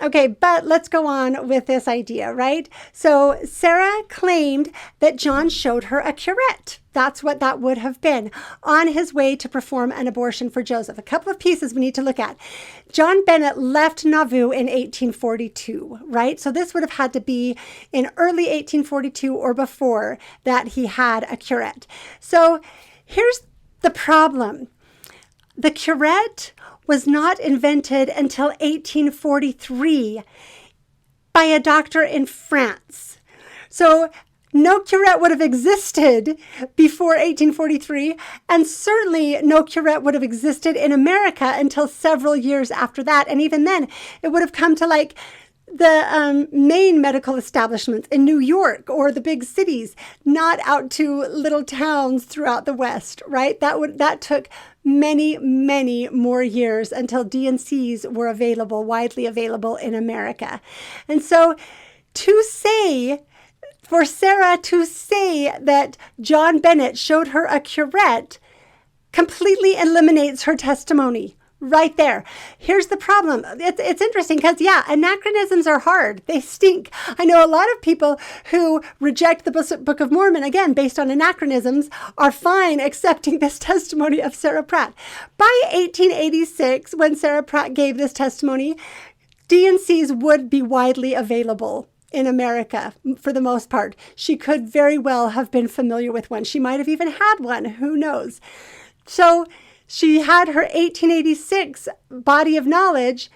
okay, but let's go on with this idea, right? So Sarah claimed that John showed her a curette. That's what that would have been on his way to perform an abortion for Joseph. A couple of pieces we need to look at. John Bennett left Nauvoo in 1842, right? So this would have had to be in early 1842 or before that he had a curette. So here's the problem. The curette was not invented until 1843 by a doctor in France. So no curette would have existed before 1843, and certainly no curette would have existed in America until several years after that. And even then, it would have come to like the main medical establishments in New York or the big cities, not out to little towns throughout the West, right? That took many, many more years until D&Cs were widely available in America. And so for Sarah to say that John Bennett showed her a curette completely eliminates her testimony. Right there. Here's the problem. It's interesting because, anachronisms are hard. They stink. I know a lot of people who reject the Book of Mormon, again, based on anachronisms, are fine accepting this testimony of Sarah Pratt. By 1886, when Sarah Pratt gave this testimony, D&Cs would be widely available in America for the most part. She could very well have been familiar with one. She might have even had one. Who knows? So she had her 1886 body of knowledge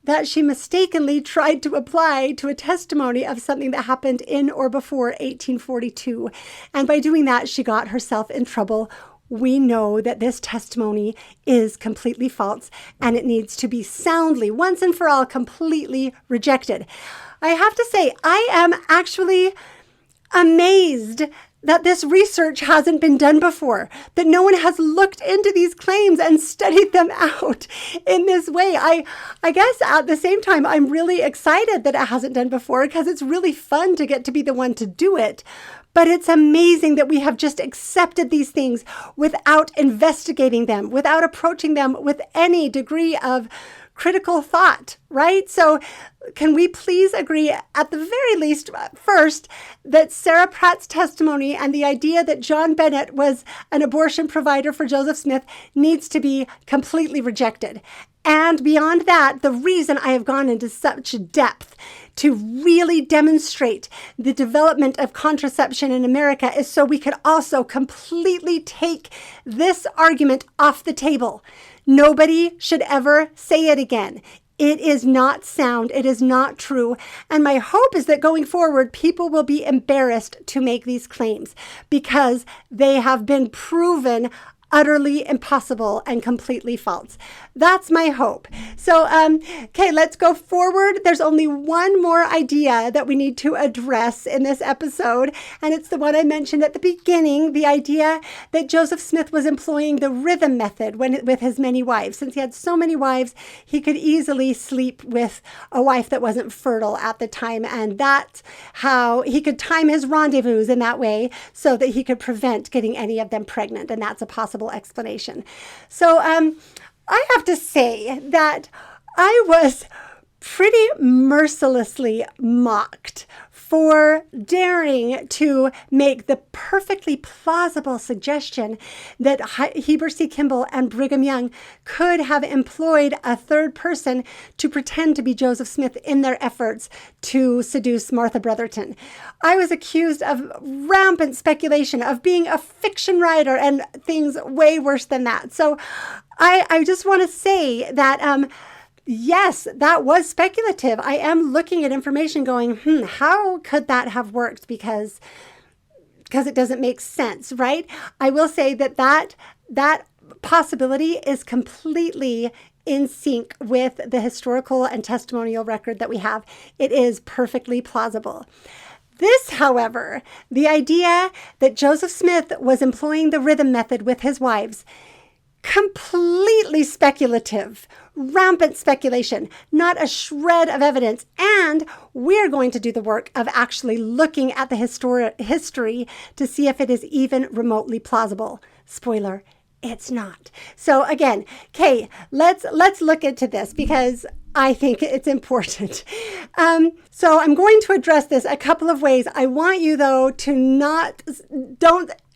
that she mistakenly tried to apply to a testimony of something that happened in or before 1842. And by doing that, she got herself in trouble. We know that this testimony is completely false, and it needs to be soundly, once and for all, completely rejected. I have to say, I am actually amazed that this research hasn't been done before, that no one has looked into these claims and studied them out in this way. I guess at the same time, I'm really excited that it hasn't done before because it's really fun to get to be the one to do it. But it's amazing that we have just accepted these things without investigating them, without approaching them with any degree of critical thought, right? So can we please agree at the very least first that Sarah Pratt's testimony and the idea that John Bennett was an abortion provider for Joseph Smith needs to be completely rejected. And beyond that, the reason I have gone into such depth to really demonstrate the development of contraception in America is so we could also completely take this argument off the table. Nobody should ever say it again. It is not sound. It is not true. And my hope is that going forward, people will be embarrassed to make these claims because they have been proven utterly impossible and completely false. That's my hope. So, okay, let's go forward. There's only one more idea that we need to address in this episode, and it's the one I mentioned at the beginning, the idea that Joseph Smith was employing the rhythm method with his many wives. Since he had so many wives, he could easily sleep with a wife that wasn't fertile at the time, and that's how he could time his rendezvous in that way so that he could prevent getting any of them pregnant, and that's a possible explanation. So I have to say that I was pretty mercilessly mocked for daring to make the perfectly plausible suggestion that Heber C. Kimball and Brigham Young could have employed a third person to pretend to be Joseph Smith in their efforts to seduce Martha Brotherton. I was accused of rampant speculation, of being a fiction writer, and things way worse than that. So I just want to say that yes, that was speculative. I am looking at information going, how could that have worked? Because because it doesn't make sense, right? I will say that possibility is completely in sync with the historical and testimonial record that we have. It is perfectly plausible. This, however, the idea that Joseph Smith was employing the rhythm method with his wives, completely speculative, rampant speculation, not a shred of evidence. And we're going to do the work of actually looking at the history to see if it is even remotely plausible. Spoiler, it's not. So again, Kay, let's look into this because I think it's important. So I'm going to address this a couple of ways. I want you, though, to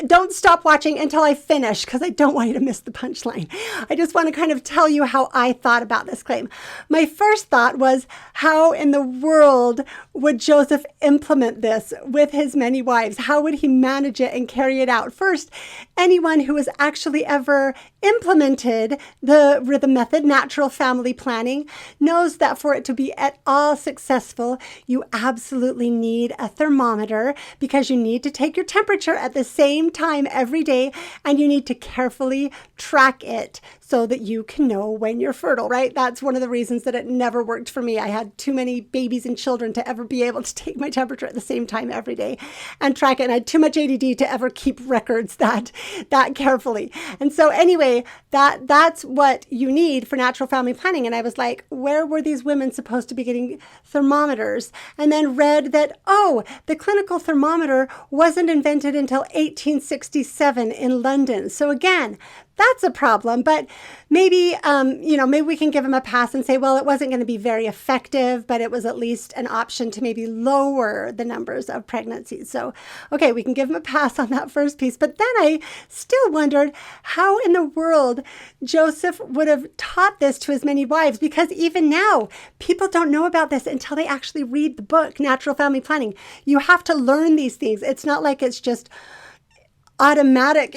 don't stop watching until I finish, because I don't want you to miss the punchline. I just want to kind of tell you how I thought about this claim. My first thought was, how in the world would Joseph implement this with his many wives? How would he manage it and carry it out? First, anyone who has actually ever implemented the rhythm method, natural family planning, knows that for it to be at all successful, you absolutely need a thermometer, because you need to take your temperature at the same time every day, and you need to carefully track it so that you can know when you're fertile, right? That's one of the reasons that it never worked for me. I had too many babies and children to ever be able to take my temperature at the same time every day and track it. And I had too much ADD to ever keep records that carefully. And so anyway, that's what you need for natural family planning. And I was like, where were these women supposed to be getting thermometers? And then read that, the clinical thermometer wasn't invented until 1867 in London. So again, that's a problem, but maybe we can give him a pass and say, well, it wasn't going to be very effective, but it was at least an option to maybe lower the numbers of pregnancies. So, okay, we can give him a pass on that first piece. But then I still wondered how in the world Joseph would have taught this to his many wives, because even now, people don't know about this until they actually read the book, Natural Family Planning. You have to learn these things. It's not like it's just automatic,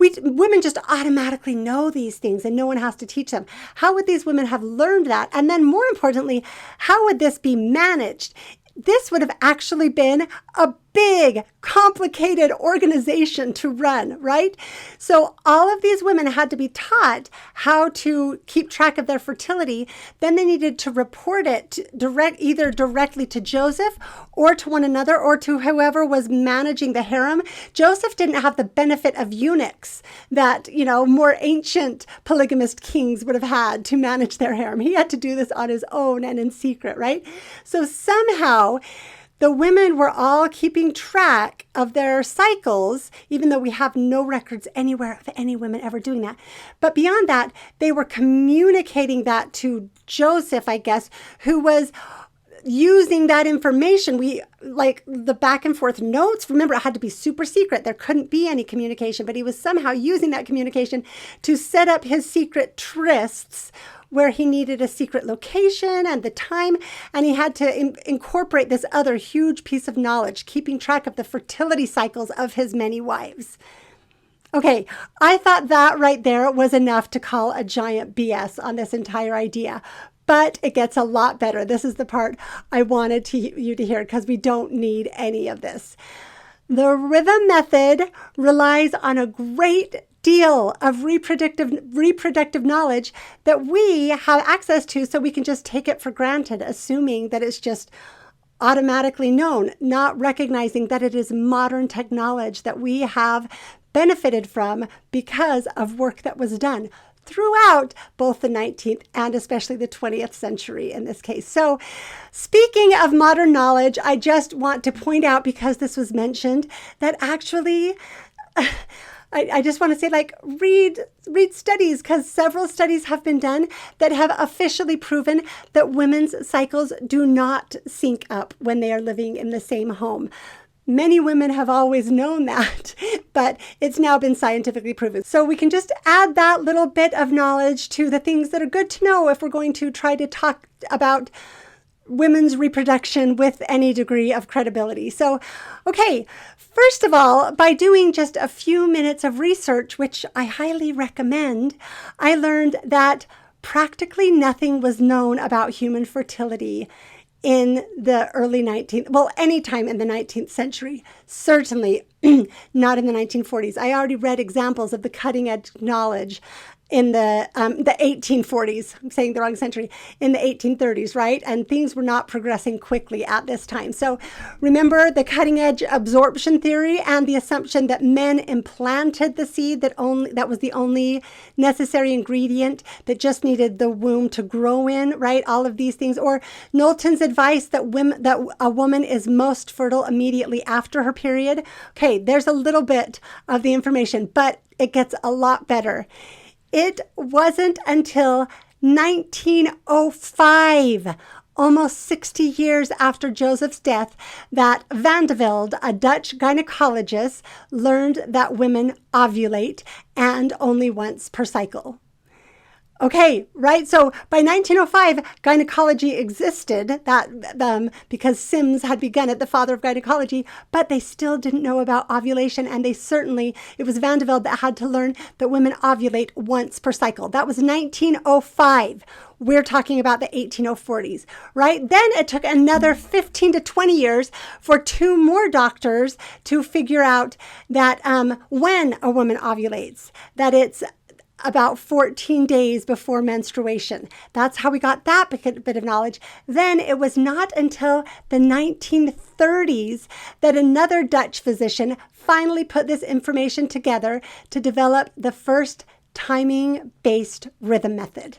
women just automatically know these things and no one has to teach them. How would these women have learned that? And then more importantly, how would this be managed? This would have actually been a big, complicated organization to run, right? So all of these women had to be taught how to keep track of their fertility. Then they needed to report it either directly to Joseph or to one another or to whoever was managing the harem. Joseph didn't have the benefit of eunuchs that, more ancient polygamist kings would have had to manage their harem. He had to do this on his own and in secret, right? So somehow the women were all keeping track of their cycles, even though we have no records anywhere of any women ever doing that. But beyond that, they were communicating that to Joseph, I guess, who was using that information. Like the back and forth notes, remember, it had to be super secret. There couldn't be any communication, but he was somehow using that communication to set up his secret trysts, where he needed a secret location and the time, and he had to incorporate this other huge piece of knowledge, keeping track of the fertility cycles of his many wives. Okay, I thought that right there was enough to call a giant BS on this entire idea. But it gets a lot better. This is the part I wanted you to hear, because we don't need any of this. The rhythm method relies on a great deal of reproductive knowledge that we have access to, so we can just take it for granted, assuming that it's just automatically known, not recognizing that it is modern technology that we have benefited from because of work that was done throughout both the 19th and especially the 20th century in this case. So speaking of modern knowledge, I just want to point out, because this was mentioned, that actually I just want to say, read studies, because several studies have been done that have officially proven that women's cycles do not sync up when they are living in the same home. Many women have always known that, but it's now been scientifically proven. So we can just add that little bit of knowledge to the things that are good to know if we're going to try to talk about women's reproduction with any degree of credibility. So, okay, first of all, by doing just a few minutes of research, which I highly recommend, I learned that practically nothing was known about human fertility in the early 19th, well, anytime in the 19th century, certainly not in the 1940s. I already read examples of the cutting edge knowledge in the 1840s. I'm saying the wrong century, in the 1830s, right? And things were not progressing quickly at this time. So remember the cutting edge absorption theory and the assumption that men implanted the seed, that was the only necessary ingredient, that just needed the womb to grow in, right? All of these things. Or Knowlton's advice that a woman is most fertile immediately after her period. Okay, there's a little bit of the information, but it gets a lot better. It wasn't until 1905, almost 60 years after Joseph's death, that Van de Velde, a Dutch gynecologist, learned that women ovulate and only once per cycle. Okay, right? So by 1905, gynecology existed, because Sims had begun it, the father of gynecology, but they still didn't know about ovulation, and it was Van de Velde that had to learn that women ovulate once per cycle. That was 1905. We're talking about the 1840s, right? Then it took another 15 to 20 years for two more doctors to figure out that when a woman ovulates, that it's about 14 days before menstruation. That's how we got that bit of knowledge. Then it was not until the 1930s that another Dutch physician finally put this information together to develop the first timing-based rhythm method.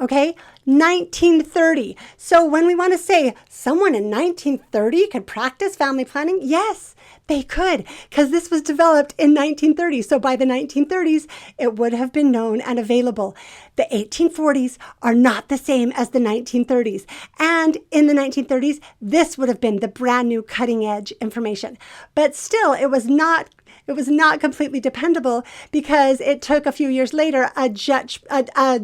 Okay, 1930. So when we want to say someone in 1930 could practice family planning, yes, they could, because this was developed in 1930. So by the 1930s, it would have been known and available. The 1840s are not the same as the 1930s. And in the 1930s, this would have been the brand new cutting edge information. But still, it was not completely dependable, because it took a few years later a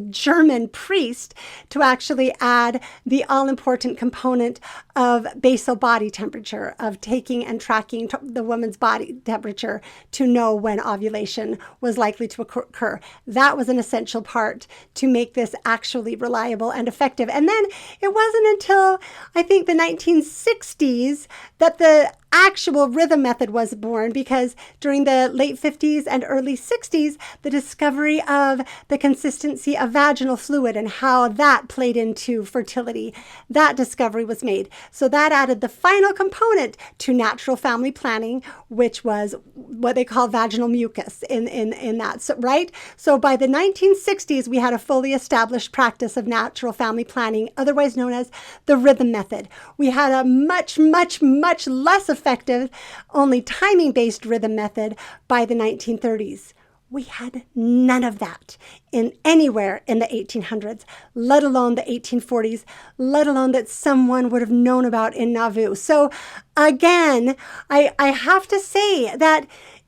German priest to actually add the all-important component of basal body temperature, of taking and tracking the woman's body temperature to know when ovulation was likely to occur. That was an essential part to make this actually reliable and effective. And then it wasn't until, I think, the 1960s that the actual rhythm method was born, because during the late 50s and early 60s, the discovery of the consistency of vaginal fluid and how that played into fertility, that discovery was made. So that added the final component to natural family planning, which was what they call vaginal mucus in that, so, right? So by the 1960s, we had a fully established practice of natural family planning, otherwise known as the rhythm method. We had a much, much, much less effective, only timing-based rhythm method by the 1930s. We had none of that anywhere in the 1800s, let alone the 1840s, let alone that someone would have known about in Nauvoo. So again, I have to say that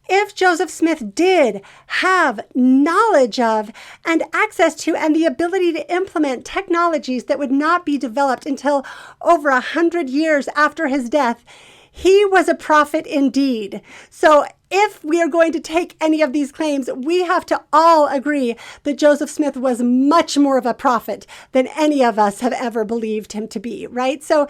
if Joseph Smith did have knowledge of and access to and the ability to implement technologies that would not be developed until over 100 years after his death, he was a prophet indeed. So if we are going to take any of these claims, we have to all agree that Joseph Smith was much more of a prophet than any of us have ever believed him to be, right? So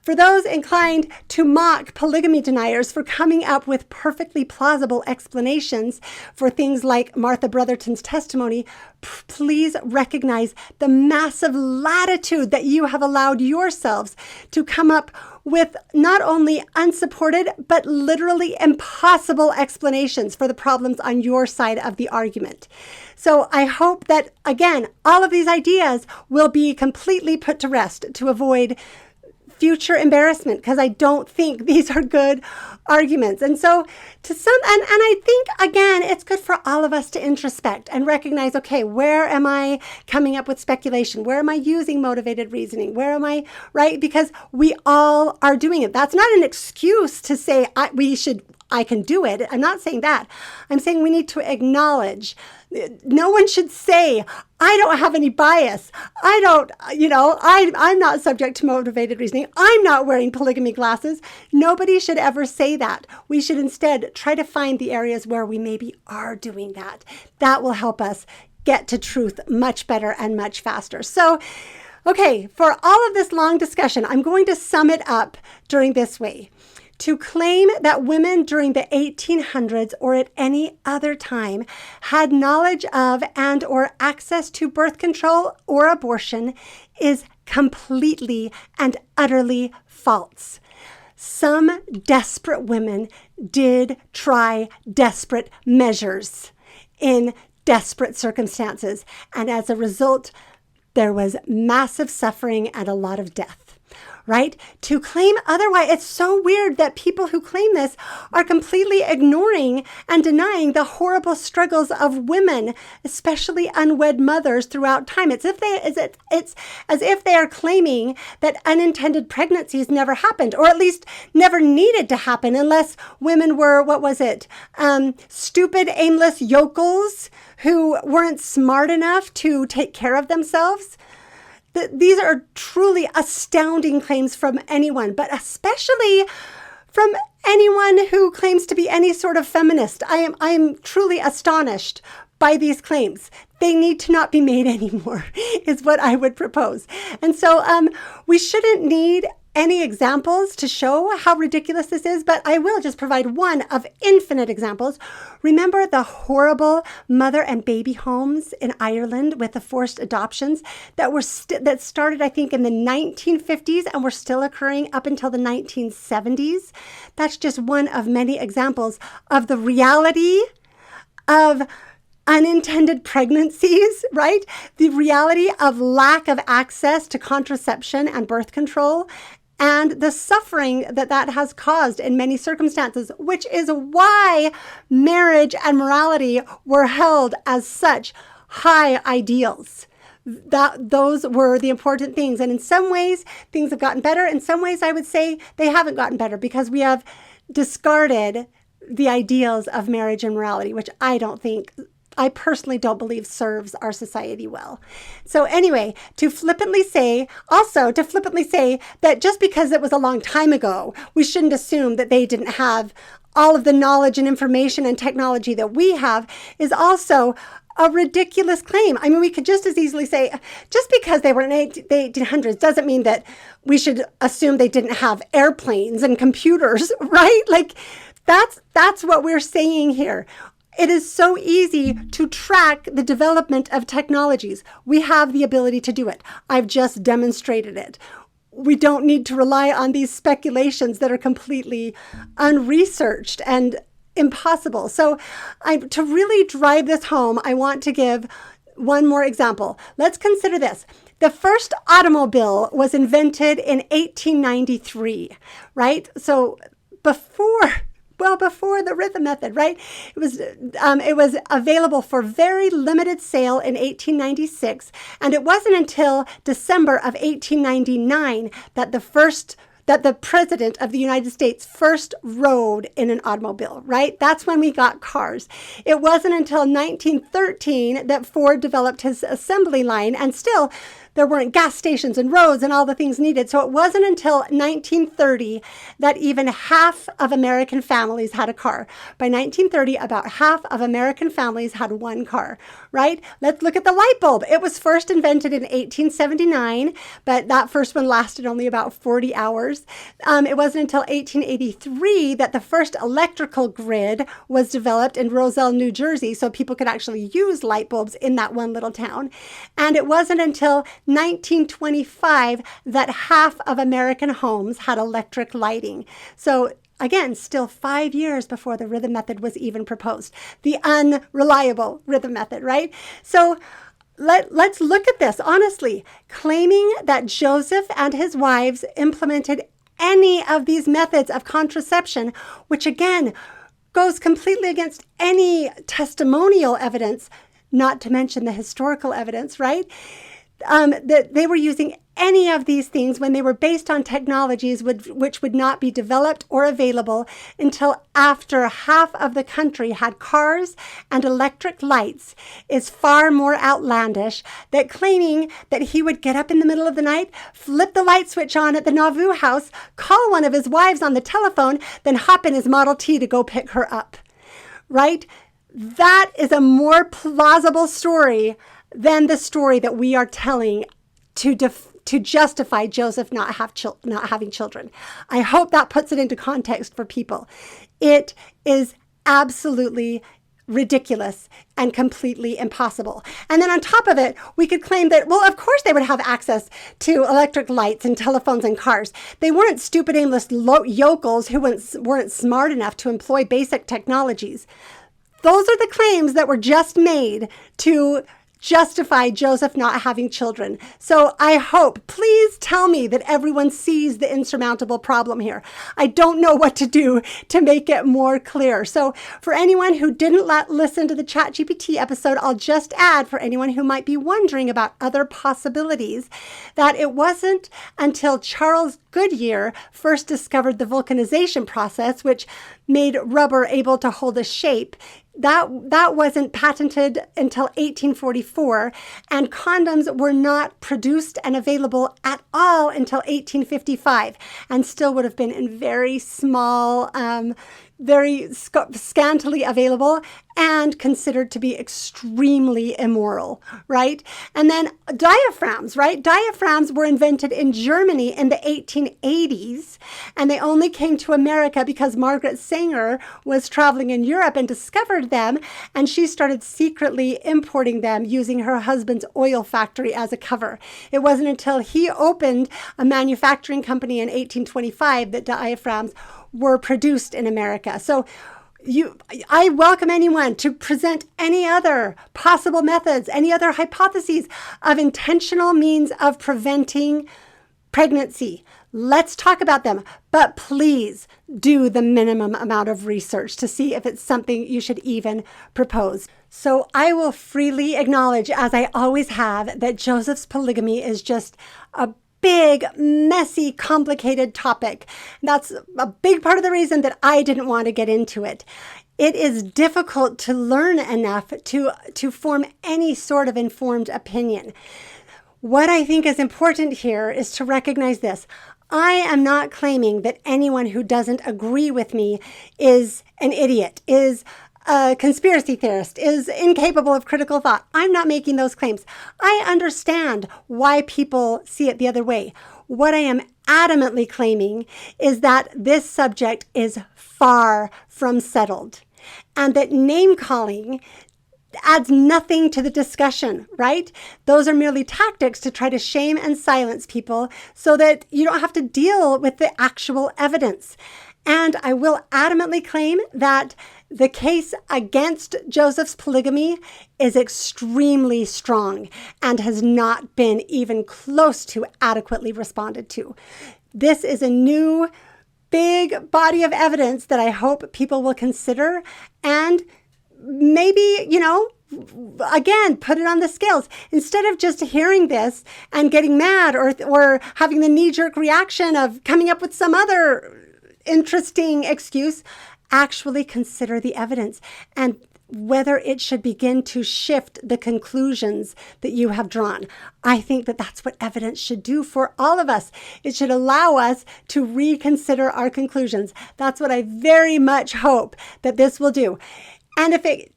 for those inclined to mock polygamy deniers for coming up with perfectly plausible explanations for things like Martha Brotherton's testimony, please recognize the massive latitude that you have allowed yourselves to come up with not only unsupported, but literally impossible explanations for the problems on your side of the argument. So I hope that, again, all of these ideas will be completely put to rest to avoid future embarrassment, because I don't think these are good arguments. And so and I think, again, it's good for all of us to introspect and recognize, okay, where am I coming up with speculation? Where am I using motivated reasoning? Where am I, right? Because we all are doing it. That's not an excuse to say I can do it. I'm not saying that. I'm saying we need to acknowledge. No one should say, I don't have any bias. I'm not subject to motivated reasoning. I'm not wearing polygamy glasses. Nobody should ever say that. We should instead try to find the areas where we maybe are doing that. That will help us get to truth much better and much faster. So Okay, for all of this long discussion, I'm going to sum it up during this way. To claim that women during the 1800s or at any other time had knowledge of and or access to birth control or abortion is completely and utterly false. Some desperate women did try desperate measures in desperate circumstances, and as a result, there was massive suffering and a lot of death. Right? To claim otherwise, it's so weird that people who claim this are completely ignoring and denying the horrible struggles of women, especially unwed mothers throughout time. It's as if they are claiming that unintended pregnancies never happened, or at least never needed to happen unless women were, stupid, aimless yokels who weren't smart enough to take care of themselves. These are truly astounding claims from anyone, but especially from anyone who claims to be any sort of feminist. I am truly astonished by these claims. They need to not be made anymore, is what I would propose. And so we shouldn't need any examples to show how ridiculous this is, but I will just provide one of infinite examples. Remember the horrible mother and baby homes in Ireland with the forced adoptions that started, I think, in the 1950s and were still occurring up until the 1970s? That's just one of many examples of the reality of unintended pregnancies, right? The reality of lack of access to contraception and birth control, and the suffering that has caused in many circumstances, which is why marriage and morality were held as such high ideals. Those were the important things. And in some ways, things have gotten better. In some ways, I would say they haven't gotten better because we have discarded the ideals of marriage and morality, which I personally don't believe serves our society well. So anyway, to flippantly say that just because it was a long time ago, we shouldn't assume that they didn't have all of the knowledge and information and technology that we have is also a ridiculous claim. I mean, we could just as easily say, just because they were in the 1800s doesn't mean that we should assume they didn't have airplanes and computers, right? Like, that's what we're saying here. It is so easy to track the development of technologies. We have the ability to do it. I've just demonstrated it. We don't need to rely on these speculations that are completely unresearched and impossible. So to really drive this home, I want to give one more example. Let's consider this. The first automobile was invented in 1893, right? So before the rhythm method, right? It was available for very limited sale in 1896, and it wasn't until December of 1899 that the president of the United States first rode in an automobile, right? That's when we got cars. It wasn't until 1913 that Ford developed his assembly line, and still there weren't gas stations and roads and all the things needed. So it wasn't until 1930 that even half of American families had a car. By 1930, about half of American families had one car, right? Let's look at the light bulb. It was first invented in 1879, but that first one lasted only about 40 hours. It wasn't until 1883 that the first electrical grid was developed in Roselle, New Jersey, so people could actually use light bulbs in that one little town. And it wasn't until 1925 that half of American homes had electric lighting. So again, still 5 years before the rhythm method was even proposed. The unreliable rhythm method, right? So let's look at this honestly. Claiming that Joseph and his wives implemented any of these methods of contraception, which again goes completely against any testimonial evidence, not to mention the historical evidence, right? That they were using any of these things when they were based on technologies which would not be developed or available until after half of the country had cars and electric lights is far more outlandish than claiming that he would get up in the middle of the night, flip the light switch on at the Nauvoo house, call one of his wives on the telephone, then hop in his Model T to go pick her up, right? That is a more plausible story than the story that we are telling to to justify Joseph not having children. I hope that puts it into context for people. It is absolutely ridiculous and completely impossible. And then on top of it, we could claim that, well, of course they would have access to electric lights and telephones and cars. They weren't stupid, aimless yokels who weren't smart enough to employ basic technologies. Those are the claims that were just made to justify Joseph not having children. So I hope, please tell me that everyone sees the insurmountable problem here. I don't know what to do to make it more clear. So for anyone who didn't listen to the ChatGPT episode, I'll just add, for anyone who might be wondering about other possibilities, that it wasn't until Charles Goodyear first discovered the vulcanization process, which made rubber able to hold a shape. That wasn't patented until 1844, and condoms were not produced and available at all until 1855, and still would have been in very small, very scantily available, and considered to be extremely immoral, right? And then diaphragms, right? Diaphragms were invented in Germany in the 1880s, and they only came to America because Margaret Sanger was traveling in Europe and discovered them, and she started secretly importing them using her husband's oil factory as a cover. It wasn't until he opened a manufacturing company in 1825 that diaphragms were produced in America. So I welcome anyone to present any other possible methods, any other hypotheses of intentional means of preventing pregnancy. Let's talk about them, but please do the minimum amount of research to see if it's something you should even propose. So I will freely acknowledge, as I always have, that Joseph's polygamy is just a big, messy, complicated topic. That's a big part of the reason that I didn't want to get into it. It is difficult to learn enough to form any sort of informed opinion. What I think is important here is to recognize this. I am not claiming that anyone who doesn't agree with me is an idiot, is a conspiracy theorist, is incapable of critical thought. I'm not making those claims. I understand why people see it the other way. What I am adamantly claiming is that this subject is far from settled, and that name-calling adds nothing to the discussion, right? Those are merely tactics to try to shame and silence people so that you don't have to deal with the actual evidence. And I will adamantly claim that the case against Joseph's polygamy is extremely strong and has not been even close to adequately responded to. This is a new, big body of evidence that I hope people will consider and maybe, again, put it on the scales. Instead of just hearing this and getting mad or having the knee-jerk reaction of coming up with some other interesting excuse, actually consider the evidence and whether it should begin to shift the conclusions that you have drawn. I think that that's what evidence should do for all of us. It should allow us to reconsider our conclusions. That's what I very much hope that this will do. And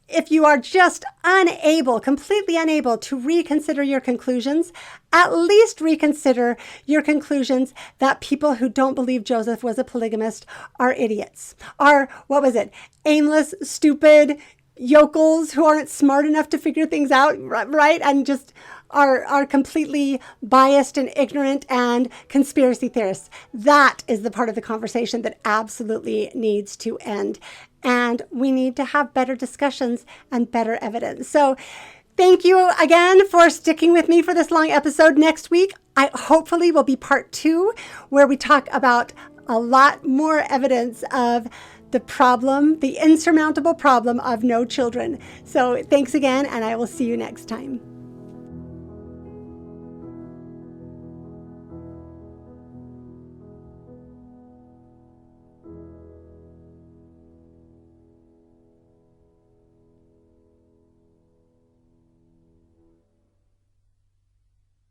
if you are just completely unable to reconsider your conclusions, at least reconsider your conclusions that people who don't believe Joseph was a polygamist are idiots, are, aimless, stupid yokels who aren't smart enough to figure things out, right? And just are completely biased and ignorant and conspiracy theorists. That is the part of the conversation that absolutely needs to end. And we need to have better discussions and better evidence. So thank you again for sticking with me for this long episode. Next week, hopefully will be part 2, where we talk about a lot more evidence of the insurmountable problem of no children. So thanks again, and I will see you next time.